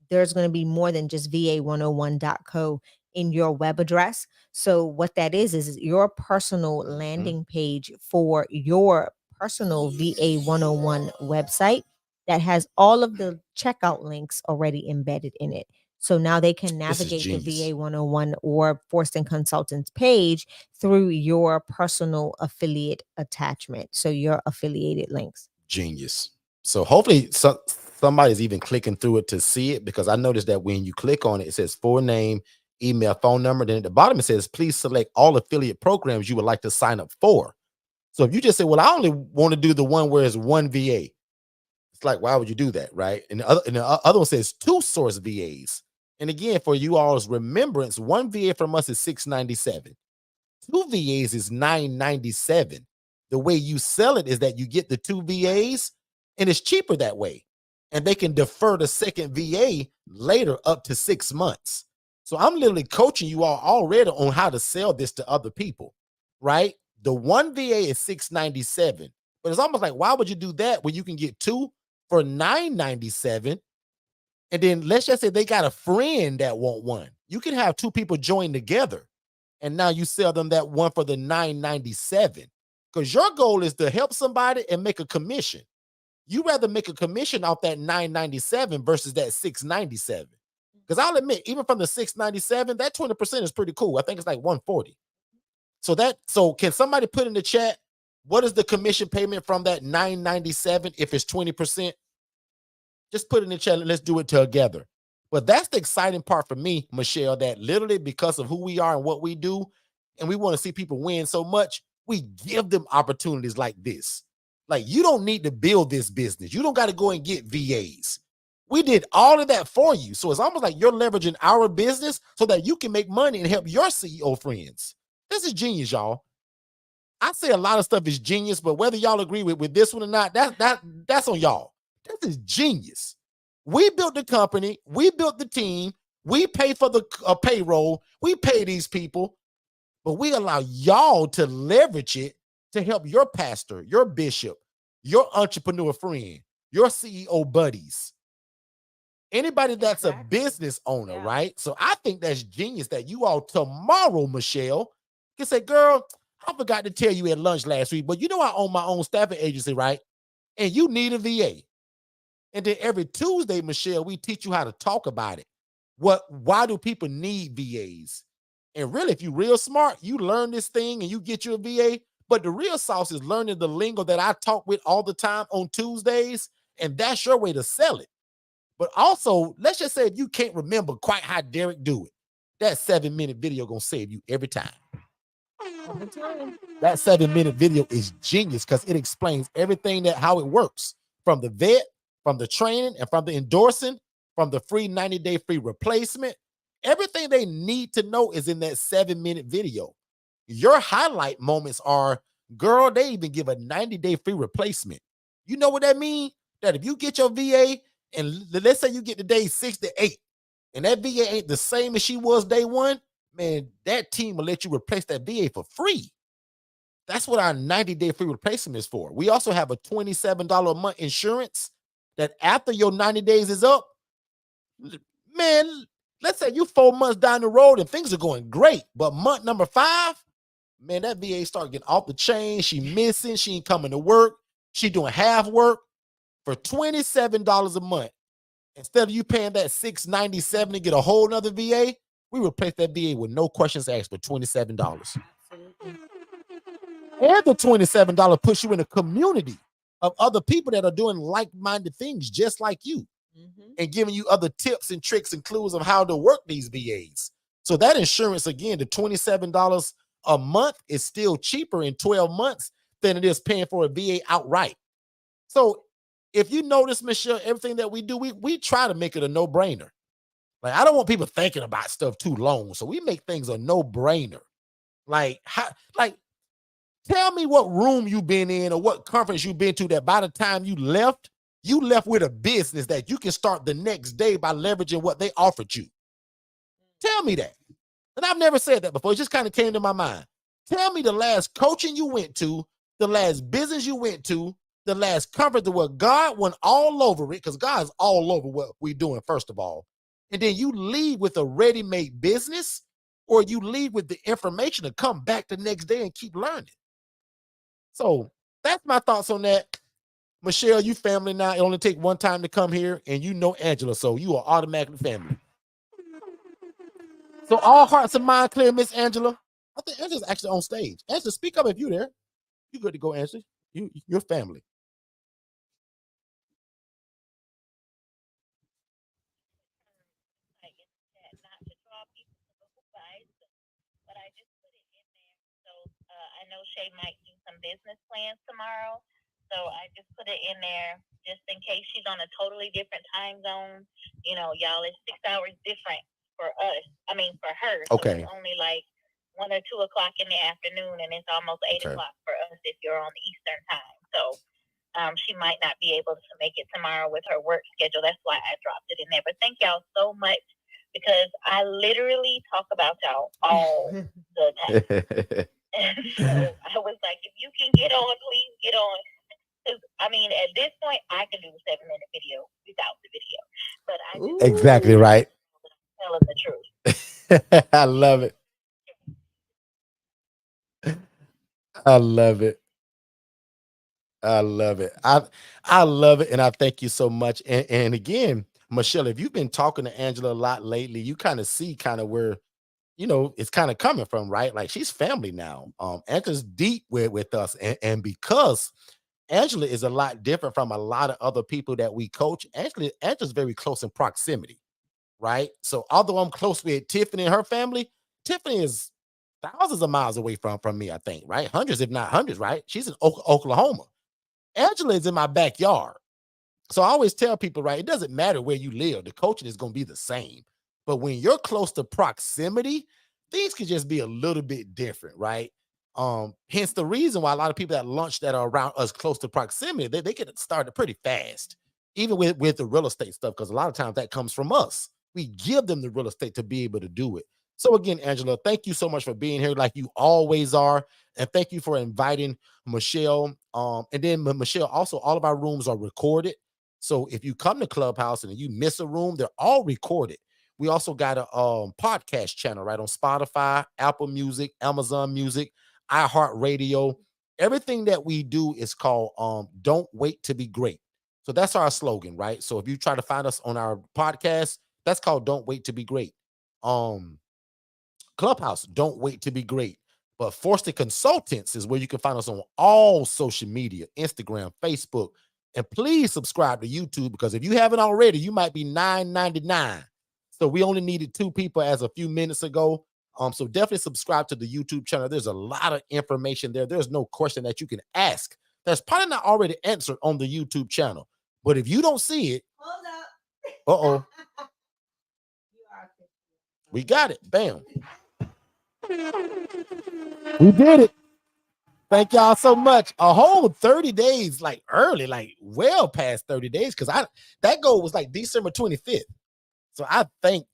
there's going to be more than just va101.co in your web address. So what that is your personal landing page for your personal VA101 website that has all of the checkout links already embedded in it. So now they can This is navigate the genius. VA101 or Forston Consultants page through your personal affiliate attachment. So your affiliated links. Genius. So hopefully somebody's even clicking through it to see it, because I noticed that when you click on it, it says full name, email, phone number. Then at the bottom, it says, please select all affiliate programs you would like to sign up for. So if you just say, well, I only want to do the one where it's one VA, it's like, why would you do that? Right. And the other one says 2 source VAs. And again, for you all's remembrance, 1 VA from us is $697. 2 VAs is $997. The way you sell it is that you get the 2 VAs and it's cheaper that way. And they can defer the second VA later up to 6 months. So I'm literally coaching you all already on how to sell this to other people, right? The 1 VA is $697, but it's almost like, why would you do that when you can get 2 for $997? And then let's just say they got a friend that want 1. You can have 2 people join together, and now you sell them that 1 for the $997, because your goal is to help somebody and make a commission. You rather make a commission off that $997 versus that $697. Because I'll admit, even from the $697, that 20% is pretty cool. I think it's like $140. So can somebody put in the chat, what is the commission payment from that $997 if it's 20%? Just put it in the chat and let's do it together. But that's the exciting part for me, Michelle, that literally because of who we are and what we do, and we want to see people win so much, we give them opportunities like this. Like, you don't need to build this business. You don't got to go and get VAs. We did all of that for you. So it's almost like you're leveraging our business so that you can make money and help your CEO friends. This is genius, y'all. I say a lot of stuff is genius, but whether y'all agree with this one or not, that's on y'all. This is genius. We built the company. We built the team. We pay for the payroll. We pay these people, but we allow y'all to leverage it to help your pastor, your bishop, your entrepreneur friend, your CEO buddies, anybody that's a business owner, right? So I think that's genius that you all tomorrow, Michelle, can say, girl, I forgot to tell you at lunch last week, but you know I own my own staffing agency, right? And you need a VA. And then every Tuesday, Michelle, we teach you how to talk about it. Why do people need VAs? And really, if you're real smart, you learn this thing and you get you a VA. But the real sauce is learning the lingo that I talk with all the time on Tuesdays. And that's your way to sell it. But also, let's just say if you can't remember quite how Derek do it, that 7-minute video gonna save you every time. That 7-minute video is genius because it explains everything how it works, from the vet, from the training, and from the endorsing, from the free 90-day free replacement. Everything they need to know is in that 7-minute video. Your highlight moments are, girl, they even give a 90-day free replacement. You know what that means? That if you get your VA, and let's say you get to day 6 to 8, and that VA ain't the same as she was day 1, man, that team will let you replace that VA for free. That's what our 90-day free replacement is for. We also have a $27 a month insurance that after your 90 days is up, man, let's say you 4 months down the road and things are going great, but month number 5, man, that VA start getting off the chain. She missing. She ain't coming to work. She doing half work. For $27 a month, instead of you paying that $697 to get a whole nother VA, we replace that VA with no questions asked for $27. And the $27 puts you in a community of other people that are doing like-minded things just like you, and giving you other tips and tricks and clues of how to work these VAs. So that insurance, again, the $27 a month is still cheaper in 12 months than it is paying for a VA outright. So if you notice, Michelle, everything that we do, we try to make it a no-brainer. Like, I don't want people thinking about stuff too long. So we make things a no-brainer. Like, tell me what room you've been in or what conference you've been to that by the time you left with a business that you can start the next day by leveraging what they offered you. Tell me that. And I've never said that before. It just kind of came to my mind. Tell me the last coaching you went to, the last business you went to, the last conference where God went all over it, because God's all over what we're doing, first of all. And then you leave with a ready-made business, or you leave with the information to come back the next day and keep learning. So that's my thoughts on that. Michelle, you family now. It only take one time to come here, and you know Angela, so you are automatically family. So all hearts and mind clear, Miss Angela. I think Angela's actually on stage. Angela, speak up if you're there. You good to go, Angela. Your family. Like in the chat, not to draw people to the hoop eyes, but I just put it in there. So I know Shay might do some business plans tomorrow. So I just put it in there just in case she's on a totally different time zone. You know, y'all, it's 6 hours different for us. I mean, for her. So Okay. it's only like 1 or 2 o'clock in the afternoon, and it's almost 8 Okay. o'clock for us if you're on Eastern time. So she might not be able to make it tomorrow with her work schedule. That's why I dropped it in there. But thank y'all so much, because I literally talk about y'all all the time. And so I was like, if you can get on, please get on. 'Cause, I mean, at this point, I can do a 7-minute video without the video. But I just Exactly right. telling the truth. I love it. I love it. I love it. I love it, and I thank you so much. And again, Michelle, if you've been talking to Angela a lot lately, you kind of see kind of where it's kind of coming from, right? Like, she's family now. Angela's deep with us, and because Angela is a lot different from a lot of other people that we coach. Angela's very close in proximity, right? So although I'm close with Tiffany and her family, Tiffany is thousands of miles away from me, I think, right? Hundreds, if not hundreds, right? She's in Oklahoma. Angela is in my backyard. So I always tell people, right, it doesn't matter where you live. The coaching is going to be the same. But when you're close to proximity, things can just be a little bit different, right? Hence the reason why a lot of people at lunch that are around us close to proximity, they get started pretty fast, even with the real estate stuff, because a lot of times that comes from us. We give them the real estate to be able to do it. So again, Angela, thank you so much for being here, like you always are. And thank you for inviting Michelle. And then Michelle, also, all of our rooms are recorded. So if you come to Clubhouse and you miss a room, they're all recorded. We also got a podcast channel, right, on Spotify, Apple Music, Amazon Music, iHeartRadio. Everything that we do is called Don't Wait to Be Great. So that's our slogan, right? So if you try to find us on our podcast, that's called Don't Wait to Be Great. Clubhouse, Don't Wait to Be Great. But Forsted Consultants is where you can find us on all social media, Instagram, Facebook. And please subscribe to YouTube, because if you haven't already, you might be $9.99. So we only needed 2 people as a few minutes ago. So definitely subscribe to the YouTube channel. There's a lot of information there. There's no question that you can ask that's probably not already answered on the YouTube channel. But if you don't see it, hold up. We got it. Bam. We did it. Thank y'all so much. A whole 30 days, like early, like well past 30 days, because that goal was like December 25th. So I thank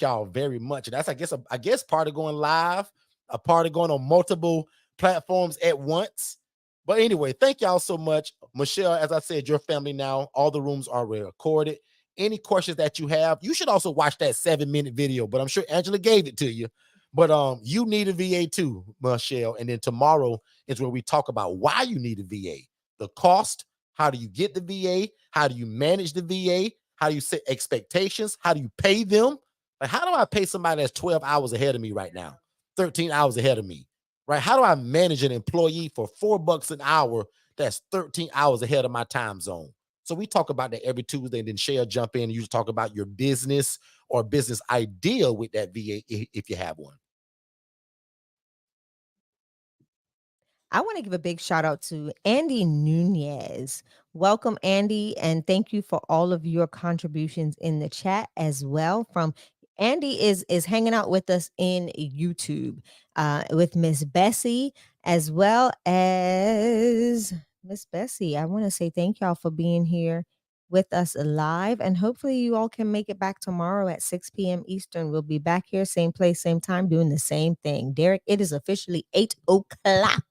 y'all very much. And that's, I guess part of going live, a part of going on multiple platforms at once. But anyway, thank y'all so much. Michelle, as I said, your family now, all the rooms are recorded. Any questions that you have, you should also watch that 7-minute video, but I'm sure Angela gave it to you. But you need a VA too, Michelle. And then tomorrow is where we talk about why you need a VA, the cost, how do you get the VA, how do you manage the VA, how do you set expectations, how do you pay them? Like, how do I pay somebody that's 12 hours ahead of me right now, 13 hours ahead of me, right? How do I manage an employee for $4 an hour that's 13 hours ahead of my time zone? So we talk about that every Tuesday, and then Shay'll jump in and you talk about your business or business idea with that VA if you have one. I want to give a big shout out to Andy Nunez. Welcome, Andy, and thank you for all of your contributions in the chat as well. From Andy is hanging out with us in YouTube with Miss Bessie, as well as Miss Bessie. I want to say thank y'all for being here with us live, and hopefully you all can make it back tomorrow at 6 p.m. Eastern. We'll be back here, same place, same time, doing the same thing. Derek, it is officially 8 o'clock,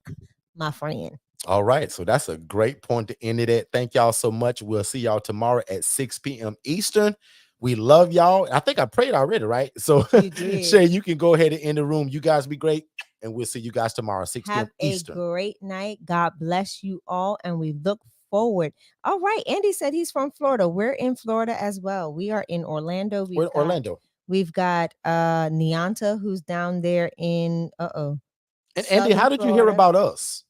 my friend. All right, so that's a great point to end it at. Thank y'all so much. We'll see y'all tomorrow at 6 p.m. Eastern. We love y'all. I think I prayed already, right? So You did. Shay, you can go ahead and end the room. You guys be great, and we'll see you guys tomorrow, 6 p.m. Have a Eastern. great night. God bless you all, and we look forward. All right, Andy said he's from Florida. We're in Florida as well. We are in Orlando. We're in Orlando. We've got Nianta, who's down there in And Andy, how did you hear about us?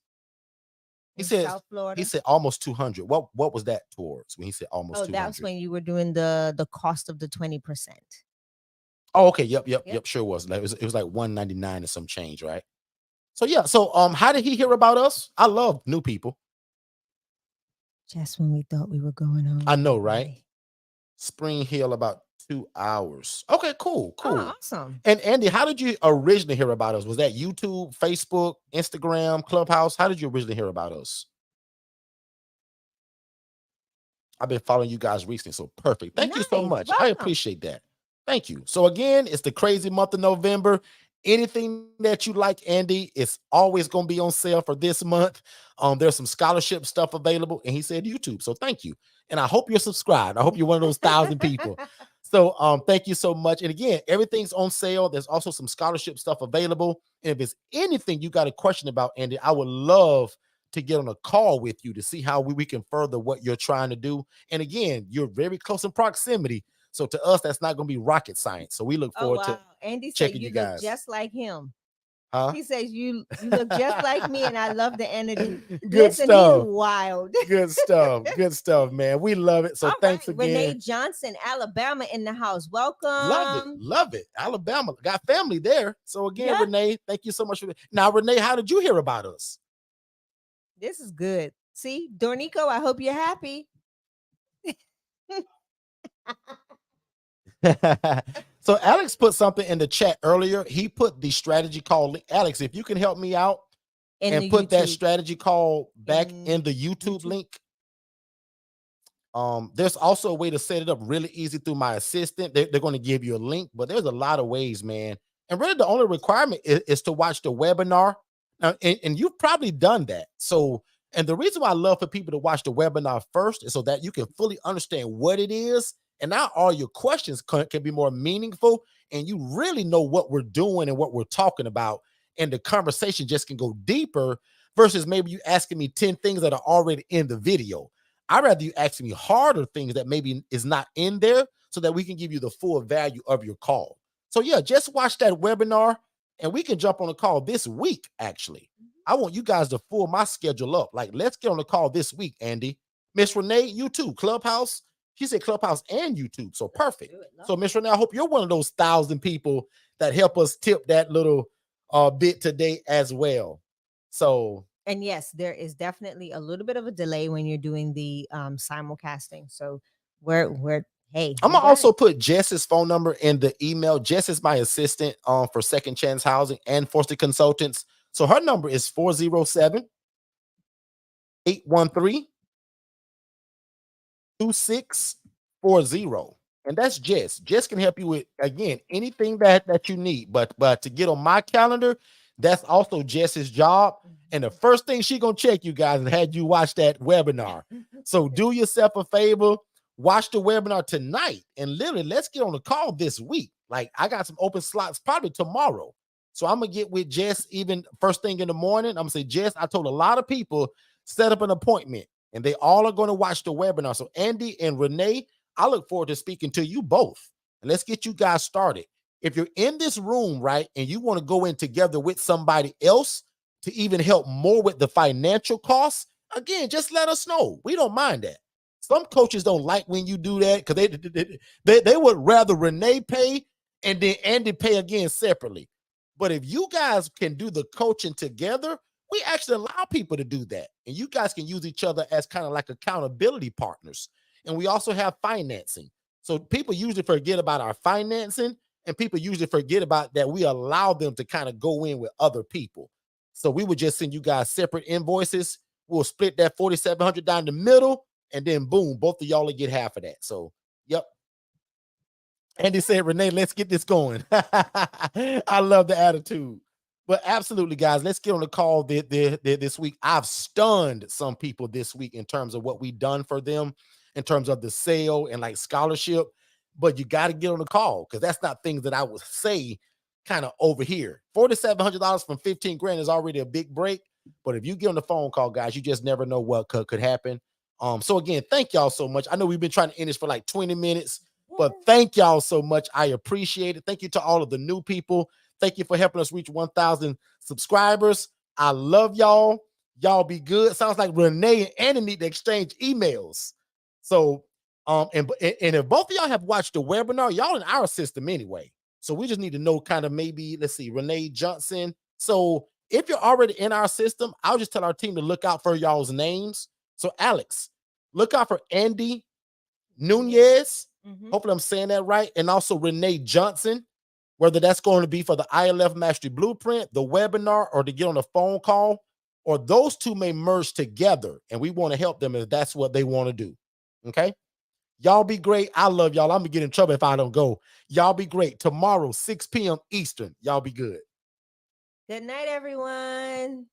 He said South Florida. He said almost 200. What was that towards when he said almost 200? That was when you were doing the cost of the 20%. Oh, okay. Yep. Sure was. It was like 199 and some change, right? So yeah. So how did he hear about us? I love new people. Just when we thought we were going home. I know, right? Spring Hill, about 2 hours. Okay, cool. Oh, awesome. And Andy, how did you originally hear about us? Was that YouTube, Facebook, Instagram, Clubhouse? How did you originally hear about us? I've been following you guys recently, so perfect. Thank you so Nice. much. I Welcome. appreciate that. Thank you. So again, it's the crazy month of November. Anything that you like, Andy, it's always going to be on sale for this month. There's some scholarship stuff available, and he said YouTube. So thank you. And I hope you're subscribed. I hope you're one of those 1,000 people. So thank you so much. And again, everything's on sale. There's also some scholarship stuff available. And if it's anything you got a question about, Andy, I would love to get on a call with you to see how we can further what you're trying to do. And again, you're very close in proximity. So to us, that's not going to be rocket science. So we look forward to Andy said checking you you look guys. just like him. Huh? He says you look just like me, and I love the energy. Good Listen, stuff. he's wild. Good stuff. Good stuff, man. We love it. So All thanks right, again. Renee Johnson, Alabama, in the house. Welcome. Love it. Alabama got family there. So again, Yeah. Renee, thank you so much for that. Now, Renee, how did you hear about us? This is good. See, Dornico, I hope you're happy. So Alex put something in the chat earlier. He put the strategy call link. Alex, if you can help me out In and the put that YouTube. strategy call back In in the YouTube link. There's also a way to set it up really easy through my assistant. They're going to give you a link, but there's a lot of ways, man. And really the only requirement is to watch the webinar. Now, and you've probably done that. So, and the reason why I love for people to watch the webinar first is so that you can fully understand what it is. And now all your questions can be more meaningful, and you really know what we're doing and what we're talking about. And the conversation just can go deeper versus maybe you asking me 10 things that are already in the video. I'd rather you ask me harder things that maybe is not in there so that we can give you the full value of your call. So yeah, just watch that webinar and we can jump on a call this week. Actually, I want you guys to fill my schedule up. Like, let's get on the call this week, Andy. Miss Renee, you too. Clubhouse. She said Clubhouse and YouTube. So perfect. So Miss Renee, I hope you're one of those 1,000 people that help us tip that little bit today as well. So And yes, there is definitely a little bit of a delay when you're doing the simulcasting. So we're hey, I'm we gonna got also it. put Jess's phone number in the email. Jess is my assistant for Second Chance Housing and Forster Consultants. So her number is 407-813-2640. And that's Jess. Jess can help you with, again, anything that you need. But to get on my calendar, that's also Jess's job. And the first thing she gonna check, you guys, and had you watch that webinar. So do yourself a favor, watch the webinar tonight, and literally let's get on the call this week. Like, I got some open slots probably tomorrow. So I'm gonna get with Jess even first thing in the morning. I'm gonna say, Jess, I told a lot of people set up an appointment, and they all are gonna watch the webinar. So Andy and Renee, I look forward to speaking to you both. And let's get you guys started. If you're in this room, right, and you want to go in together with somebody else to even help more with the financial costs, again, just let us know. We don't mind that. Some coaches don't like when you do that because they would rather Renee pay and then Andy pay again separately. But if you guys can do the coaching together, we actually allow people to do that. And you guys can use each other as kind of like accountability partners. And we also have financing. So people usually forget about our financing, and people usually forget about that we allow them to kind of go in with other people. So we would just send you guys separate invoices. We'll split that 4,700 down the middle, and then boom, both of y'all will get half of that. So, yep. Andy said, Renee, let's get this going. I love the attitude. But absolutely, guys, let's get on the call this week. I've stunned some people this week in terms of what we've done for them, in terms of the sale and like scholarship. But you got to get on the call, because that's not things that I would say kind of over here. $4,700 from 15 grand is already a big break. But if you get on the phone call, guys, you just never know what could happen. So again, thank y'all so much. I know we've been trying to end this for like 20 minutes, but thank y'all so much. I appreciate it. Thank you to all of the new people. Thank you for helping us reach 1,000 subscribers. I love y'all. Y'all be good. Sounds like Renee and Annie need to exchange emails. So, and if both of y'all have watched the webinar, y'all in our system anyway. So we just need to know kind of maybe, let's see, Renee Johnson. So if you're already in our system, I'll just tell our team to look out for y'all's names. So Alex, look out for Andy Nunez. Hopefully I'm saying that right. And also Renee Johnson, whether that's going to be for the ILF Mastery Blueprint, the webinar, or to get on a phone call, or those two may merge together, and we want to help them if that's what they want to do. Okay? Y'all be great. I love y'all. I'm going to get in trouble if I don't go. Y'all be great. Tomorrow, 6 p.m. Eastern. Y'all be good. Good night, everyone.